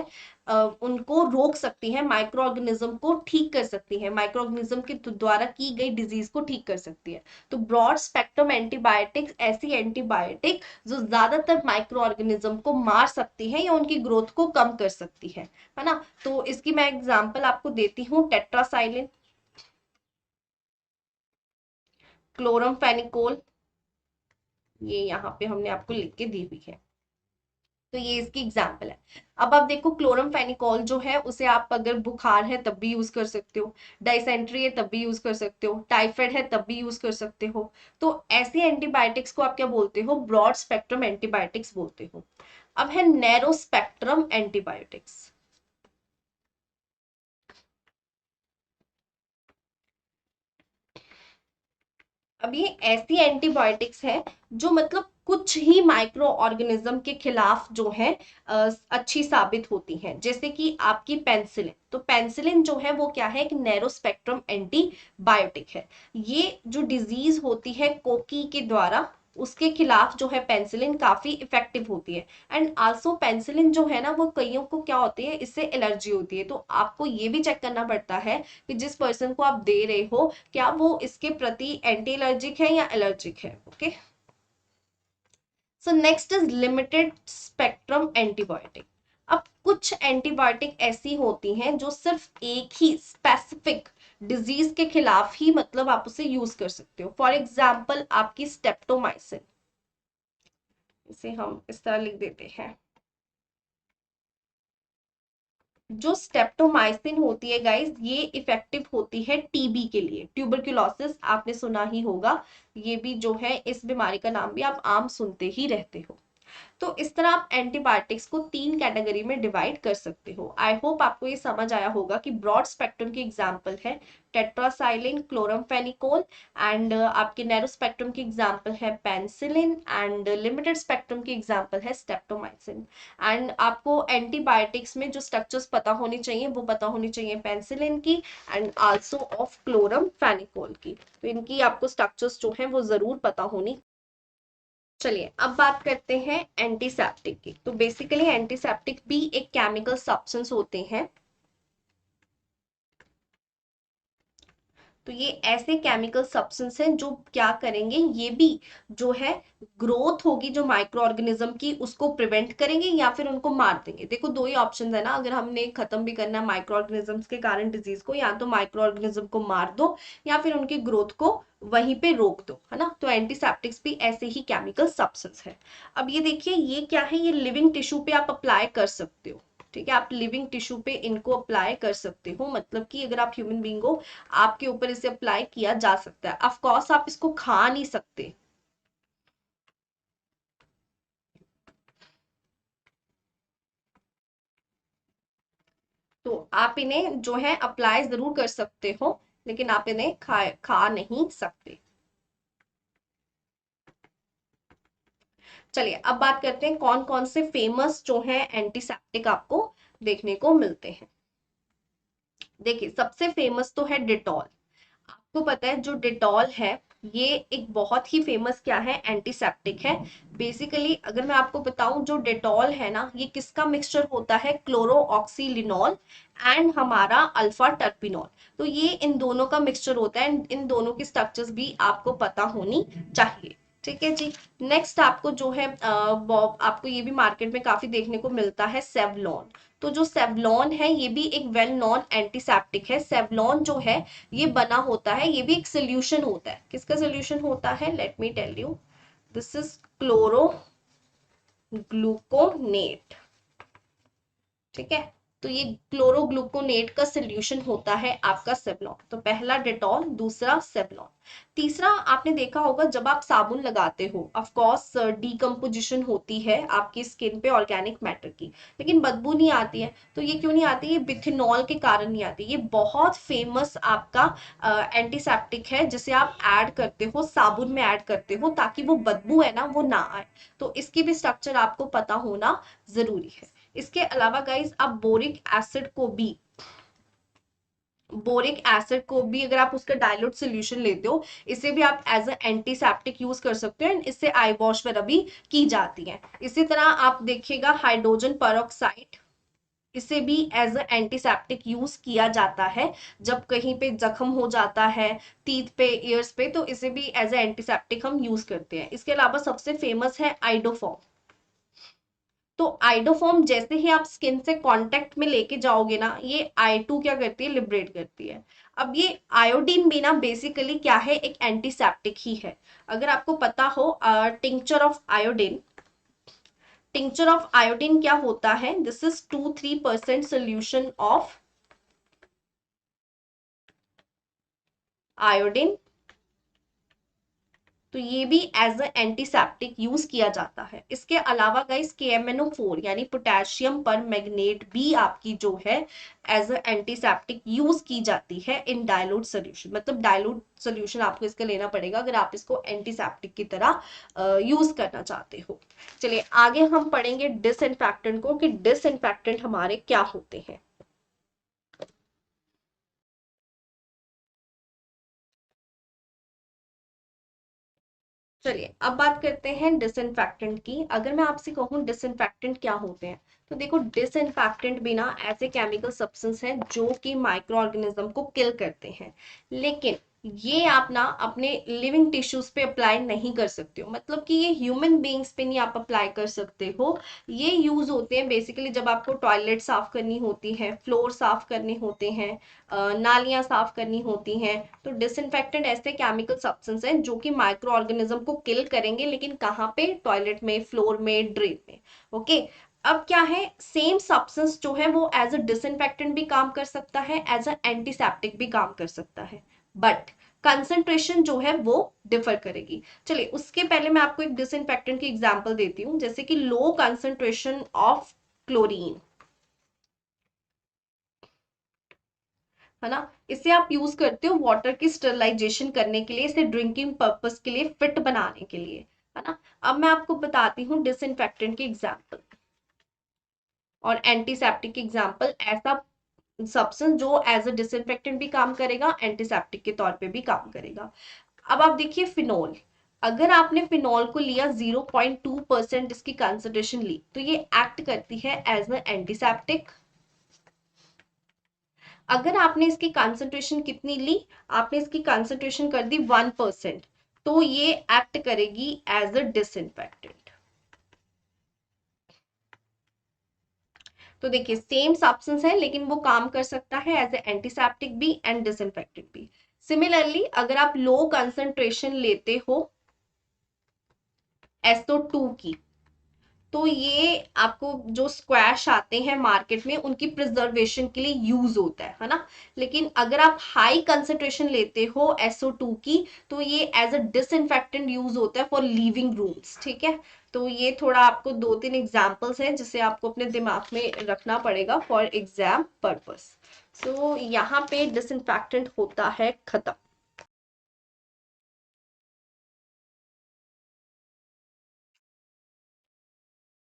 उनको रोक सकती है, माइक्रो ऑर्गेनिज्म को ठीक कर सकती है, माइक्रो ऑर्गेनिज्म के द्वारा की गई डिजीज को ठीक कर सकती है। तो ब्रॉड स्पेक्ट्रम एंटीबायोटिक्स ऐसी एंटीबायोटिक जो ज्यादातर माइक्रो ऑर्गेनिज्म को मार सकती है या उनकी ग्रोथ को कम कर सकती है ना। तो इसकी मैं एग्जांपल आपको देती हूँ, टेट्रासाइलिन, क्लोरमफेनिकोल, ये यहाँ पे हमने आपको लिख के दी हुई है। तो ये इसकी एग्जाम्पल है। अब आप देखो, क्लोरमफेनिकोल जो है उसे आप अगर बुखार है तब भी यूज कर सकते हो, डाइसेंट्री है तब भी यूज कर सकते हो, टाइफाइड है तब भी यूज कर सकते हो। तो ऐसी एंटीबायोटिक्स को आप क्या बोलते हो, ब्रॉड स्पेक्ट्रम एंटीबायोटिक्स बोलते हो। अब है नैरो स्पेक्ट्रम एंटीबायोटिक्स। अब ये ऐसी एंटीबायोटिक्स है जो मतलब कुछ ही माइक्रो ऑर्गेनिज्म के खिलाफ जो है अच्छी साबित होती हैं, जैसे कि आपकी पेंसिलिन। तो पेंसिलिन जो है वो क्या है, एक नैरो स्पेक्ट्रम एंटीबायोटिक है। ये जो डिजीज होती है कोकी के द्वारा, उसके खिलाफ जो है पेंसिलिन काफी इफेक्टिव होती है। एंड आल्सो पेंसिलिन जो है ना, वो कईयों को क्या होती है, इससे एलर्जी होती है। तो आपको ये भी चेक करना पड़ता है कि जिस पर्सन को आप दे रहे हो क्या वो इसके प्रति एंटी एलर्जिक है या एलर्जिक है। Okay, so next is limited spectrum antibiotic. अब कुछ एंटीबायोटिक ऐसी होती हैं जो सिर्फ एक ही स्पेसिफिक डिजीज के खिलाफ ही मतलब आप उसे यूज कर सकते हो। फॉर एग्जाम्पल आपकी स्टेप्टोमाइसिन, इसे हम इस तरह लिख देते हैं। जो स्टेप्टोमाइसिन होती है गाइस, ये इफेक्टिव होती है टीबी के लिए, ट्यूबरक्यूलोसिस आपने सुना ही होगा। ये भी जो है, इस बीमारी का नाम भी आप आम सुनते ही रहते हो। तो इस तरह आप एंटीबायोटिक्स को तीन कैटेगरी में डिवाइड कर सकते हो। आई होप आपको ये समझ आया होगा कि ब्रॉड स्पेक्ट्रम की एग्जांपल है टेट्रासाइलिन, क्लोरमफेनिकोल, एंड आपके नैरो स्पेक्ट्रम की एग्जांपल है पेनिसिलिन, एंड लिमिटेड स्पेक्ट्रम की एग्जांपल है स्टेप्टोमाइसिन। एंड आपको एंटीबायोटिक्स में जो स्ट्रक्चर्स पता होनी चाहिए वो पता होनी चाहिए पेनिसिलिन की एंड आल्सो ऑफ क्लोरमफेनिकोल की। तो इनकी आपको स्ट्रक्चर्स जो हैं वो जरूर पता होनी। चलिए अब बात करते हैं एंटीसेप्टिक की। तो बेसिकली एंटीसेप्टिक भी एक केमिकल सब्सटेंस होते हैं। तो ये ऐसे केमिकल सब्सटेंस हैं जो क्या करेंगे, ये भी जो है ग्रोथ होगी जो माइक्रो ऑर्गेनिज्म की उसको प्रिवेंट करेंगे या फिर उनको मार देंगे। देखो दो ही ऑप्शन है ना, अगर हमने खत्म भी करना है माइक्रो ऑर्गेनिजम्स के कारण डिजीज को, या तो माइक्रो ऑर्गेनिज्म को मार दो या फिर उनकी ग्रोथ को वहीं पे रोक दो, है ना। तो एंटीसेप्टिक्स भी ऐसे ही केमिकल सब्सटेंस है। अब ये देखिए, ये क्या है, ये लिविंग टिश्यू पे आप अप्लाई कर सकते हो, ठीक है, आप लिविंग टिश्यू पे इनको अप्लाई कर सकते हो, मतलब कि अगर आप ह्यूमन बीइंग हो, आपके ऊपर इसे अप्लाई किया जा सकता है। ऑफ कोर्स आप इसको खा नहीं सकते, तो आप इन्हें जो है अप्लाई जरूर कर सकते हो, लेकिन आप इन्हें खा नहीं सकते। चलिए अब बात करते हैं कौन कौन से फेमस जो है एंटीसेप्टिक आपको देखने को मिलते हैं। देखिए सबसे फेमस तो है डिटॉल। आपको पता है जो डिटॉल है, ये एक बहुत ही फेमस क्या है, एंटीसेप्टिक है। बेसिकली अगर मैं आपको बताऊं, जो डिटॉल है ना, ये किसका मिक्सचर होता है, क्लोरोऑक्सीलिनॉल एंड हमारा अल्फा टर्पिनॉल। तो ये इन दोनों का मिक्सचर होता है, इन दोनों की स्ट्रक्चर्स भी आपको पता होनी चाहिए। ठीक है जी। नेक्स्ट आपको जो है आपको ये भी मार्केट में काफी देखने को मिलता है, सेवलॉन। तो जो सेवलॉन है ये भी एक वेल नोन एंटीसेप्टिक है। सेवलॉन जो है ये बना होता है, ये भी एक सोल्यूशन होता है। किसका सोल्यूशन होता है, let me tell you, this is chloro gluconate. ठीक है, तो ये क्लोरोग्लूकोनेट का सोल्यूशन होता है आपका सेवलॉन। तो पहला डेटॉल, दूसरा सेवलॉन। तीसरा आपने देखा होगा, जब आप साबुन लगाते हो, ऑफ कोर्स डीकम्पोजिशन होती है आपकी स्किन पे ऑर्गेनिक मैटर की, लेकिन बदबू नहीं आती है। तो ये क्यों नहीं आती, ये बिथिनॉल के कारण नहीं आती। ये बहुत फेमस आपका एंटीसेप्टिक है, जिसे आप ऐड करते हो, साबुन में ऐड करते हो, ताकि वो बदबू है ना वो ना आए। तो इसकी भी स्ट्रक्चर आपको पता होना जरूरी है। इसके अलावा गाइस आप बोरिक एसिड को भी अगर आप उसका डाइल्यूट सोल्यूशन लेते हो, इसे भी आप एज अ एंटीसेप्टिक यूज कर सकते हो, एंड इससे आई वॉश वगैरह भी की जाती है। इसी तरह आप देखिएगा हाइड्रोजन परऑक्साइड, इसे भी एज अ एंटीसेप्टिक यूज किया जाता है। जब कहीं पे जख्म हो जाता है, टीथ पे, ईयर्स पे, तो इसे भी एज अ एंटीसेप्टिक हम यूज करते हैं। इसके अलावा सबसे फेमस है आइडोफॉर्म। तो आइडोफॉर्म जैसे ही आप स्किन से कांटेक्ट में लेके जाओगे ना, ये I2 क्या करती है, लिबरेट करती है। अब ये आयोडीन भी ना बेसिकली क्या है, एक एंटीसेप्टिक ही है। अगर आपको पता हो टिंक्चर ऑफ आयोडीन क्या होता है, this is 2-3% solution of iodine. तो ये भी एज अ एंटीसेप्टिक यूज किया जाता है। इसके अलावा गाइस KMnO4 यानी पोटेशियम पर मैग्नेट भी आपकी जो है एज अ एंटीसेप्टिक यूज की जाती है इन डाइल्यूट सोल्यूशन। मतलब डाइल्यूट सोल्यूशन आपको इसका लेना पड़ेगा अगर आप इसको एंटीसेप्टिक की तरह यूज करना चाहते हो। चलिए आगे हम पढ़ेंगे डिसइंफेक्टेंट को, कि डिसइंफेक्टेंट हमारे क्या होते हैं। चलिए अब बात करते हैं डिसइंफेक्टेंट की। अगर मैं आपसे कहूँ डिसइंफेक्टेंट क्या होते हैं, तो देखो डिसइंफेक्टेंट भी ना ऐसे केमिकल सब्सटेंस हैं जो कि माइक्रो ऑर्गेनिज्म को किल करते हैं, लेकिन ये आप ना अपने लिविंग टिश्यूज पे अप्लाई नहीं कर सकते हो। मतलब कि ये ह्यूमन बीइंग्स पे नहीं आप अप्लाई कर सकते हो। ये यूज होते हैं बेसिकली जब आपको टॉयलेट साफ करनी होती है, फ्लोर साफ करने होते हैं, नालियां साफ करनी होती हैं। तो डिसइंफेक्टेंट ऐसे केमिकल सब्सटेंस हैं जो कि माइक्रो ऑर्गेनिज्म को किल करेंगे, लेकिन कहाँ पे, टॉयलेट में, फ्लोर में, ड्रेन में। ओके। अब क्या है, सेम सब्सटेंस जो है वो एज अ डिसइंफेक्टेंट भी काम कर सकता है, एज अ एंटीसेप्टिक भी काम कर सकता है, बट कंसंट्रेशन जो है वो डिफर करेगी। चलिए उसके पहले मैं आपको एक डिसइंफेक्टेंट की एग्जांपल देती हूँ, जैसे कि लो कंसंट्रेशन ऑफ क्लोरीन, है ना। इसे आप यूज करते हो वाटर की स्टरलाइजेशन करने के लिए, इसे ड्रिंकिंग पर्पस के लिए, फिट बनाने के लिए, है ना। अब मैं आपको बताती हूँ डिसइंफेक्टेंट की एग्जांपल और एंटीसेप्टिक की एग्जांपल। ऐसा सब्सटेंस जो एज अ डिसइंफेक्टेंट भी काम करेगा, एंटीसेप्टिक के तौर पे भी काम करेगा। अब आप देखिए फिनोल। अगर आपने फिनोल को लिया 0.2% इसकी कंसंट्रेशन ली, तो ये एक्ट करती है एज अ एंटीसेप्टिक। अगर आपने इसकी कंसंट्रेशन कितनी ली, आपने इसकी कंसंट्रेशन कर दी 1%, तो ये एक्ट करेगी एज अ डिसइंफेक्टेंट। तो देखिए सेम सब्सटेंस है, लेकिन वो काम कर सकता है एज ए एंटीसेप्टिक भी एंड डिसइंफेक्टेंट भी। सिमिलरली अगर आप लो कंसंट्रेशन लेते हो SO2 की, तो ये आपको जो स्क्वैश आते हैं मार्केट में उनकी प्रिजर्वेशन के लिए यूज होता है ना। लेकिन अगर आप हाई कंसेंट्रेशन लेते हो SO2 की, तो ये एज अ डिसइंफेक्टेंट यूज होता है फॉर लिविंग रूम्स, ठीक है। तो ये थोड़ा आपको 2-3 एग्जाम्पल्स हैं जिसे आपको अपने दिमाग में रखना पड़ेगा फॉर एग्जाम पर्पस। सो यहाँ पे डिसइंफेक्टेंट होता है खत्म।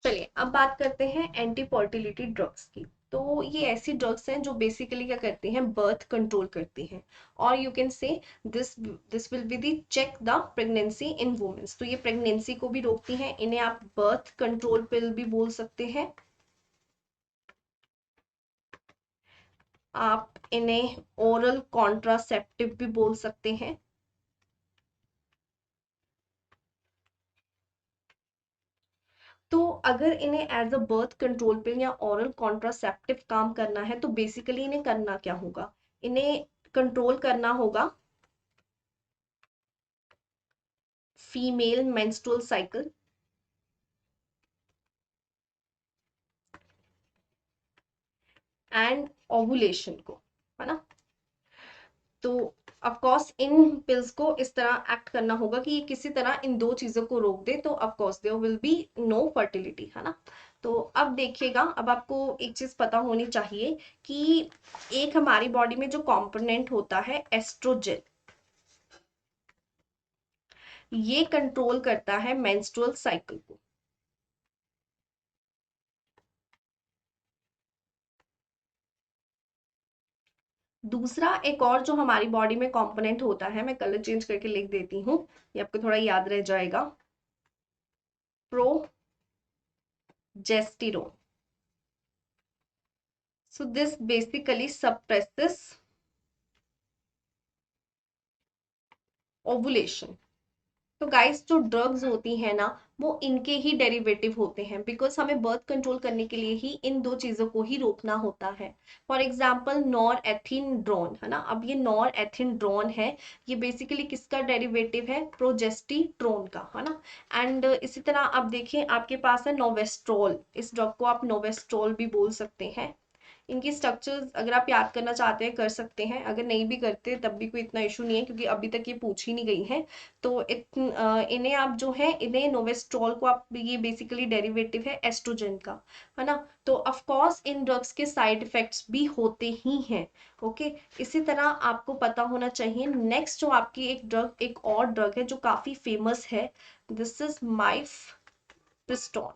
चलिए अब बात करते हैं एंटी फर्टिलिटी ड्रग्स की। तो ये ऐसी ड्रग्स हैं जो बेसिकली क्या करती हैं, बर्थ कंट्रोल करती हैं। और you can say this this will be the check the pregnancy in womens. तो ये प्रेगनेंसी को भी रोकती हैं, इन्हें आप बर्थ कंट्रोल पिल भी बोल सकते हैं। आप इन्हें ओरल कॉन्ट्रासेप्टिव भी बोल सकते हैं। तो अगर इन्हें as a birth control pill या ओरल कॉन्ट्रासेप्टिव काम करना है तो बेसिकली इन्हें करना क्या होगा, इन्हें कंट्रोल करना होगा female menstrual cycle and ovulation को, है ना। तो ऑफ कोर्स इन पिल्स को इस तरह एक्ट करना होगा कि ये किसी तरह इन दो चीजों को रोक दे, तो of course there will be no fertility, है ना। तो अब देखिएगा, अब आपको एक चीज पता होनी चाहिए कि एक हमारी बॉडी में जो कंपोनेंट होता है एस्ट्रोजन, ये कंट्रोल करता है मेंस्ट्रुअल साइकिल को। दूसरा एक और जो हमारी बॉडी में कंपोनेंट होता है, मैं कलर चेंज करके लिख देती हूँ, ये आपको थोड़ा याद रह जाएगा, progesterone. So this basically suppresses ovulation. तो गाइस जो ड्रग्स होती है ना, वो इनके ही डेरिवेटिव होते हैं, बिकॉज हमें बर्थ कंट्रोल करने के लिए ही इन दो चीजों को ही रोकना होता है। फॉर एग्जाम्पल नॉर एथिनड्रोन, है ना। अब ये नॉर एथिनड्रोन है, ये बेसिकली किसका डेरिवेटिव है, प्रोजेस्टिट्रोन का, है ना। एंड इसी तरह आप देखें, आपके पास है नोवेस्ट्रोल, इस ड्रग को आप नोवेस्ट्रोल भी बोल सकते हैं। इनकी स्ट्रक्चर्स अगर आप याद करना चाहते हैं कर सकते हैं, अगर नहीं भी करते तब भी कोई इतना इशू नहीं है, क्योंकि अभी तक ये पूछ ही नहीं गई है। तो इन्हें आप जो है, इन्हें नोवेस्ट्रॉल को आप, ये बेसिकली डेरिवेटिव है एस्ट्रोजन का, है ना। तो ऑफ कोर्स इन ड्रग्स के साइड इफेक्ट्स भी होते ही हैं। ओके, इसी तरह आपको पता होना चाहिए नेक्स्ट जो आपकी एक ड्रग, एक और ड्रग है जो काफी फेमस है, this is mifepristone.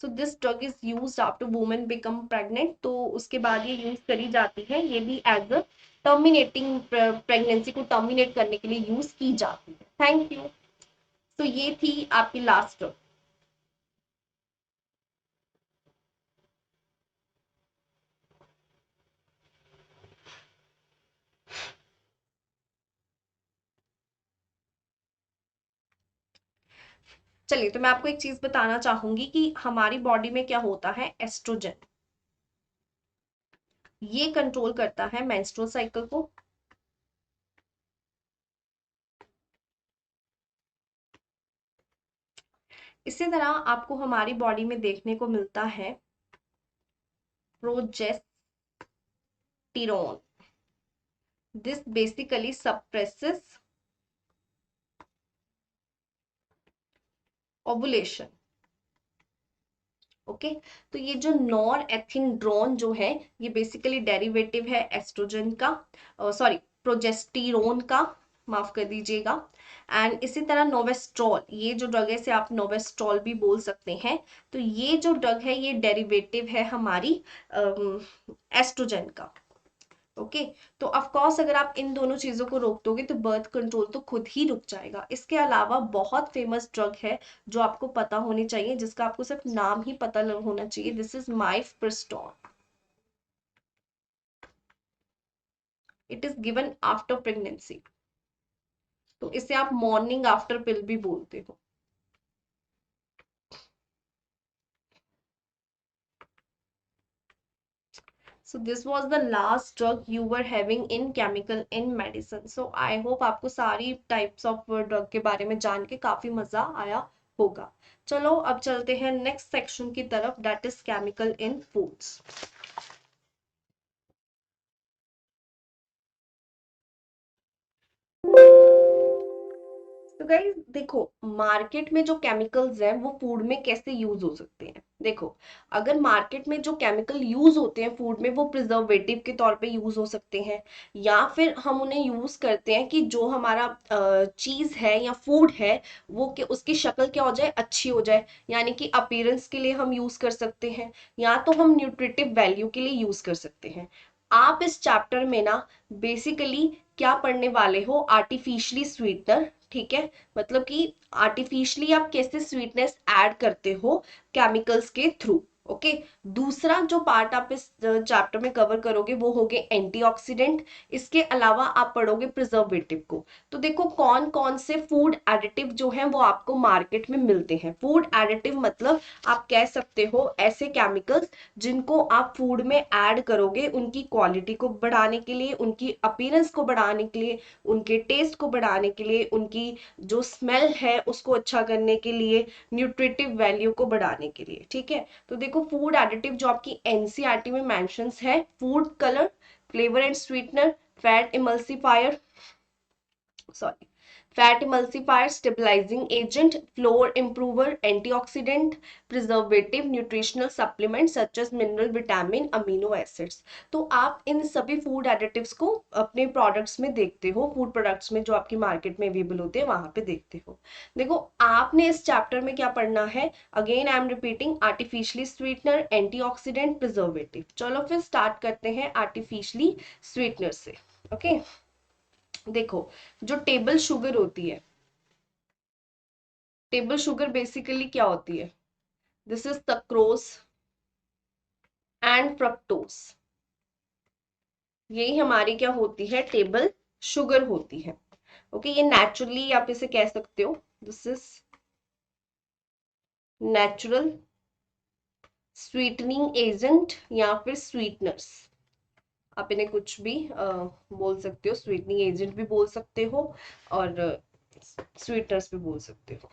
So this drug is used after women become pregnant. तो उसके बाद ये यूज करी जाती है, ये भी एज अ टर्मिनेटिंग, प्रेगनेंसी को टर्मिनेट करने के लिए यूज की जाती है। Thank you. तो ये थी आपकी लास्ट ड्रग। चलिए, तो मैं आपको एक चीज बताना चाहूंगी कि हमारी बॉडी में क्या होता है, एस्ट्रोजन, ये कंट्रोल करता है मेंस्ट्रुअल साइकिल को। इसी तरह आपको हमारी बॉडी में देखने को मिलता है progesterone. This basically suppresses ovulation. Okay, तो ये जो नॉर एथिनड्रोन जो है, ये बेसिकली डेरिवेटिव है एस्ट्रोजन का, सॉरी प्रोजेस्टेरोन का, माफ कर दीजिएगा। एंड इसी तरह नोवेस्ट्रॉल, ये जो ड्रग है इसे आप नोवेस्ट्रॉल भी बोल सकते हैं। तो ये जो ड्रग है ये डेरिवेटिव है हमारी एस्ट्रोजन का। ओके, तो ऑफ कोर्स अगर आप इन दोनों चीजों को रोक दोगे तो बर्थ कंट्रोल तो खुद ही रुक जाएगा। इसके अलावा बहुत फेमस ड्रग है जो आपको पता होनी चाहिए, जिसका आपको सिर्फ नाम ही पता होना चाहिए, this is mifepristone. It is given after pregnancy, तो इसे आप मॉर्निंग आफ्टर पिल भी बोलते हो। So this was the last drug you were having in chemical in medicine. So I hope आपको सारी टाइप्स ऑफ ड्रग के बारे में जान के काफी मजा आया होगा। चलो अब चलते हैं नेक्स्ट सेक्शन की तरफ, that is chemical in foods. तो गाइस देखो, मार्केट में जो केमिकल्स हैं वो फूड में कैसे यूज हो सकते हैं। देखो, अगर मार्केट में जो केमिकल यूज होते हैं फूड में वो प्रिजर्वेटिव के तौर पे यूज हो सकते हैं, या फिर हम उन्हें यूज करते हैं कि जो हमारा चीज है या फूड है वो कि उसकी शक्ल क्या हो जाए, अच्छी हो जाए, यानी कि अपीयरेंस के लिए हम यूज कर सकते हैं, या तो हम न्यूट्रिटिव वैल्यू के लिए यूज कर सकते हैं। आप इस चैप्टर में ना बेसिकली क्या पढ़ने वाले हो, आर्टिफिशियली स्वीटनर, ठीक है, मतलब कि आर्टिफिशियली आप कैसे स्वीटनेस ऐड करते हो केमिकल्स के थ्रू। ओके, दूसरा जो पार्ट आप इस चैप्टर में कवर करोगे वो होगे एंटीऑक्सीडेंट। इसके अलावा आप पढ़ोगे प्रिजर्वेटिव को। तो देखो कौन कौन से फूड एडिटिव जो हैं वो आपको मार्केट में मिलते हैं। फूड एडिटिव मतलब आप कह सकते हो ऐसे केमिकल्स जिनको आप फूड में ऐड करोगे उनकी क्वालिटी को बढ़ाने के लिए, उनकी अपीयरेंस को बढ़ाने के लिए, उनके टेस्ट को बढ़ाने के लिए, उनकी जो स्मेल है उसको अच्छा करने के लिए, न्यूट्रिटिव वैल्यू को बढ़ाने के लिए। ठीक है, तो देखो फूड एडिटिव जो आपकी एनसीईआरटी में मेंशंस है, food colour, flavour and sweetener, fat emulsifier, sorry, fat emulsifier, stabilising agent, flour improver, antioxidant, preservative, nutritional supplement such as mineral, vitamin, amino acids. तो आप इन सभी फूड एडिटिव्स को अपने प्रोडक्ट्स में देखते हो, फूड प्रोडक्ट्स में जो आपकी मार्केट में अवेलेबल होते हैं वहां पे देखते हो। देखो आपने इस चैप्टर में क्या पढ़ना है, again I am repeating, artificially sweetener, antioxidant, preservative. चलो फिर स्टार्ट करते हैं आर्टिफिशियली स्वीटनर से। ओके, देखो जो टेबल शुगर होती है, टेबल शुगर बेसिकली क्या होती है, this is sucrose and fructose. यही हमारी क्या होती है, टेबल शुगर होती है। ओके, ये नेचुरली आप इसे कह सकते हो, this is natural sweetening agent या फिर स्वीटनर्स। आप इन्हें कुछ भी बोल सकते हो, स्वीटनिंग एजेंट भी बोल सकते हो और स्वीटनर्स भी बोल सकते हो।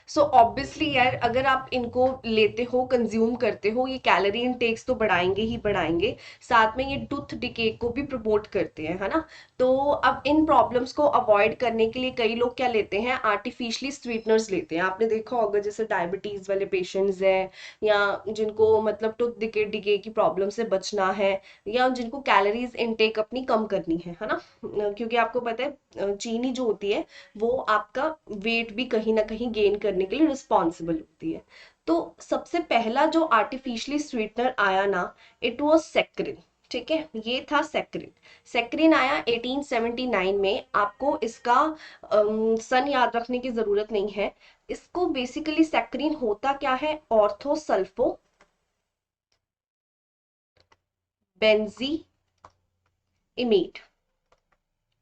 सो ऑब्वियसली यार, अगर आप इनको लेते हो, कंज्यूम करते हो, ये कैलोरी इनटेक्स तो बढ़ाएंगे ही बढ़ाएंगे, साथ में ये टूथ डिके को भी प्रमोट करते हैं, है ना। तो अब इन प्रॉब्लम्स को अवॉइड करने के लिए कई लोग क्या लेते हैं, आर्टिफिशियली स्वीटनर्स लेते हैं। आपने देखा होगा जैसे डायबिटीज वाले पेशेंट्स हैं, या जिनको मतलब टूथ डिके डिके की प्रॉब्लम से बचना है, या जिनको कैलोरीज इनटेक अपनी कम करनी है ना, क्योंकि आपको पता है चीनी जो होती है वो आपका वेट भी कहीं ना कहीं गेन करने के लिए रिस्पॉन्सिबल होती है। तो सबसे पहला जो आर्टिफिशियली स्वीटनर आया ना, इट वाज सेक्रिन। ठीक है, ये था सेक्रिन। सेक्रिन आया 1879 में। आपको इसका सन याद रखने की जरूरत नहीं है। इसको बेसिकली सेक्रिन होता क्या है, ऑर्थोसल्फो बेंजी इमीड,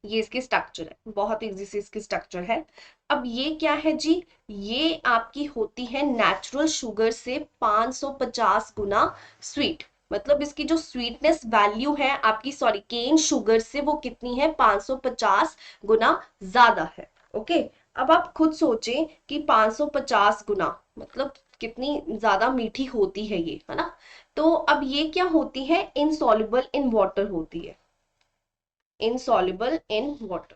ये इसकी स्ट्रक्चर है, बहुत इजी से इसकी स्ट्रक्चर है। अब ये क्या है जी, ये आपकी होती है नेचुरल शुगर से 550 गुना स्वीट। मतलब इसकी जो स्वीटनेस वैल्यू है आपकी, सॉरी, केन शुगर से वो कितनी है, 550 गुना ज्यादा है। ओके, अब आप खुद सोचें कि 550 गुना मतलब कितनी ज्यादा मीठी होती है ये, है ना। तो अब ये क्या होती है, इनसॉल्युबल इन वाटर होती है, इनसॉल्युबल इन वाटर।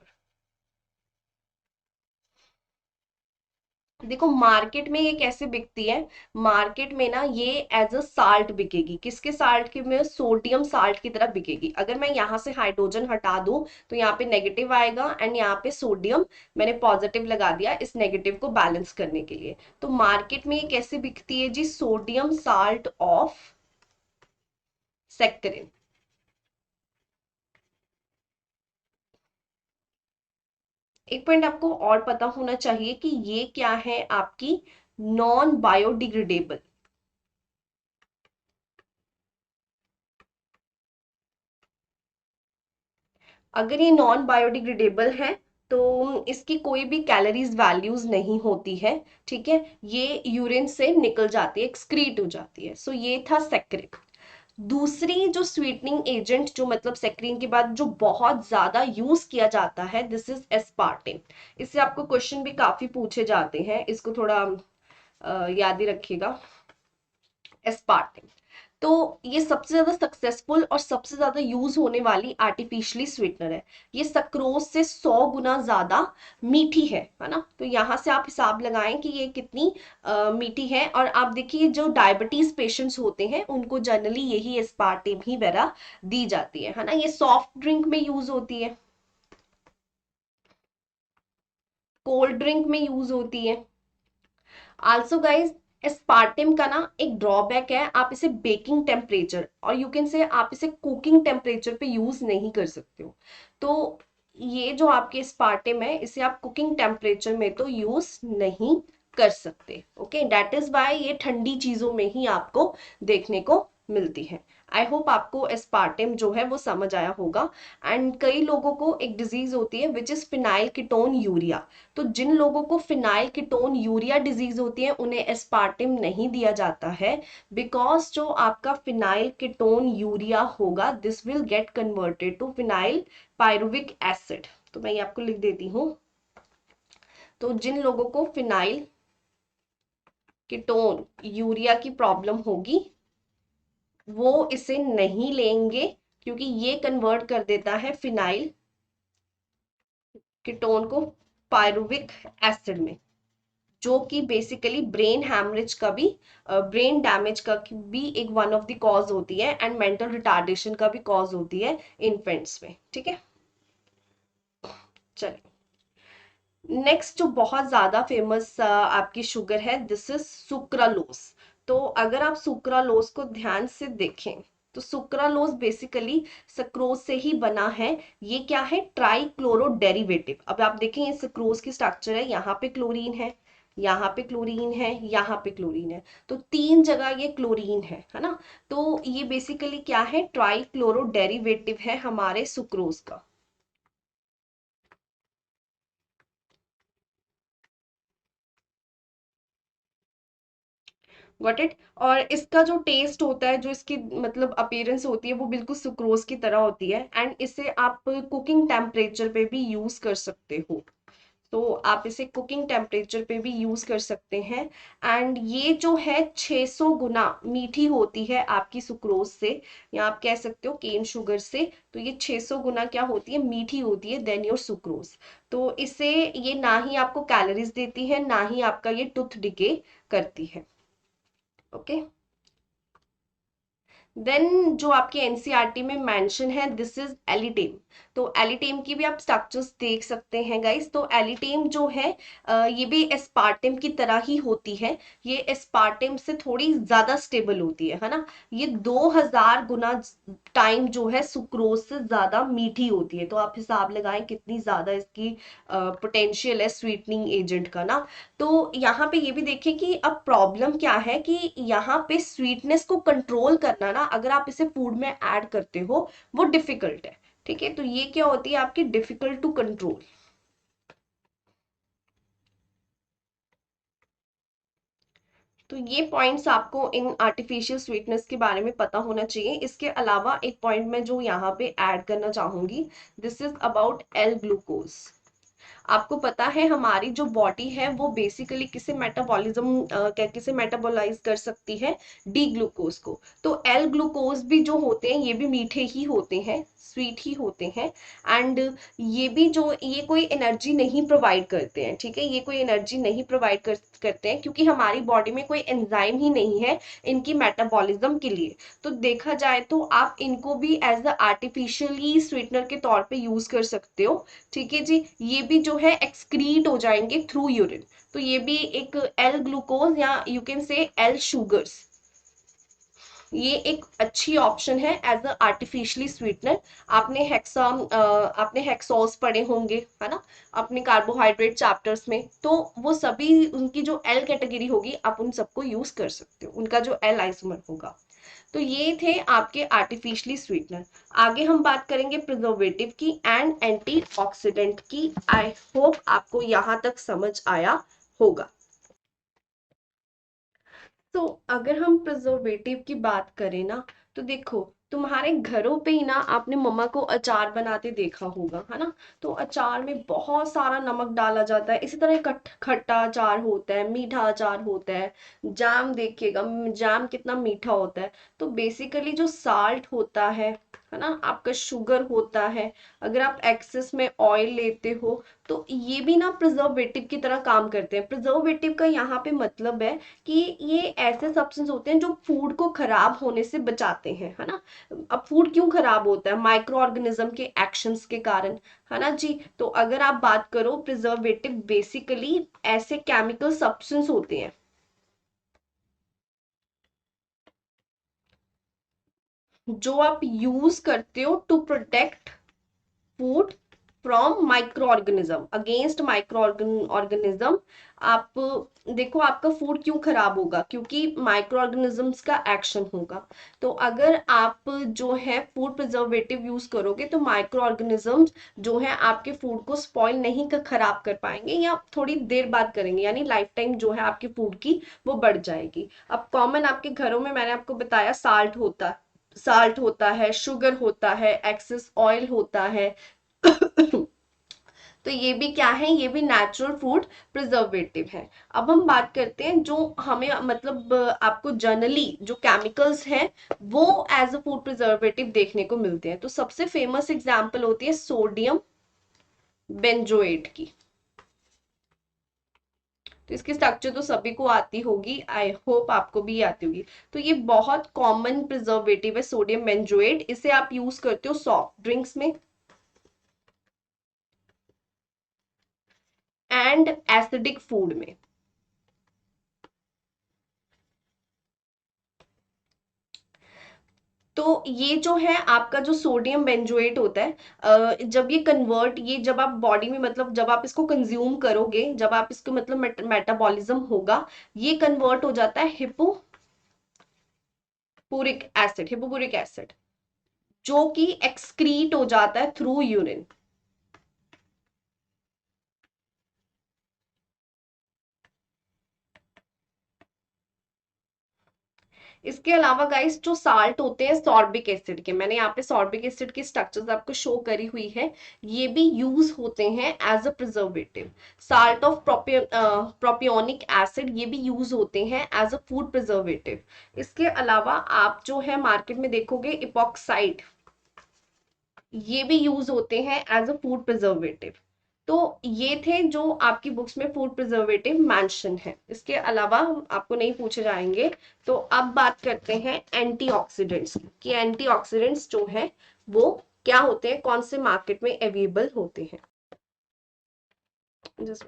देखो मार्केट में ये कैसे बिकती है, मार्केट में ना ये एज अ साल्ट बिकेगी। किसके साल्ट के में, सोडियम साल्ट की तरह बिकेगी। अगर मैं यहाँ से हाइड्रोजन हटा दूं तो यहाँ पे नेगेटिव आएगा, एंड यहाँ पे सोडियम मैंने पॉजिटिव लगा दिया इस नेगेटिव को बैलेंस करने के लिए। तो मार्केट में ये कैसे बिकती है जी, सोडियम साल्ट ऑफ सेक्टरिन। एक पॉइंट आपको और पता होना चाहिए कि ये क्या है, आपकी नॉन बायोडिग्रेडेबल। अगर ये नॉन बायोडिग्रेडेबल है तो इसकी कोई भी कैलोरीज वैल्यूज नहीं होती है। ठीक है, ये यूरिन से निकल जाती है, एक्सक्रीट हो जाती है। सो ये था सेक्रिन। दूसरी जो स्वीटनिंग एजेंट जो मतलब सेक्रीन के बाद जो बहुत ज्यादा यूज किया जाता है, दिस इज एस्पार्टिम। इससे आपको क्वेश्चन भी काफी पूछे जाते हैं, इसको थोड़ा याद ही रखिएगा। एस्पार्टिम, तो ये सबसे ज्यादा सक्सेसफुल और सबसे ज्यादा यूज होने वाली आर्टिफिशियली स्वीटनर है। ये सक्रोज से 100 गुना ज्यादा मीठी है ना। तो यहाँ से आप हिसाब लगाएं कि ये कितनी मीठी है। और आप देखिए जो डायबिटीज पेशेंट्स होते हैं उनको जनरली यही एस्पार्टिम ही वगैरह दी जाती है ना। ये सॉफ्ट ड्रिंक में यूज होती है, कोल्ड ड्रिंक में यूज होती है। आल्सो गाइज, एस्पार्टिम का ना एक ड्रॉबैक है, आप इसे बेकिंग टेम्परेचर और यू कैन से आप इसे कुकिंग टेम्परेचर पे यूज नहीं कर सकते हो। तो ये जो आपके एस्पार्टिम है इसे आप कुकिंग टेम्परेचर में तो यूज नहीं कर सकते। ओके, दैट इज वाई ये ठंडी चीजों में ही आपको देखने को मिलती है। आई होप आपको एस्पार्टिम जो है वो समझ आया होगा। एंड कई लोगों को एक डिजीज होती है which is phenyl ketone urea. तो जिन लोगों को फिनाइल कीटोन यूरिया डिजीज होती है उन्हें एस्पार्टिम नहीं दिया जाता है, बिकॉज जो आपका फिनाइल कीटोन यूरिया होगा this will get converted to phenyl pyruvic acid. तो मैं ये आपको लिख देती हूँ। तो जिन लोगों को फिनाइल कीटोन यूरिया की प्रॉब्लम होगी वो इसे नहीं लेंगे, क्योंकि ये कन्वर्ट कर देता है फिनाइल कीटोन को पायरुविक एसिड में, जो कि बेसिकली ब्रेन हैमरेज का भी, ब्रेन डैमेज का भी एक वन ऑफ द कॉज होती है एंड मेंटल रिटार्डेशन का भी कॉज होती है इन्फेंट्स में। ठीक है, चलिए नेक्स्ट जो बहुत ज्यादा फेमस आपकी शुगर है दिस इज सुक्रालोस। तो अगर आप सुक्रालोस को ध्यान से देखें तो सुक्रालोस बेसिकली सक्रोज से ही बना है। ये क्या है, ट्राई क्लोरो डेरिवेटिव। अब आप देखें ये सक्रोज की स्ट्रक्चर है, यहाँ पे क्लोरीन है, यहाँ पे क्लोरीन है, यहाँ पे क्लोरीन है, तो तीन जगह ये क्लोरीन है ना। तो ये बेसिकली क्या है, ट्राई क्लोरो डेरिवेटिव है हमारे सुक्रोज का। Got it. और इसका जो टेस्ट होता है, जो इसकी मतलब अपीयरेंस होती है वो बिल्कुल सुक्रोज की तरह होती है। एंड इसे आप कुकिंग टेम्परेचर पे भी यूज कर सकते हो। तो आप इसे कुकिंग टेम्परेचर पे भी यूज कर सकते हैं। एंड ये जो है 600 गुना मीठी होती है आपकी सुक्रोज से, या आप कह सकते हो केन शुगर से। तो ये 600 गुना क्या होती है, मीठी होती है देन योर सुक्रोज। तो इसे ये ना ही आपको कैलोरीज देती है ना ही आपका ये टूथ डिके करती है। ओके, देन जो आपके एनसीईआरटी में मेंशन है दिस इज एलिटेम। तो एलिटेम की भी आप स्ट्रक्चर्स देख सकते हैं गाइस। तो एलिटेम जो है ये भी एस्पार्टिम की तरह ही होती है। ये एस्पार्टिम से थोड़ी ज्यादा स्टेबल होती है ना। ये 2000 गुना टाइम जो है सुक्रोज से ज्यादा मीठी होती है। तो आप हिसाब लगाएं कितनी ज्यादा इसकी पोटेंशियल है स्वीटनिंग एजेंट का ना। तो यहाँ पे ये भी देखें कि अब प्रॉब्लम क्या है कि यहाँ पे स्वीटनेस को कंट्रोल करना ना, अगर आप इसे फूड में ऐड करते हो वो डिफिकल्ट है। ठीक है, तो ये क्या होती है आपकी डिफिकल्ट टू कंट्रोल। तो ये पॉइंट्स आपको इन आर्टिफिशियल स्वीटनेस के बारे में पता होना चाहिए। इसके अलावा एक पॉइंट मैं जो यहाँ पे ऐड करना चाहूंगी this is about L glucose. आपको पता है हमारी जो बॉडी है वो बेसिकली किसे मेटाबॉलिज्म किसे मेटाबोलाइज कर सकती है, डी ग्लूकोज को। तो एल ग्लूकोज भी जो होते हैं ये भी मीठे ही होते हैं, स्वीट ही होते हैं। एंड ये भी जो ये कोई एनर्जी नहीं प्रोवाइड करते हैं। ठीक है, ये कोई एनर्जी नहीं प्रोवाइड करते हैं क्योंकि हमारी बॉडी में कोई एंजाइम ही नहीं है इनकी मेटाबॉलिज्म के लिए। तो देखा जाए तो आप इनको भी एज अ आर्टिफिशियली स्वीटनर के तौर पे यूज कर सकते हो। ठीक है जी, ये भी जो है एक्सक्रीट हो जाएंगे थ्रू यूरिन। तो ये भी एक एल ग्लूकोज या यू कैन से एल शुगर्स, ये एक अच्छी ऑप्शन है एज अ आर्टिफिशियली स्वीटनर। आपने हेक्सॉल्स पढ़े होंगे है ना अपने कार्बोहाइड्रेट चैप्टर्स में। तो वो सभी उनकी जो एल कैटेगरी होगी आप उन सबको यूज कर सकते हो, उनका जो एल आइसोमर होगा। तो ये थे आपके आर्टिफिशियली स्वीटनर। आगे हम बात करेंगे प्रिजर्वेटिव की एंड एंटीऑक्सीडेंट की। आई होप आपको यहाँ तक समझ आया होगा। तो अगर हम प्रिजर्वेटिव की बात करें ना, तो देखो, तुम्हारे घरों पे ही ना आपने मम्मा को अचार बनाते देखा होगा, है ना। तो अचार में बहुत सारा नमक डाला जाता है, इसी तरह खट्टा अचार होता है, मीठा अचार होता है। जाम देखिएगा, जाम कितना मीठा होता है। तो बेसिकली जो साल्ट होता है ना, आपका शुगर होता है। अगर आप एक्सेस में ऑयल लेते हो, तो ये भी ना प्रिजर्वेटिव की तरह काम करते हैं। प्रिजर्वेटिव का यहाँ पे मतलब है कि ये ऐसे सब्सटेंस होते हैं जो फूड को खराब होने से बचाते हैं, है ना। अब फूड क्यों खराब होता है? माइक्रो ऑर्गेनिज्म के एक्शंस के कारण, है ना जी। तो अगर आप बात करो, प्रिजर्वेटिव बेसिकली ऐसे केमिकल सब्सटेंस होते हैं जो आप यूज करते हो to protect food from micro organism, against micro organism. आप देखो, आपका फूड क्यों खराब होगा? क्योंकि माइक्रो ऑर्गेनिजम्स का एक्शन होगा। तो अगर आप जो है फूड प्रिजर्वेटिव यूज करोगे, तो माइक्रो ऑर्गेनिजम्स जो है आपके फूड को स्पॉइल नहीं खराब कर पाएंगे, या थोड़ी देर बाद करेंगे, यानी लाइफ टाइम जो है आपके फूड की वो बढ़ जाएगी। अब कॉमन आपके घरों में मैंने आपको बताया, साल्ट होता है, शुगर होता है, एक्सेस ऑयल होता है। तो ये भी क्या है? ये भी नेचुरल फूड प्रिजर्वेटिव है। अब हम बात करते हैं जो हमें मतलब आपको जनरली जो केमिकल्स हैं वो एज अ फूड प्रिजर्वेटिव देखने को मिलते हैं। तो सबसे फेमस एग्जांपल होती है सोडियम बेंजोएट की। तो इसकी स्ट्रक्चर तो सभी को आती होगी, आई होप आपको भी आती होगी। तो ये बहुत कॉमन प्रिजर्वेटिव है सोडियम बेंजोएट। इसे आप यूज करते हो सॉफ्ट ड्रिंक्स में एंड एसिडिक फूड में। तो ये जो है आपका जो सोडियम बेंजोएट होता है, जब ये कन्वर्ट, ये जब आप बॉडी में मतलब जब आप इसको कंज्यूम करोगे, जब आप इसको मतलब मेटाबॉलिज्म होगा, ये कन्वर्ट हो जाता है हिपोपुरिक एसिड, जो कि एक्सक्रीट हो जाता है थ्रू यूरिन। इसके अलावा गाइस जो साल्ट होते हैं सॉर्बिक एसिड के, मैंने यहाँ पे सॉर्बिक एसिड की स्ट्रक्चर्स आपको शो करी हुई है, ये भी यूज होते हैं as a preservative. Salt of propionic acid, ये भी यूज होते हैं एज अ फूड प्रिजर्वेटिव। इसके अलावा आप जो है मार्केट में देखोगे इपॉक्साइड, ये भी यूज होते हैं एज अ फूड प्रिजर्वेटिव। तो ये थे जो आपकी बुक्स में फूड प्रिजर्वेटिव मेंशन है। इसके अलावा आपको नहीं पूछे जाएंगे। तो अब बात करते हैं एंटीऑक्सीडेंट्स की, एंटीऑक्सीडेंट्स जो है वो क्या होते हैं, कौन से मार्केट में अवेलेबल होते हैं। जिस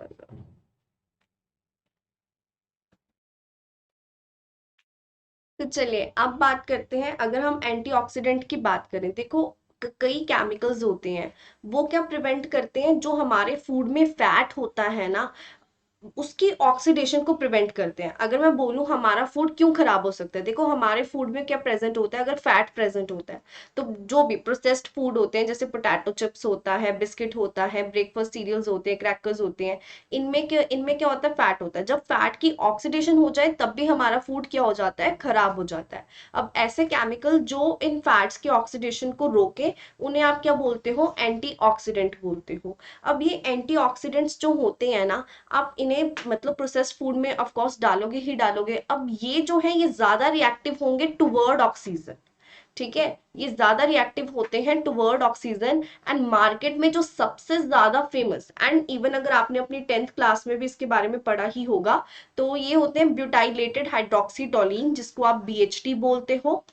तो चलिए अब बात करते हैं, अगर हम एंटीऑक्सीडेंट की बात करें, देखो कई केमिकल्स होते हैं, वो क्या प्रिवेंट करते हैं, जो हमारे फूड में फैट होता है ना, उसकी ऑक्सीडेशन को प्रिवेंट करते हैं। अगर मैं बोलूं हमारा फूड क्यों खराब हो सकता है, देखो हमारे फूड में क्या प्रेजेंट होता है, अगर फैट प्रेजेंट होता है, तो जो भी प्रोसेस्ड फूड होते हैं, जैसे पोटैटो चिप्स होता है, बिस्किट होता है, ब्रेकफास्ट सीरियल्स होते हैं, क्रैकर्स होते हैं, इनमें क्या होता है, फैट होता है। जब फैट की ऑक्सीडेशन हो जाए तब भी हमारा फूड क्या हो जाता है, खराब हो जाता है। अब ऐसे केमिकल जो इन फैट्स की ऑक्सीडेशन को रोके, उन्हें आप क्या बोलते हो, एंटीऑक्सीडेंट बोलते हो। अब ये एंटीऑक्सीडेंट्स जो होते हैं ना, आप इन्हें मतलब प्रोसेस्ड फूड में ऑफ कोर्स डालोगे ही डालोगे। अब ये जो है ये ज्यादा रिएक्टिव होंगे टुवर्ड ऑक्सीजन, ठीक है, ये ज्यादा रिएक्टिव होते हैं टुवर्ड ऑक्सीजन। एंड मार्केट में जो सबसे ज्यादा फेमस, एंड इवन अगर आपने अपनी 10th क्लास में भी इसके बारे में पढ़ा ही होगा, तो ये होते हैं ब्यूटाइलेटेड हाइड्रोक्सीटोलिन, जिसको आप बीएचटी बोलते हो।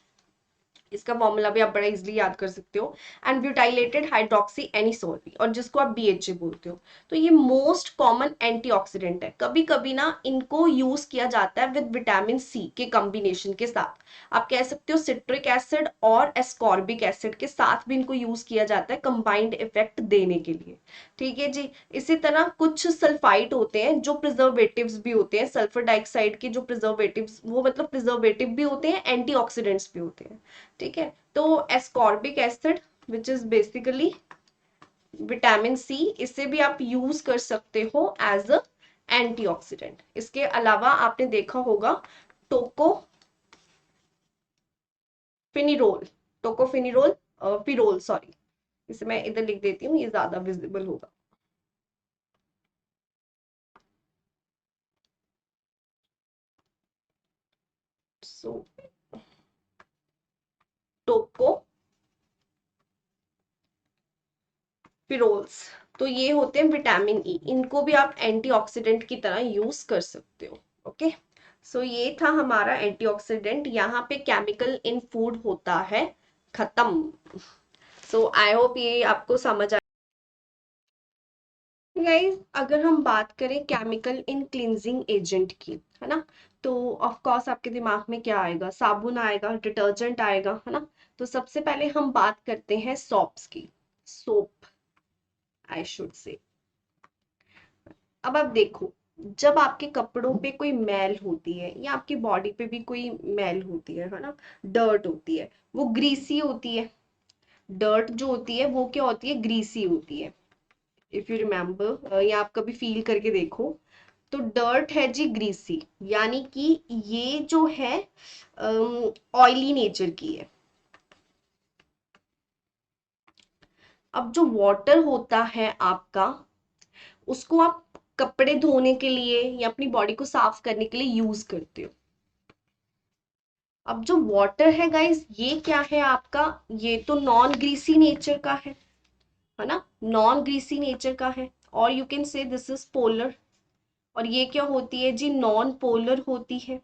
इसका फॉर्मूला भी आप बड़ा इजीली याद कर सकते हो, एंड ब्यूटाइलेटेड हाइड्रोक्सी एनिसोल, और जिसको आप बीएचए बोलते हो। तो ये मोस्ट कॉमन एंटीऑक्सीडेंट है। कभी कभी ना इनको यूज किया जाता है विद विटामिन सी के कॉम्बिनेशन के साथ। आप कह सकते हो सिट्रिक एसिड और एस्कॉर्बिक एसिड के साथ भी इनको यूज किया जाता है कंबाइंड इफेक्ट देने के लिए, ठीक है जी। इसी तरह कुछ सल्फाइड होते हैं जो प्रिजर्वेटिव्स भी होते हैं, सल्फर डाइऑक्साइड के जो प्रिजर्वेटिव्स, वो मतलब प्रिजर्वेटिव भी होते हैं, एंटीऑक्सीडेंट्स भी होते हैं, ठीक है। तो ascorbic acid which is basically vitamin C, इसे भी आप यूज कर सकते हो एज अ एंटीऑक्सीडेंट। इसके अलावा आपने देखा होगा टोकोफिनिरोल, टोकोफिनिरोल, पिरोल, सॉरी, इसे मैं इधर लिख देती हूँ, ये ज्यादा विजिबल होगा। सो टोको पिरोल्स, तो ये होते हैं विटामिन ई, इनको भी आप एंटीऑक्सीडेंट की तरह यूज कर सकते हो। ओके, सो ये था हमारा एंटीऑक्सीडेंट। यहाँ पे केमिकल इन फूड होता है खत्म। सो आई होप ये आपको समझ आए। गाइस, अगर हम बात करें केमिकल इन क्लींजिंग एजेंट की, है ना, तो ऑफ कोर्स आपके दिमाग में क्या आएगा? साबुन आएगा, डिटर्जेंट आएगा, है ना। तो सबसे पहले हम बात करते हैं सोप्स की, सोप आई शुड से। अब आप देखो, जब आपके कपड़ों पे कोई मैल होती है या आपकी बॉडी पे भी कोई मैल होती है ना, डर्ट होती है, वो ग्रीसी होती है। डर्ट जो होती है वो क्या होती है? ग्रीसी होती है। इफ यू रिमेम्बर, या आप कभी फील करके देखो, तो डर्ट है जी ग्रीसी, यानी कि ये जो है ऑयली नेचर की है। अब जो वाटर होता है आपका, उसको आप कपड़े धोने के लिए या अपनी बॉडी को साफ करने के लिए यूज करते हो। अब जो वाटर है गाइस, ये क्या है आपका? ये तो नॉन ग्रीसी नेचर का है ना, नॉन ग्रीसी नेचर का है, और you can say this is polar. और ये क्या होती है जी? नॉन पोलर होती है।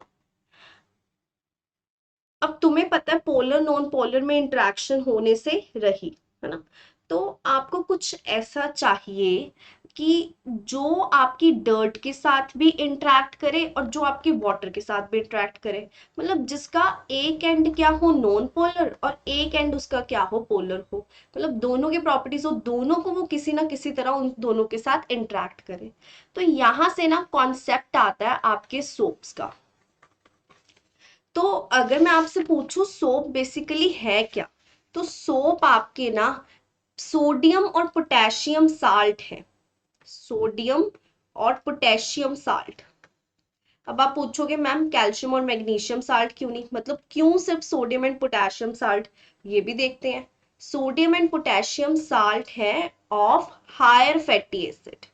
अब तुम्हें पता है पोलर नॉन पोलर में इंटरेक्शन होने से रही, है ना। तो आपको कुछ ऐसा चाहिए कि जो आपकी डर्ट के साथ भी इंटरेक्ट करे और जो आपके वाटर के साथ भी इंटरेक्ट करे, मतलब जिसका एक एंड क्या हो? नॉन पोलर, और एक एंड उसका क्या हो? पोलर हो। मतलब दोनों के प्रॉपर्टीज हो, दोनों को वो किसी ना किसी तरह उन दोनों के साथ इंटरेक्ट करे। तो यहां से ना कॉन्सेप्ट आता है आपके सोप्स का। तो अगर मैं आपसे पूछूं सोप बेसिकली है क्या, तो सोप आपके ना सोडियम और पोटेशियम साल्ट है। सोडियम और पोटेशियम साल्ट। अब आप पूछोगे मैम कैल्शियम और मैग्नीशियम साल्ट क्यों नहीं, मतलब क्यों सिर्फ सोडियम एंड पोटेशियम साल्ट? ये भी देखते हैं। सोडियम एंड पोटेशियम साल्ट है ऑफ हायर फैटी एसिड।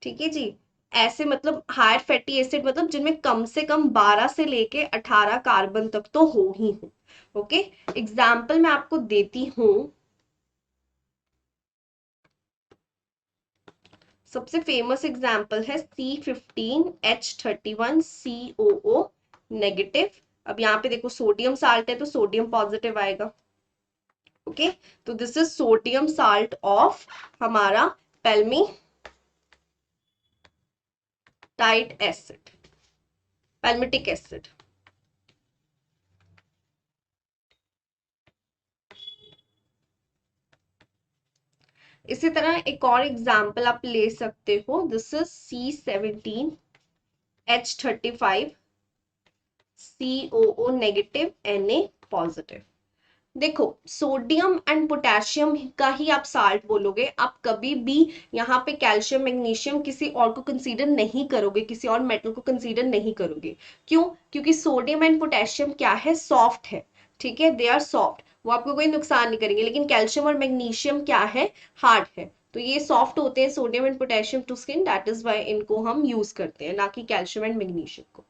ठीक है जी। ऐसे मतलब हायर फैटी एसिड, मतलब जिनमें कम से कम 12 से लेके 18 कार्बन तक तो हो ही हो। ओके, एग्जाम्पल मैं आपको देती हूं। सबसे फेमस एग्जाम्पल है C15H31COO नेगेटिव। अब यहाँ पे देखो सोडियम साल्ट है तो सोडियम पॉजिटिव आएगा। ओके, तो this is sodium salt of हमारा पैल्मिटाइट एसिड, पैल्मिटिक एसिड। इसी तरह एक और एग्जाम्पल आप ले सकते हो, this is C17H35COO negative Na positive. देखो, सोडियम एंड पोटेशियम का ही आप साल्ट बोलोगे, आप कभी भी यहाँ पे कैल्शियम मैग्नीशियम किसी और को कंसीडर नहीं करोगे, किसी और मेटल को कंसीडर नहीं करोगे। क्यों? क्योंकि सोडियम एंड पोटेशियम क्या है? सॉफ्ट है। ठीक है, दे आर सॉफ्ट, वो आपको कोई नुकसान नहीं करेंगे। लेकिन कैल्शियम और मैग्नीशियम क्या है? हार्ड है। तो ये सॉफ्ट होते हैं sodium and potassium to skin, that is why इनको हम यूज करते हैं, ना कि कैल्शियम एंड मैग्नीशियम को।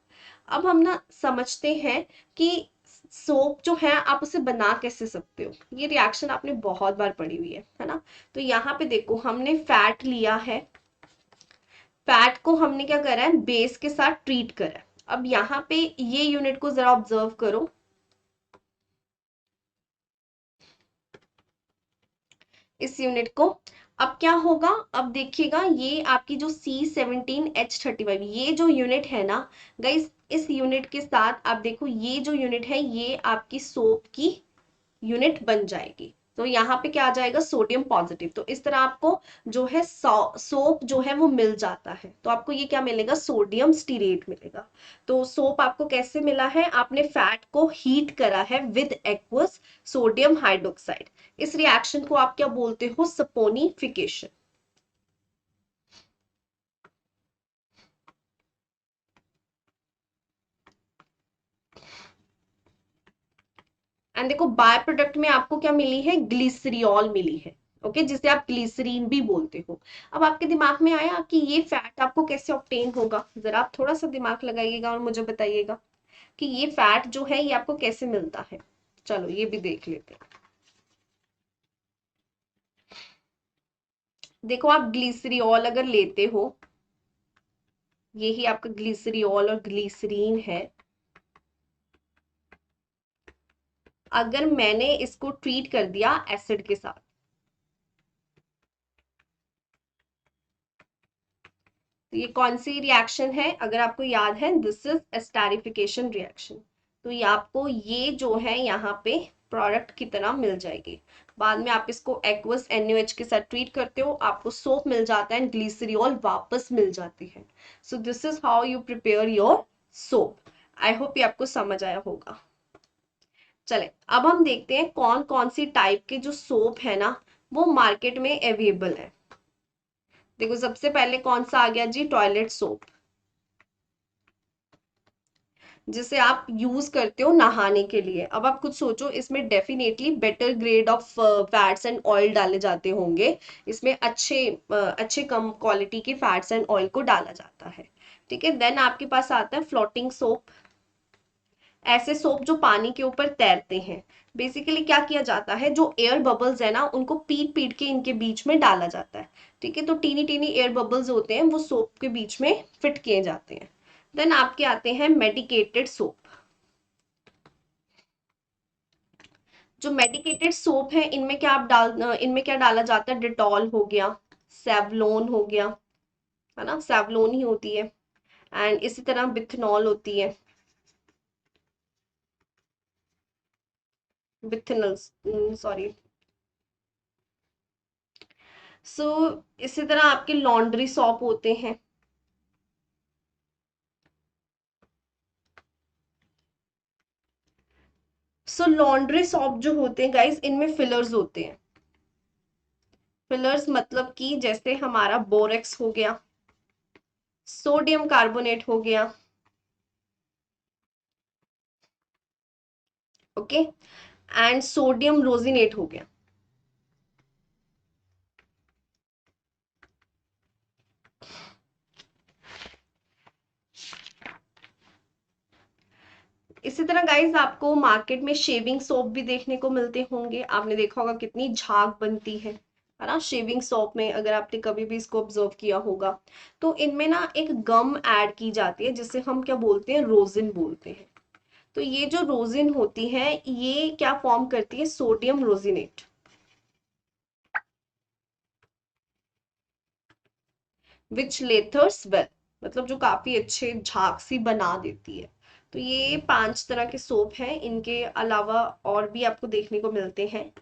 अब हम ना समझते हैं कि सोप जो है आप उसे बना कैसे सकते हो। ये रिएक्शन आपने बहुत बार पढ़ी हुई है ना। तो यहाँ पे देखो, हमने फैट लिया है, फैट को हमने क्या करा है? बेस के साथ ट्रीट करा है। अब यहाँ पे ये यूनिट को जरा ऑब्जर्व करो, इस यूनिट को। अब क्या होगा? अब देखिएगा, ये आपकी जो C17H35 ये जो यूनिट है ना गाइस, इस यूनिट के साथ आप देखो, ये जो यूनिट है ये आपकी सोप की यूनिट बन जाएगी। तो यहाँ पे क्या आ जाएगा? Sodium positive. तो इस तरह आपको जो है सोप जो है वो मिल जाता है। तो आपको ये क्या मिलेगा? सोडियम स्टीरेट मिलेगा। तो सोप आपको कैसे मिला है? आपने फैट को हीट करा है विद एक्वस सोडियम हाइड्रोक्साइड। इस रिएक्शन को आप क्या बोलते हो? सपोनिफिकेशन। एंड देखो बाय प्रोडक्ट में आपको क्या मिली है, ग्लिसरियोल मिली है, ओके, जिसे आप ग्लिसरीन भी बोलते हो। अब आपके दिमाग में आया कि ये फैट आपको कैसे ऑब्टेन होगा, जरा आप थोड़ा सा दिमाग लगाइएगा और मुझे बताइएगा कि ये फैट जो है ये आपको कैसे मिलता है। चलो ये भी देख लेते हैं। देखो आप ग्लिसरियोल अगर लेते हो, यही आपका ग्लिसरियोल और ग्लिसरीन है। अगर मैंने इसको ट्रीट कर दिया एसिड के साथ, तो ये कौन सी रिएक्शन है, अगर आपको याद है, दिस इज एस्टरिफिकेशन रिएक्शन। तो ये आपको ये जो है यहाँ पे प्रोडक्ट की तरह मिल जाएगी। बाद में आप इसको एक्वस NaOH के साथ ट्रीट करते हो, आपको सोप मिल जाता है, ग्लिसरियोल वापस मिल जाती है। So this is how you prepare your soap. I hope ये आपको समझ आया होगा। चले अब हम देखते हैं कौन कौन सी टाइप के जो सोप है ना वो मार्केट में अवेलेबल है। देखो सबसे पहले कौन सा आ गया जी, टॉयलेट सोप, जिसे आप यूज करते हो नहाने के लिए। अब आप कुछ सोचो, इसमें definitely better grade of fats and oil डाले जाते होंगे। इसमें अच्छे कम क्वालिटी के फैट्स एंड ऑयल को डाला जाता है। ठीक है, देन आपके पास आता है फ्लोटिंग सोप। ऐसे सोप जो पानी के ऊपर तैरते हैं। बेसिकली क्या किया जाता है, जो एयर बबल्स है ना उनको पीट पीट के इनके बीच में डाला जाता है। ठीक है, तो टीनी टीनी एयर बबल्स होते हैं वो सोप के बीच में फिट किए जाते हैं। देन आपके आते हैं मेडिकेटेड सोप। जो मेडिकेटेड सोप है इनमें क्या डाला जाता है, डिटॉल हो गया, सेवलोन हो गया, है ना, सेवलोन ही होती है। एंड इसी तरह बिथनॉल होती है, बिथनल, सॉरी। सो इसी तरह आपके लॉन्ड्री सोप होते हैं। सो लॉन्ड्री सोप जो होते हैं गाइस, इनमें फिलर्स होते हैं। फिलर्स मतलब कि जैसे हमारा बोरेक्स हो गया, सोडियम कार्बोनेट हो गया, ओके, एंड सोडियम रोजिनेट हो गया। इसी तरह गाइस आपको मार्केट में शेविंग सोप भी देखने को मिलते होंगे। आपने देखा होगा कितनी झाग बनती है ना शेविंग सोप में, अगर आपने कभी भी इसको ऑब्जर्व किया होगा। तो इनमें ना एक गम ऐड की जाती है जिसे हम क्या बोलते हैं, रोजिन बोलते हैं। तो ये जो रोजिन होती है ये क्या फॉर्म करती है, सोडियम रोजिनेट, विच लेथर्स वेल, मतलब जो काफी अच्छे झाग सी बना देती है। तो ये 5 तरह के सोप हैं, इनके अलावा और भी आपको देखने को मिलते हैं,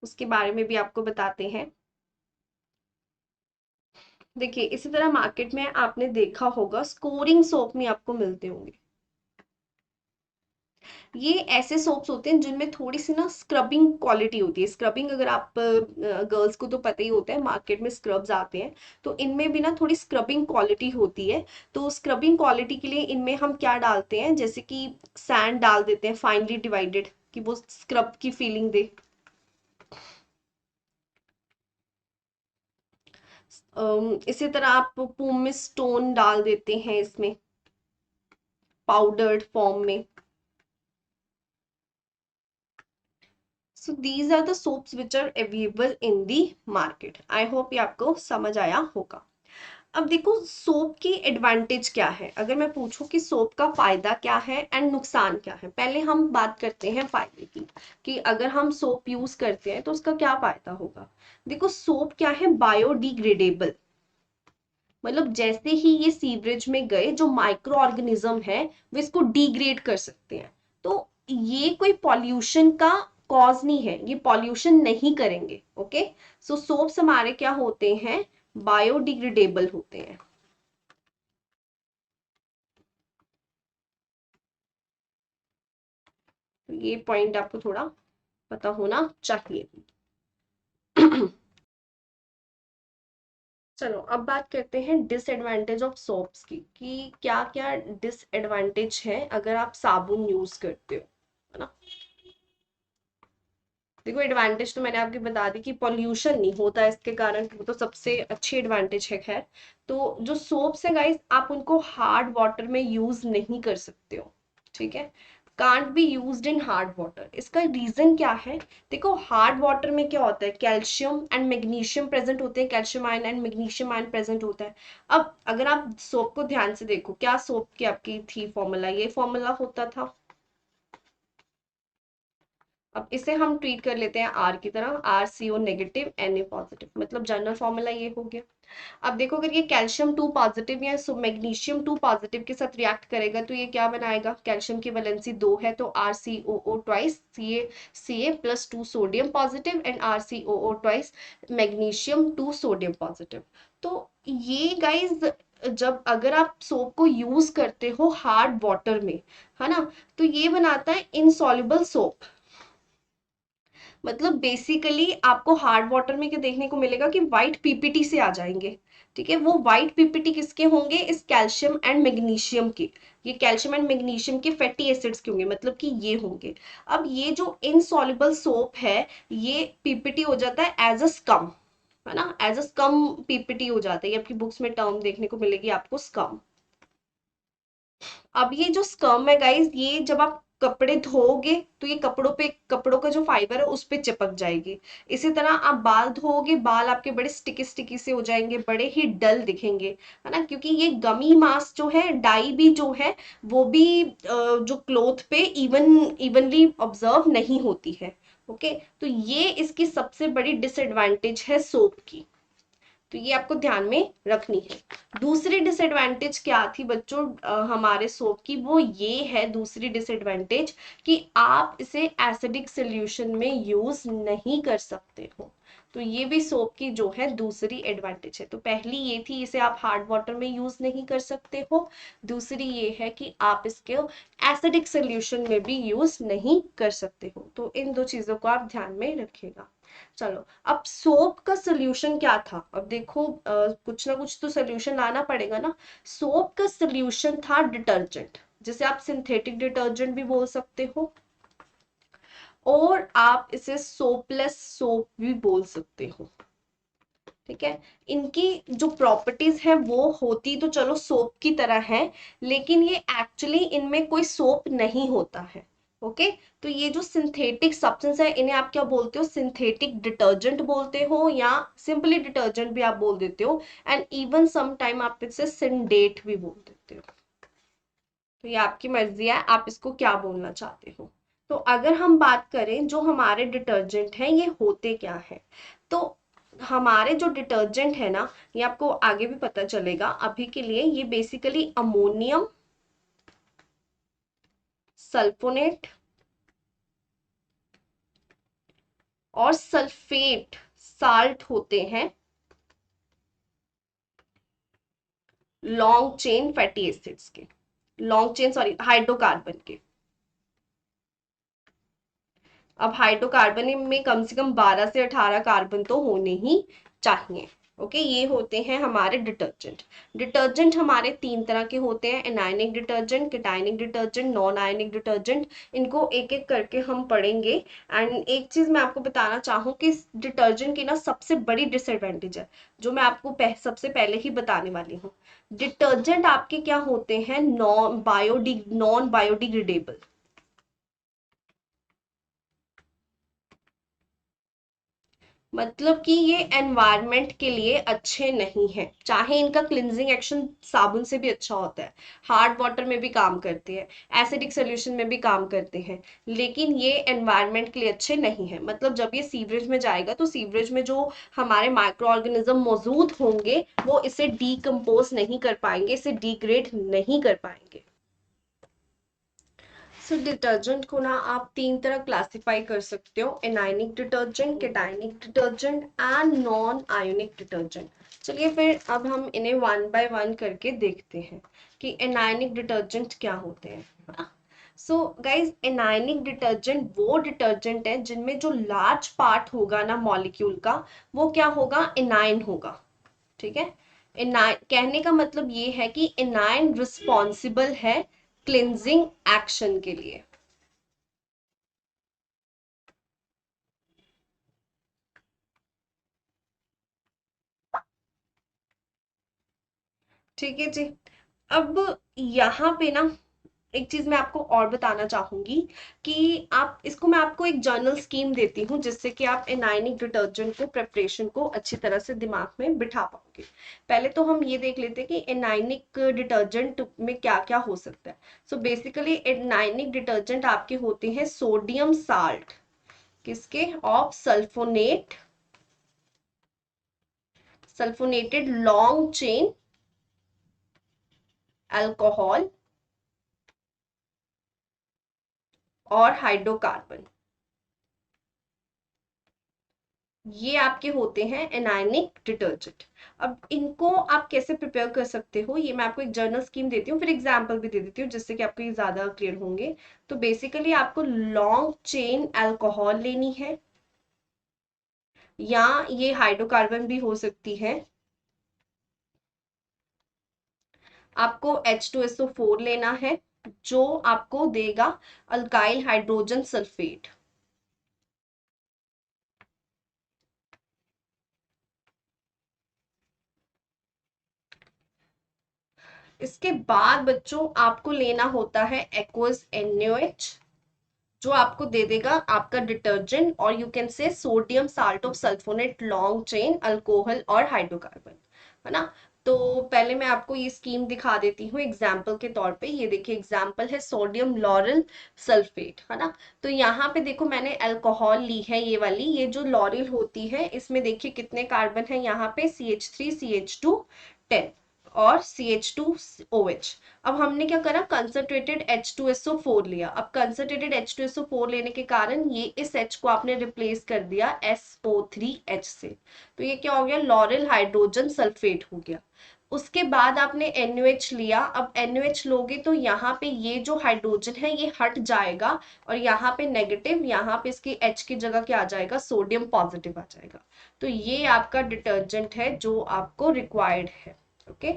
उसके बारे में भी आपको बताते हैं। देखिए इसी तरह मार्केट में आपने देखा होगा स्कोरिंग सोप में आपको मिलते होंगे। ये ऐसे सोप्स होते हैं जिनमें थोड़ी सी ना स्क्रबिंग क्वालिटी होती है। स्क्रबिंग अगर आप गर्ल्स को तो पता ही होता है, मार्केट में स्क्रब्स आते हैं, तो इनमें भी ना थोड़ी स्क्रबिंग क्वालिटी होती है। तो स्क्रबिंग क्वालिटी के लिए इनमें हम क्या डालते हैं, जैसे कि सैंड डाल देते हैं फाइनली डिवाइडेड, कि वो स्क्रब की फीलिंग दे। इसी तरह आप पुमिस स्टोन डाल देते हैं इसमें पाउडर्ड फॉर्म में। So these are the soaps which are available in the market. I hope ये आपको समझ आया होगा। अब देखो सोप की एडवांटेज क्या है, अगर मैं पूछूं कि सोप का फायदा क्या है एंड नुकसान क्या है। पहले हम बात करते हैं फायदे की, कि अगर हम सोप यूज करते हैं तो उसका क्या फायदा होगा। देखो सोप क्या है, बायोडिग्रेडेबल, मतलब जैसे ही ये सीवरेज में गए जो माइक्रो ऑर्गेनिज्म है वो इसको डिग्रेड कर सकते हैं। तो ये कोई पॉल्यूशन का कॉज नहीं है, ये पॉल्यूशन नहीं करेंगे। ओके, सो सोप्स हमारे क्या होते हैं, बायोडिग्रेडेबल होते हैं। तो ये पॉइंट आपको थोड़ा पता होना चाहिए। चलो अब बात करते हैं डिसएडवांटेज ऑफ सोप्स की, कि क्या क्या डिसएडवांटेज है अगर आप साबुन यूज करते हो। है ना। देखो एडवांटेज तो मैंने आपकी बता दी कि पॉल्यूशन नहीं होता है इसके कारण, वो तो सबसे अच्छी एडवांटेज है। खैर, तो जो सोप्स है गाइस, आप उनको हार्ड वाटर में यूज नहीं कर सकते हो, ठीक है। Can't be used in hard water. इसका रीजन क्या है? देखो हार्ड वाटर में क्या होता है, कैल्शियम एंड मैग्नीशियम प्रेजेंट होते हैं, calcium ion and magnesium ion present होता है। अब अगर आप सोप को ध्यान से देखो, क्या सोप की आपकी थी फॉर्मूला, ये फॉर्मूला होता था। अब इसे हम ट्रीट कर लेते हैं आर की तरह, R C O negative N A positive, मतलब जनरल फॉर्मूला ये हो गया। अब देखो अगर ये कैल्शियम 2 पॉजिटिव या मैग्नीशियम 2 पॉजिटिव के साथ रिएक्ट करेगा तो ये क्या बनाएगा, कैल्शियम की वैलेंसी 2 है तो R C O O twice C A plus 2 sodium positive and R C O O twice magnesium 2 sodium positive. तो ये गाइज, जब अगर आप सोप को यूज करते हो हार्ड वाटर में, है ना, तो ये बनाता है इनसॉल्युबल सोप। मतलब बेसिकली आपको हार्ड वाटर में क्या देखने को मिलेगा कि व्हाइट पीपीटी से आ जाएंगे, ठीक है। वो व्हाइट पीपीटी किसके होंगे, इस कैल्शियम एंड मैग्नीशियम के। ये कैल्शियम एंड मैग्नीशियम के फैटी एसिड्स के होंगे, मतलब कि ये होंगे। अब ये जो इनसॉल्युबल सोप है, ये पीपीटी हो जाता है एज अ स्कम, है ना, एज अ स्कम पीपीटी हो जाता है। ये आपकी बुक्स में टर्म देखने को मिलेगी आपको, स्कम। अब ये जो स्कर्म है गाइस, ये जब आप कपड़े धोओगे तो ये कपड़ों पे, कपड़ों का जो फाइबर है उस पे चिपक जाएगी। इसी तरह आप बाल धोओगे, बाल आपके बड़े स्टिकी स्टिकी से हो जाएंगे, बड़े ही डल दिखेंगे, है ना, क्योंकि ये गमी मास जो है, डाई भी जो है, वो भी जो क्लोथ पे इवनली ऑब्जर्व नहीं होती है। ओके, तो ये इसकी सबसे बड़ी डिसएडवांटेज है सोप की, तो ये आपको ध्यान में रखनी है। दूसरी डिसएडवांटेज क्या थी बच्चों हमारे सोप की, वो ये है दूसरी डिसएडवांटेज, कि आप इसे एसिडिक सॉल्यूशन में यूज नहीं कर सकते हो। तो ये भी सोप की जो है दूसरी एडवांटेज है। तो पहली ये थी, इसे आप हार्ड वाटर में यूज नहीं कर सकते हो। दूसरी ये है कि आप इसके एसिडिक सॉल्यूशन में भी यूज नहीं कर सकते हो। तो इन दो चीजों को आप ध्यान में रखिएगा। चलो, अब सोप का सोल्यूशन क्या था, अब देखो कुछ ना कुछ तो सोल्यूशन लाना पड़ेगा ना। सोप का सोल्यूशन था डिटर्जेंट, जिसे आप सिंथेटिक डिटर्जेंट भी बोल सकते हो, और आप इसे सोपलेस सोप भी बोल सकते हो, ठीक है। इनकी जो प्रॉपर्टीज है वो होती तो चलो सोप की तरह है, लेकिन ये एक्चुअली इनमें कोई सोप नहीं होता है। ओके, तो ये जो सिंथेटिक सब्सटेंस है, इन्हें आप क्या बोलते हो, सिंथेटिक डिटर्जेंट बोलते हो, या सिंपली डिटर्जेंट भी आप बोल देते हो, एंड इवन सम टाइम आप इसे सिंडेट भी बोल देते हो। तो ये आपकी मर्जी है, आप इसको क्या बोलना चाहते हो। तो अगर हम बात करें जो हमारे डिटर्जेंट हैं ये होते क्या है, तो हमारे जो डिटर्जेंट है ना, ये आपको आगे भी पता चलेगा, अभी के लिए ये बेसिकली अमोनियम सल्फोनेट और सल्फेट साल्ट होते हैं, लॉन्ग चेन फैटी एसिड्स के, लॉन्ग चेन सॉरी हाइड्रोकार्बन के। अब हाइड्रोकार्बन में कम से कम 12 से 18 कार्बन तो होने ही चाहिए। ओके, ये होते हैं हमारे डिटर्जेंट। डिटर्जेंट हमारे तीन तरह के होते हैं, anionic detergent, cationic detergent, non ionic detergent. इनको एक एक करके हम पढ़ेंगे। एंड एक चीज मैं आपको बताना चाहूँ कि डिटर्जेंट की ना सबसे बड़ी डिसएडवांटेज है, जो मैं आपको सबसे पहले ही बताने वाली हूँ। डिटर्जेंट आपके क्या होते हैं, नॉन बायोडिग्रेडेबल। मतलब कि ये एनवायरनमेंट के लिए अच्छे नहीं है, चाहे इनका क्लिनजिंग एक्शन साबुन से भी अच्छा होता है, हार्ड वाटर में भी काम करते हैं, एसिडिक सोल्यूशन में भी काम करते हैं, लेकिन ये एनवायरनमेंट के लिए अच्छे नहीं है। मतलब जब ये सीवरेज में जाएगा तो सीवरेज में जो हमारे माइक्रो ऑर्गेनिज्म मौजूद होंगे वो इसे डीकम्पोज नहीं कर पाएंगे, इसे डिग्रेड नहीं कर पाएंगे। सो डिटर्जेंट को ना आप तीन तरह क्लासिफाई कर सकते हो, anionic detergent, cationic detergent and non ionic detergent. चलिए फिर अब हम इन्हें वन बाय वन करके देखते हैं कि एनायनिक डिटर्जेंट क्या होते हैं। सो गाइज, एनायनिक डिटर्जेंट वो डिटर्जेंट है जिनमें जो लार्ज पार्ट होगा ना मॉलिक्यूल का, वो क्या होगा, एनायन होगा, ठीक है। एनायन कहने का मतलब ये है कि एनायन रिस्पॉन्सिबल है क्लिनजिंग एक्शन के लिए। ठीक है जी। अब यहाँ पे ना एक चीज मैं आपको और बताना चाहूंगी कि आप इसको, मैं आपको एक जर्नल स्कीम देती हूँ जिससे कि आप एनायनिक डिटर्जेंट को प्रेपरेशन को अच्छी तरह से दिमाग में बिठा पाओगे। पहले तो हम ये देख लेते हैं कि एनायनिक डिटर्जेंट में क्या क्या हो सकता है। सो बेसिकली एनायनिक डिटर्जेंट आपके होते हैं सोडियम साल्ट, किसके, of sulphonate, sulphonated long chain alcohol और हाइड्रोकार्बन, ये आपके होते हैं एनायनिक डिटर्जेंट। अब इनको आप कैसे प्रिपेयर कर सकते हो, ये मैं आपको एक जर्नल स्कीम देती हूँ, फिर एग्जांपल भी दे देती हूँ जिससे कि आपको ये ज्यादा क्लियर होंगे। तो बेसिकली आपको लॉन्ग चेन अल्कोहल लेनी है, या ये हाइड्रोकार्बन भी हो सकती है। आपको H2SO4 लेना है जो आपको देगा अल्काइल हाइड्रोजन सल्फेट। इसके बाद बच्चों आपको लेना होता है एक्वस NaOH, जो आपको दे देगा आपका डिटर्जेंट, और you can say sodium salt of sulphonate long chain alcohol और हाइड्रोकार्बन, है ना। तो पहले मैं आपको ये स्कीम दिखा देती हूँ एग्जाम्पल के तौर पे। ये देखिए एग्जाम्पल है सोडियम लॉरल सल्फेट, है ना। तो यहाँ पे देखो मैंने अल्कोहल ली है ये वाली, ये जो लॉरिल होती है इसमें देखिए कितने कार्बन है यहाँ पे, CH3 CH2 10 और CH2OH। अब हमने क्या करा, कंसंट्रेटेड H2SO4 लिया। अब कंसंट्रेटेड H2SO4 लेने के कारण ये इस H को आपने रिप्लेस कर दिया SO3H से, तो ये क्या हो गया, लॉरेल हाइड्रोजन सल्फेट हो गया। उसके बाद आपने NaOH लिया। अब NaOH लोगे तो यहाँ पे ये जो हाइड्रोजन है ये हट जाएगा, और यहाँ पे नेगेटिव, यहाँ पे इसकी H की जगह क्या आ जाएगा, सोडियम पॉजिटिव आ जाएगा। तो ये आपका डिटर्जेंट है जो आपको रिक्वायर्ड है। ओके,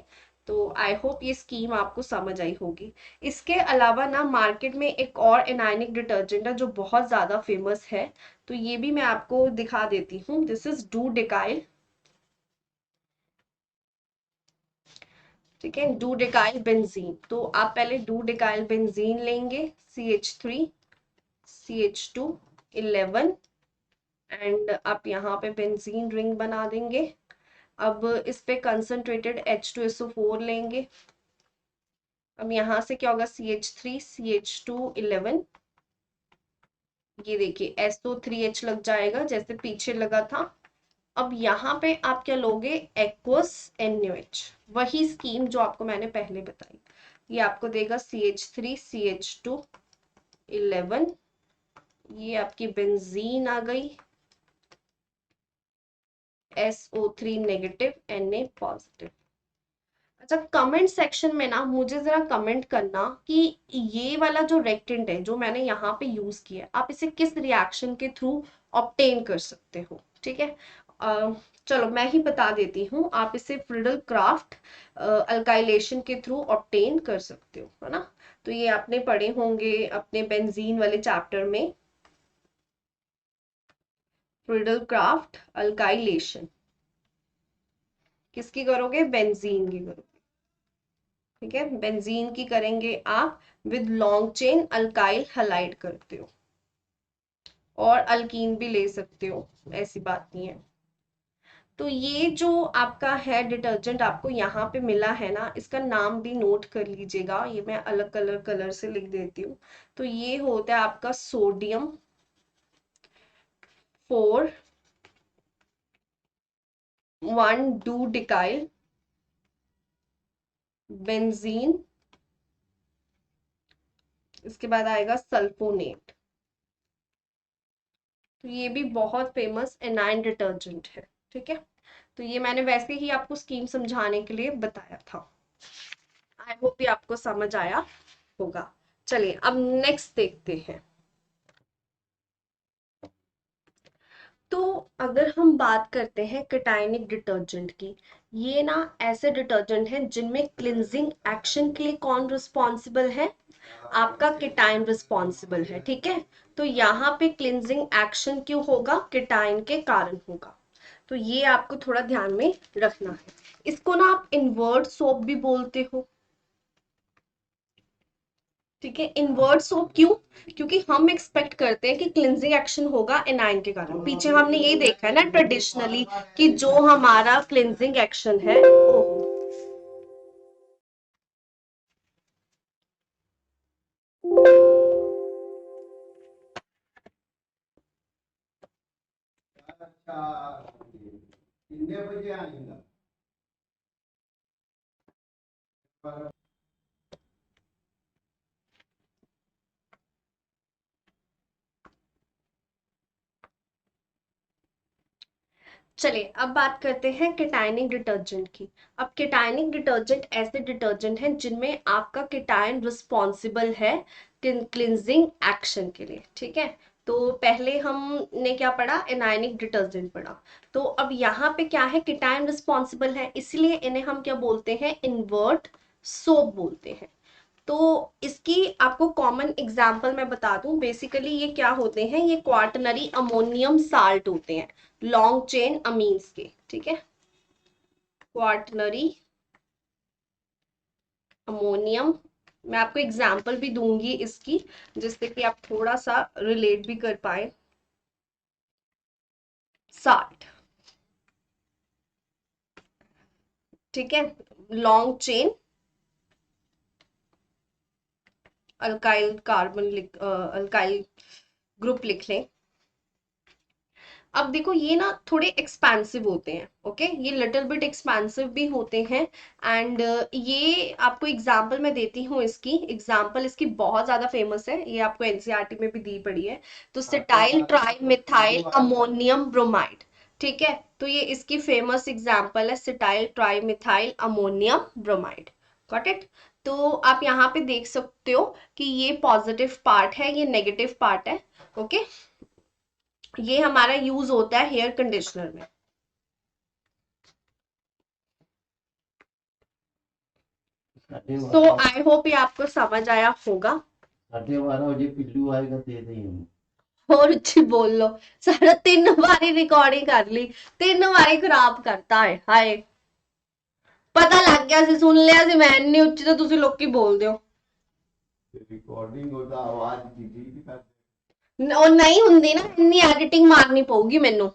तो आई होप ये स्कीम आपको समझ आई होगी। इसके अलावा ना मार्केट में एक और एनायनिक डिटर्जेंट है जो बहुत ज्यादा फेमस है, तो ये भी मैं आपको दिखा देती हूँ। दिस इज डू डिकाइल, ठीक है, डू डिकाइल बेंजीन। तो आप पहले डू डिकाइल बेंजीन लेंगे, CH3 CH2 11, एंड आप यहाँ पे बेंजीन रिंग बना देंगे। अब इस पे कंसंट्रेटेड H2SO4 लेंगे। अब यहाँ से क्या होगा, CH3 CH2 11, ये देखिए SO3H लग जाएगा जैसे पीछे लगा था। अब यहाँ पे आप क्या लोगे, एक्वस NaOH, वही स्कीम जो आपको मैंने पहले बताई। ये आपको देगा CH3 CH2 11, ये आपकी बेंजीन आ गई, SO3 नेगेटिव Na पॉजिटिव। अच्छा, कमेंट सेक्शन में ना मुझे जरा कमेंट करना कि ये वाला जो रेक्टेंट है जो मैंने यहाँ पे यूज किया है, आप इसे किस रिएक्शन के थ्रू ऑब्टेन कर सकते हो, ठीक है। चलो मैं ही बता देती हूँ, आप इसे फ्रिडल क्राफ्ट अल्काइलेशन के थ्रू ऑब्टेन कर सकते हो, है ना। तो ये आपने पढ़े होंगे अपने बेंजीन वाले चैप्टर में, फ्रिडल क्राफ्ट अल्काइलेशन किसकी करोगे, बेंजीन की करोगे, ठीक है। बेंजीन की करेंगे आप with long chain alkyl halide करते हो, और अल्कीन भी ले सकते हो, ऐसी बात नहीं है। तो ये जो आपका है डिटर्जेंट आपको यहाँ पे मिला है ना, इसका नाम भी नोट कर लीजिएगा, ये मैं अलग कलर से लिख देती हूँ। तो ये होता है आपका सोडियम 4 1 डू डिकाइल बेंजीन, इसके बाद आएगा सल्फोनेट। तो ये भी बहुत फेमस एनाइन डिटर्जेंट है, ठीक है। तो ये मैंने वैसे ही आपको स्कीम समझाने के लिए बताया था। आई होप ये आपको समझ आया होगा। चलिए अब नेक्स्ट देखते हैं। तो अगर हम बात करते हैं केटाइनिक डिटर्जेंट की, ये ना ऐसे डिटर्जेंट हैं जिनमें क्लिनजिंग एक्शन के लिए कौन रिस्पॉन्सिबल है, आपका केटाइन रिस्पॉन्सिबल है, ठीक है। तो यहाँ पे क्लिनजिंग एक्शन क्यों होगा, केटाइन के कारण होगा। तो ये आपको थोड़ा ध्यान में रखना है। इसको ना आप इनवर्ट सोप भी बोलते हो, ठीक है। इनवर्ट सोप क्यों? क्योंकि हम एक्सपेक्ट करते हैं कि क्लिनजिंग एक्शन होगा एनाइन के कारण। पीछे हमने ये देखा है ना ट्रेडिशनली कि जो हमारा क्लिनजिंग एक्शन है, ओहो, चलिए अब बात करते हैं केटायनिक डिटर्जेंट की। अब केटायनिक डिटर्जेंट ऐसे डिटर्जेंट हैं जिनमें आपका केटायन रिस्पॉन्सिबल है क्लिनजिंग एक्शन के लिए, ठीक है। तो पहले हमने क्या पढ़ा, एनायनिक डिटर्जेंट पढ़ा। तो अब यहाँ पे क्या है, केटायन रिस्पॉन्सिबल है, इसलिए इन्हें हम क्या बोलते हैं, इनवर्ट सोप बोलते हैं। तो इसकी आपको कॉमन एग्जाम्पल मैं बता दूं, बेसिकली ये क्या होते हैं, ये क्वार्टनरी अमोनियम साल्ट होते हैं, लॉन्ग चेन अमीन्स के, ठीक है। क्वार्टनरी अमोनियम, मैं आपको एग्जाम्पल भी दूंगी इसकी, जिससे कि आप थोड़ा सा रिलेट भी कर पाए। साल्ट, ठीक है, long chain alkyl carbon alkyl group लिख लें। अब देखो ये ना थोड़े एक्सपेंसिव होते हैं, ओके, ये लिटिल बिट एक्सपेंसिव भी होते हैं। एंड ये आपको एग्जांपल मैं देती हूँ, इसकी एग्जांपल इसकी बहुत ज्यादा फेमस है, ये आपको एनसीईआरटी में भी दी पड़ी है। तो cetyl tri methyl ammonium bromide, ठीक है। तो ये इसकी फेमस एग्जांपल है, cetyl tri methyl ammonium bromide, got it. तो आप यहाँ पे देख सकते हो कि ये पॉजिटिव पार्ट है, ये नेगेटिव पार्ट है, ओके। ये हमारा यूज होता है हेयर कंडीशनर में। तो आई होप ये आपको समझ आया होगा। 12:30 बजे पिल्लू आएगा, दे देंगे। और उच्ची बोल लो, सारा 3 बारी रिकॉर्डिंग कर ली, 3 बारी खराब करता है, हाय। पता लग गया ਸੀ, सुन लिया ਸੀ मैं नहीं ਉੱਚੀ तो ਤੁਸੀਂ ਲੋਕੀ ਬੋਲਦੇ ਹੋ। रिकॉर्डिंग होता आवाज डिलीट कर। ਉਹ ਨਹੀਂ ਹੁੰਦੀ ਨਾ, ਇੰਨੀ ਐਡੀਟਿੰਗ ਮਾਰਨੀ ਪਊਗੀ ਮੈਨੂੰ,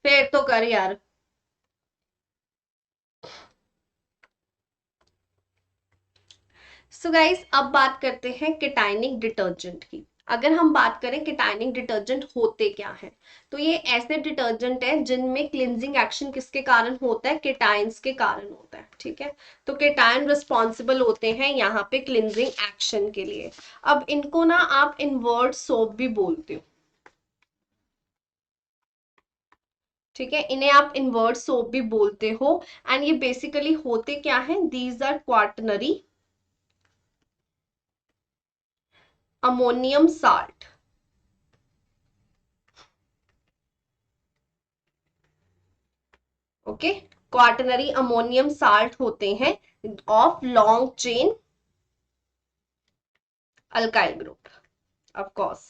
ਫੇਰ ਤੋਂ ਕਰ यार। सो गाइस अब बात करते हैं केटाइनिक डिटर्जेंट की। अगर हम बात करें केटाइनिक डिटर्जेंट होते क्या हैं, तो ये ऐसे डिटर्जेंट हैं जिनमें क्लिनजिंग एक्शन किसके कारण होता है, केटाइंस के कारण होता है, ठीक है। तो केटाइन रिस्पॉन्सिबल होते हैं यहाँ पे क्लिनजिंग एक्शन के लिए। अब इनको ना आप इनवर्ट सोप भी बोलते हो, ठीक है, इन्हें आप इनवर्ट सोप भी बोलते हो। एंड ये बेसिकली होते क्या हैं, these are quaternary ammonium salt, okay, quaternary ammonium salt होते हैं of long chain alkyl group, of course.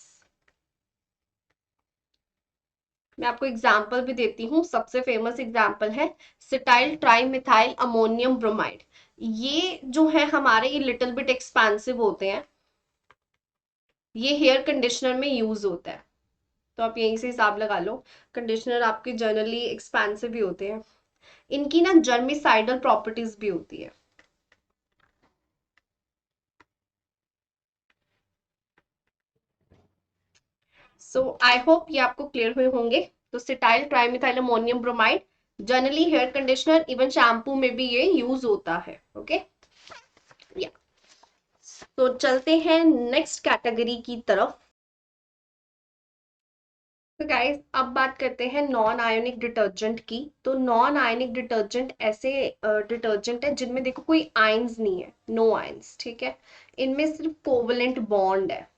मैं आपको एग्जांपल भी देती हूँ, सबसे फेमस एग्जांपल है सिटाइल ट्राइमिथाइल अमोनियम ब्रोमाइड। ये जो है हमारे, ये लिटिल बिट एक्सपेंसिव होते हैं, ये हेयर कंडीशनर में यूज होता है। तो आप यहीं से हिसाब लगा लो, कंडीशनर आपके जनरली एक्सपेंसिव भी होते हैं। इनकी ना जर्मिसाइडल प्रॉपर्टीज भी होती है। सो आई होप ये आपको क्लियर हुए होंगे। तो cetyl trimethyl ammonium bromide generally hair conditioner even shampoo में भी ये यूज होता है, ओके या। तो चलते हैं नेक्स्ट कैटेगरी की तरफ। तो गाइस अब बात करते हैं नॉन आयोनिक डिटर्जेंट की। तो नॉन आयोनिक डिटर्जेंट ऐसे डिटर्जेंट है जिनमें देखो कोई आयंस नहीं है, नो आयंस, ठीक है। इनमें सिर्फ कोवलेंट बॉन्ड है,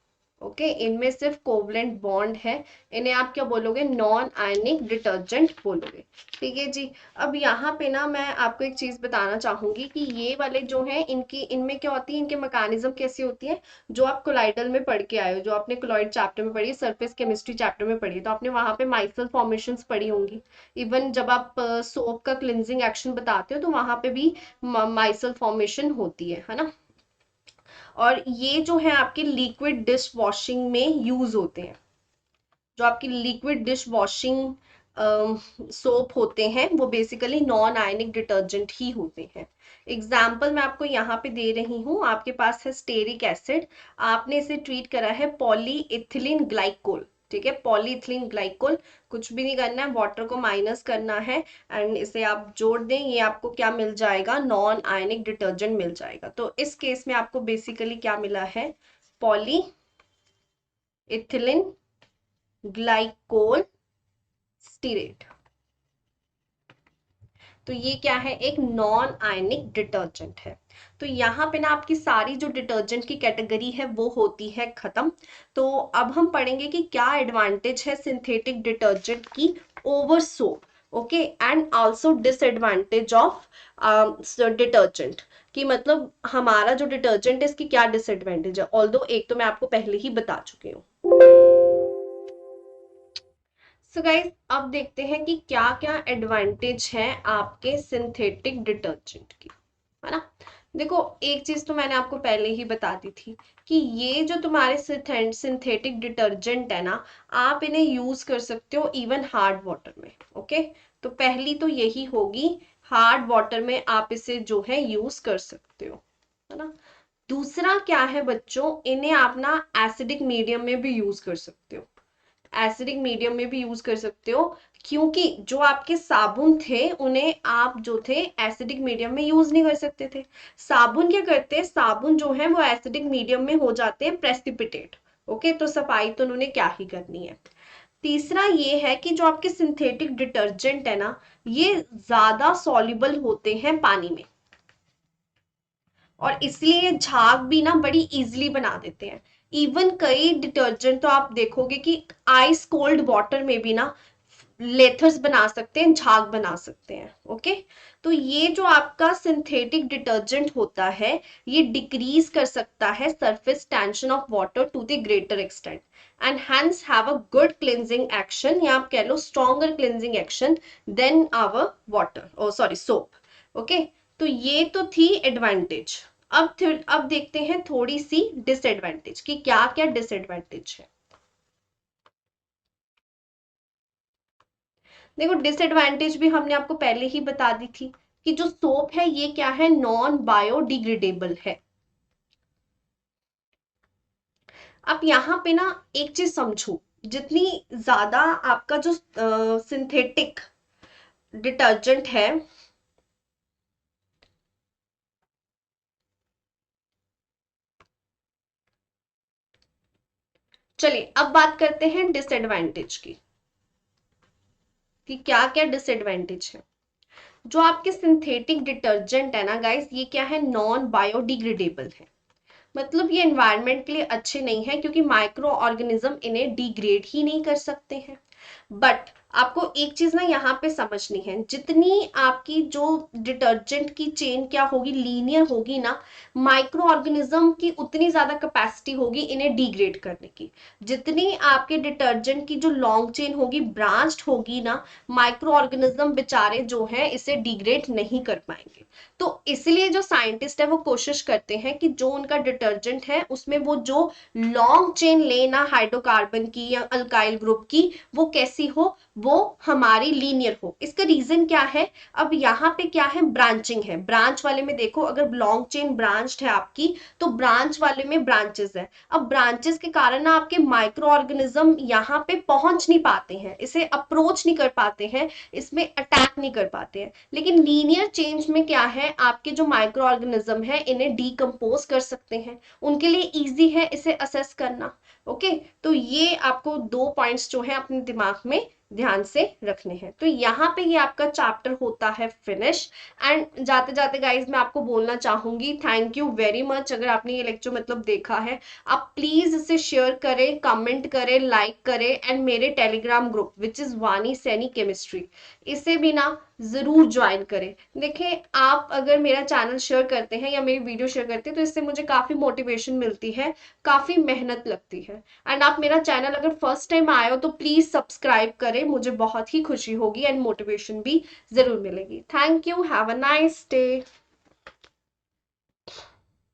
ओके, इनमें सिर्फ कोवलेंट बॉन्ड है, इन्हें आप क्या बोलोगे, नॉन आयनिक डिटर्जेंट बोलोगे। ठीक है जी। अब यहाँ पे ना मैं आपको एक चीज बताना चाहूंगी कि ये वाले जो हैं इनकी, इनमें क्या होती है, इनके मैकेनिज्म कैसी होती है, जो आप कोलाइडल में पढ़ के आए हो, जो आपने कोलॉइड चैप्टर में पढ़ी, सरफेस केमिस्ट्री चैप्टर में पढ़ी, तो आपने वहां पे माइसल फॉर्मेशंस पढ़ी होंगी। इवन जब आप सोप का क्लिनजिंग एक्शन बताते हो तो वहां पे भी माइसल फॉर्मेशन होती है ना। और ये जो है आपके लिक्विड डिश वॉशिंग में यूज होते हैं, जो आपकी लिक्विड डिश वॉशिंग सोप होते हैं वो बेसिकली नॉन आयनिक डिटर्जेंट ही होते हैं। एग्जाम्पल मैं आपको यहाँ पे दे रही हूँ, आपके पास है स्टेरिक एसिड, आपने इसे ट्रीट करा है पॉलीइथिलीन ग्लाइकोल। ठीक है, पॉलीइथिलीन ग्लाइकोल, कुछ भी नहीं करना है, वाटर को माइनस करना है एंड इसे आप जोड़ दें, ये आपको क्या मिल जाएगा, नॉन आयनिक डिटर्जेंट मिल जाएगा। तो इस केस में आपको बेसिकली क्या मिला है, पॉली इथिलीन ग्लाइकोल स्टीरेट। तो ये क्या है, एक नॉन आयनिक डिटर्जेंट है। तो यहाँ पे ना आपकी सारी जो डिटर्जेंट की कैटेगरी है वो होती है खत्म। तो अब हम पढ़ेंगे कि क्या एडवांटेज है सिंथेटिक डिटर्जेंट की over soap. Okay, and also disadvantage of detergent, कि मतलब हमारा जो डिटर्जेंट है इसकी क्या डिसएडवांटेज है, ऑल्दो एक तो मैं आपको पहले ही बता चुकी हूँ। सो गाइस, अब देखते हैं कि क्या क्या एडवांटेज है आपके सिंथेटिक डिटर्जेंट की, है ना। देखो, एक चीज तो मैंने आपको पहले ही बता दी थी कि ये जो तुम्हारे सिंथेटिक डिटर्जेंट है ना, आप इन्हें यूज कर सकते हो इवन हार्ड वाटर में। ओके, तो पहली तो यही होगी, हार्ड वाटर में आप इसे जो है यूज कर सकते हो, है ना। दूसरा क्या है बच्चों, इन्हें आप ना एसिडिक मीडियम में भी यूज कर सकते हो, एसिडिक मीडियम में भी यूज कर सकते हो, क्योंकि जो आपके साबुन थे उन्हें आप जो थे एसिडिक मीडियम में यूज नहीं कर सकते थे। साबुन क्या करते हैं, साबुन जो है वो एसिडिक मीडियम में हो जाते हैं प्रेसिपिटेट। ओके, तो सफाई तो उन्होंने क्या ही करनी है। तीसरा ये है कि जो आपके सिंथेटिक डिटर्जेंट है ना, ये ज्यादा सॉल्युबल होते हैं पानी में, और इसलिए झाग भी ना बड़ी इजीली बना देते हैं। इवन कई डिटर्जेंट तो आप देखोगे कि आइस कोल्ड वाटर में भी ना लेथर्स बना सकते हैं, झाग बना सकते हैं। ओके, तो ये जो आपका सिंथेटिक डिटर्जेंट होता है ये डिक्रीज कर सकता है surface tension of water to the greater extent and hence have a good cleansing action, या आप कह लो stronger cleansing action than our water, oh sorry soap. Okay, तो ये तो थी एडवांटेज। अब देखते हैं थोड़ी सी डिसएडवांटेज कि क्या क्या डिसएडवांटेज है। देखो, डिसएडवांटेज भी हमने आपको पहले ही बता दी थी कि जो सोप है ये क्या है, नॉन बायोडिग्रेडेबल है। अब यहाँ पे ना एक चीज समझो, जितनी ज्यादा आपका जो सिंथेटिक डिटर्जेंट है, चलिए अब बात करते हैं डिसएडवांटेज की, कि क्या क्या डिसएडवांटेज है। जो आपके सिंथेटिक डिटर्जेंट है ना गाइस, ये क्या है, नॉन बायोडिग्रेडेबल है। मतलब ये एनवायरनमेंट के लिए अच्छे नहीं है, क्योंकि माइक्रो ऑर्गेनिज्म इन्हें डिग्रेड ही नहीं कर सकते हैं। बट आपको एक चीज ना यहाँ पे समझनी है, जितनी आपकी जो डिटर्जेंट की चेन क्या होगी, लीनियर होगी ना, माइक्रो ऑर्गेनिज्म की उतनी ज्यादा कैपेसिटी होगी इन्हें डिग्रेड करने की। जितनी आपके डिटर्जेंट की जो लॉन्ग चेन होगी, ब्रांच्ड होगी ना, माइक्रो ऑर्गेनिज्म बेचारे जो है इसे डिग्रेड नहीं कर पाएंगे। तो इसलिए जो साइंटिस्ट है वो कोशिश करते हैं कि जो उनका डिटर्जेंट है उसमें वो जो लॉन्ग चेन लेना हाइड्रोकार्बन की या अल्काइल ग्रुप की, वो कैसी हो, वो हमारी लीनियर हो। इसका रीजन क्या है, अब यहाँ पे क्या है, ब्रांचिंग है। ब्रांच वाले में देखो, अगर लॉन्ग चेन ब्रांच्ड है आपकी, तो ब्रांच वाले में ब्रांचेस है। अब ब्रांचेस के कारण ना आपके माइक्रो ऑर्गेनिज्म यहाँ पे पहुंच नहीं पाते हैं, इसे अप्रोच नहीं कर पाते हैं, इसमें अटैक नहीं कर पाते हैं। लेकिन लीनियर चेंज में क्या है, आपके जो माइक्रो ऑर्गेनिज्म है इन्हें डीकम्पोज कर सकते हैं, उनके लिए इजी है इसे असेस करना। ओके, तो ये आपको दो पॉइंट्स जो है अपने दिमाग में ध्यान से रखने हैं। तो यहाँ पे ये आपका चैप्टर होता है फिनिश। एंड जाते जाते गाइज मैं आपको बोलना चाहूंगी, थैंक यू वेरी मच अगर आपने ये लेक्चर मतलब देखा है। आप प्लीज इसे शेयर करें, कमेंट करें, लाइक करें, एंड मेरे टेलीग्राम ग्रुप विच इज वानी सैनी केमिस्ट्री, इसे भी ना जरूर ज्वाइन करें। देखिए आप अगर मेरा चैनल शेयर करते हैं या मेरी वीडियो शेयर करते हैं तो इससे मुझे काफी मोटिवेशन मिलती है, काफी मेहनत लगती है। एंड आप मेरा चैनल अगर फर्स्ट टाइम आए हो तो प्लीज सब्सक्राइब करें, मुझे बहुत ही खुशी होगी एंड मोटिवेशन भी जरूर मिलेगी। Thank you, have a nice day.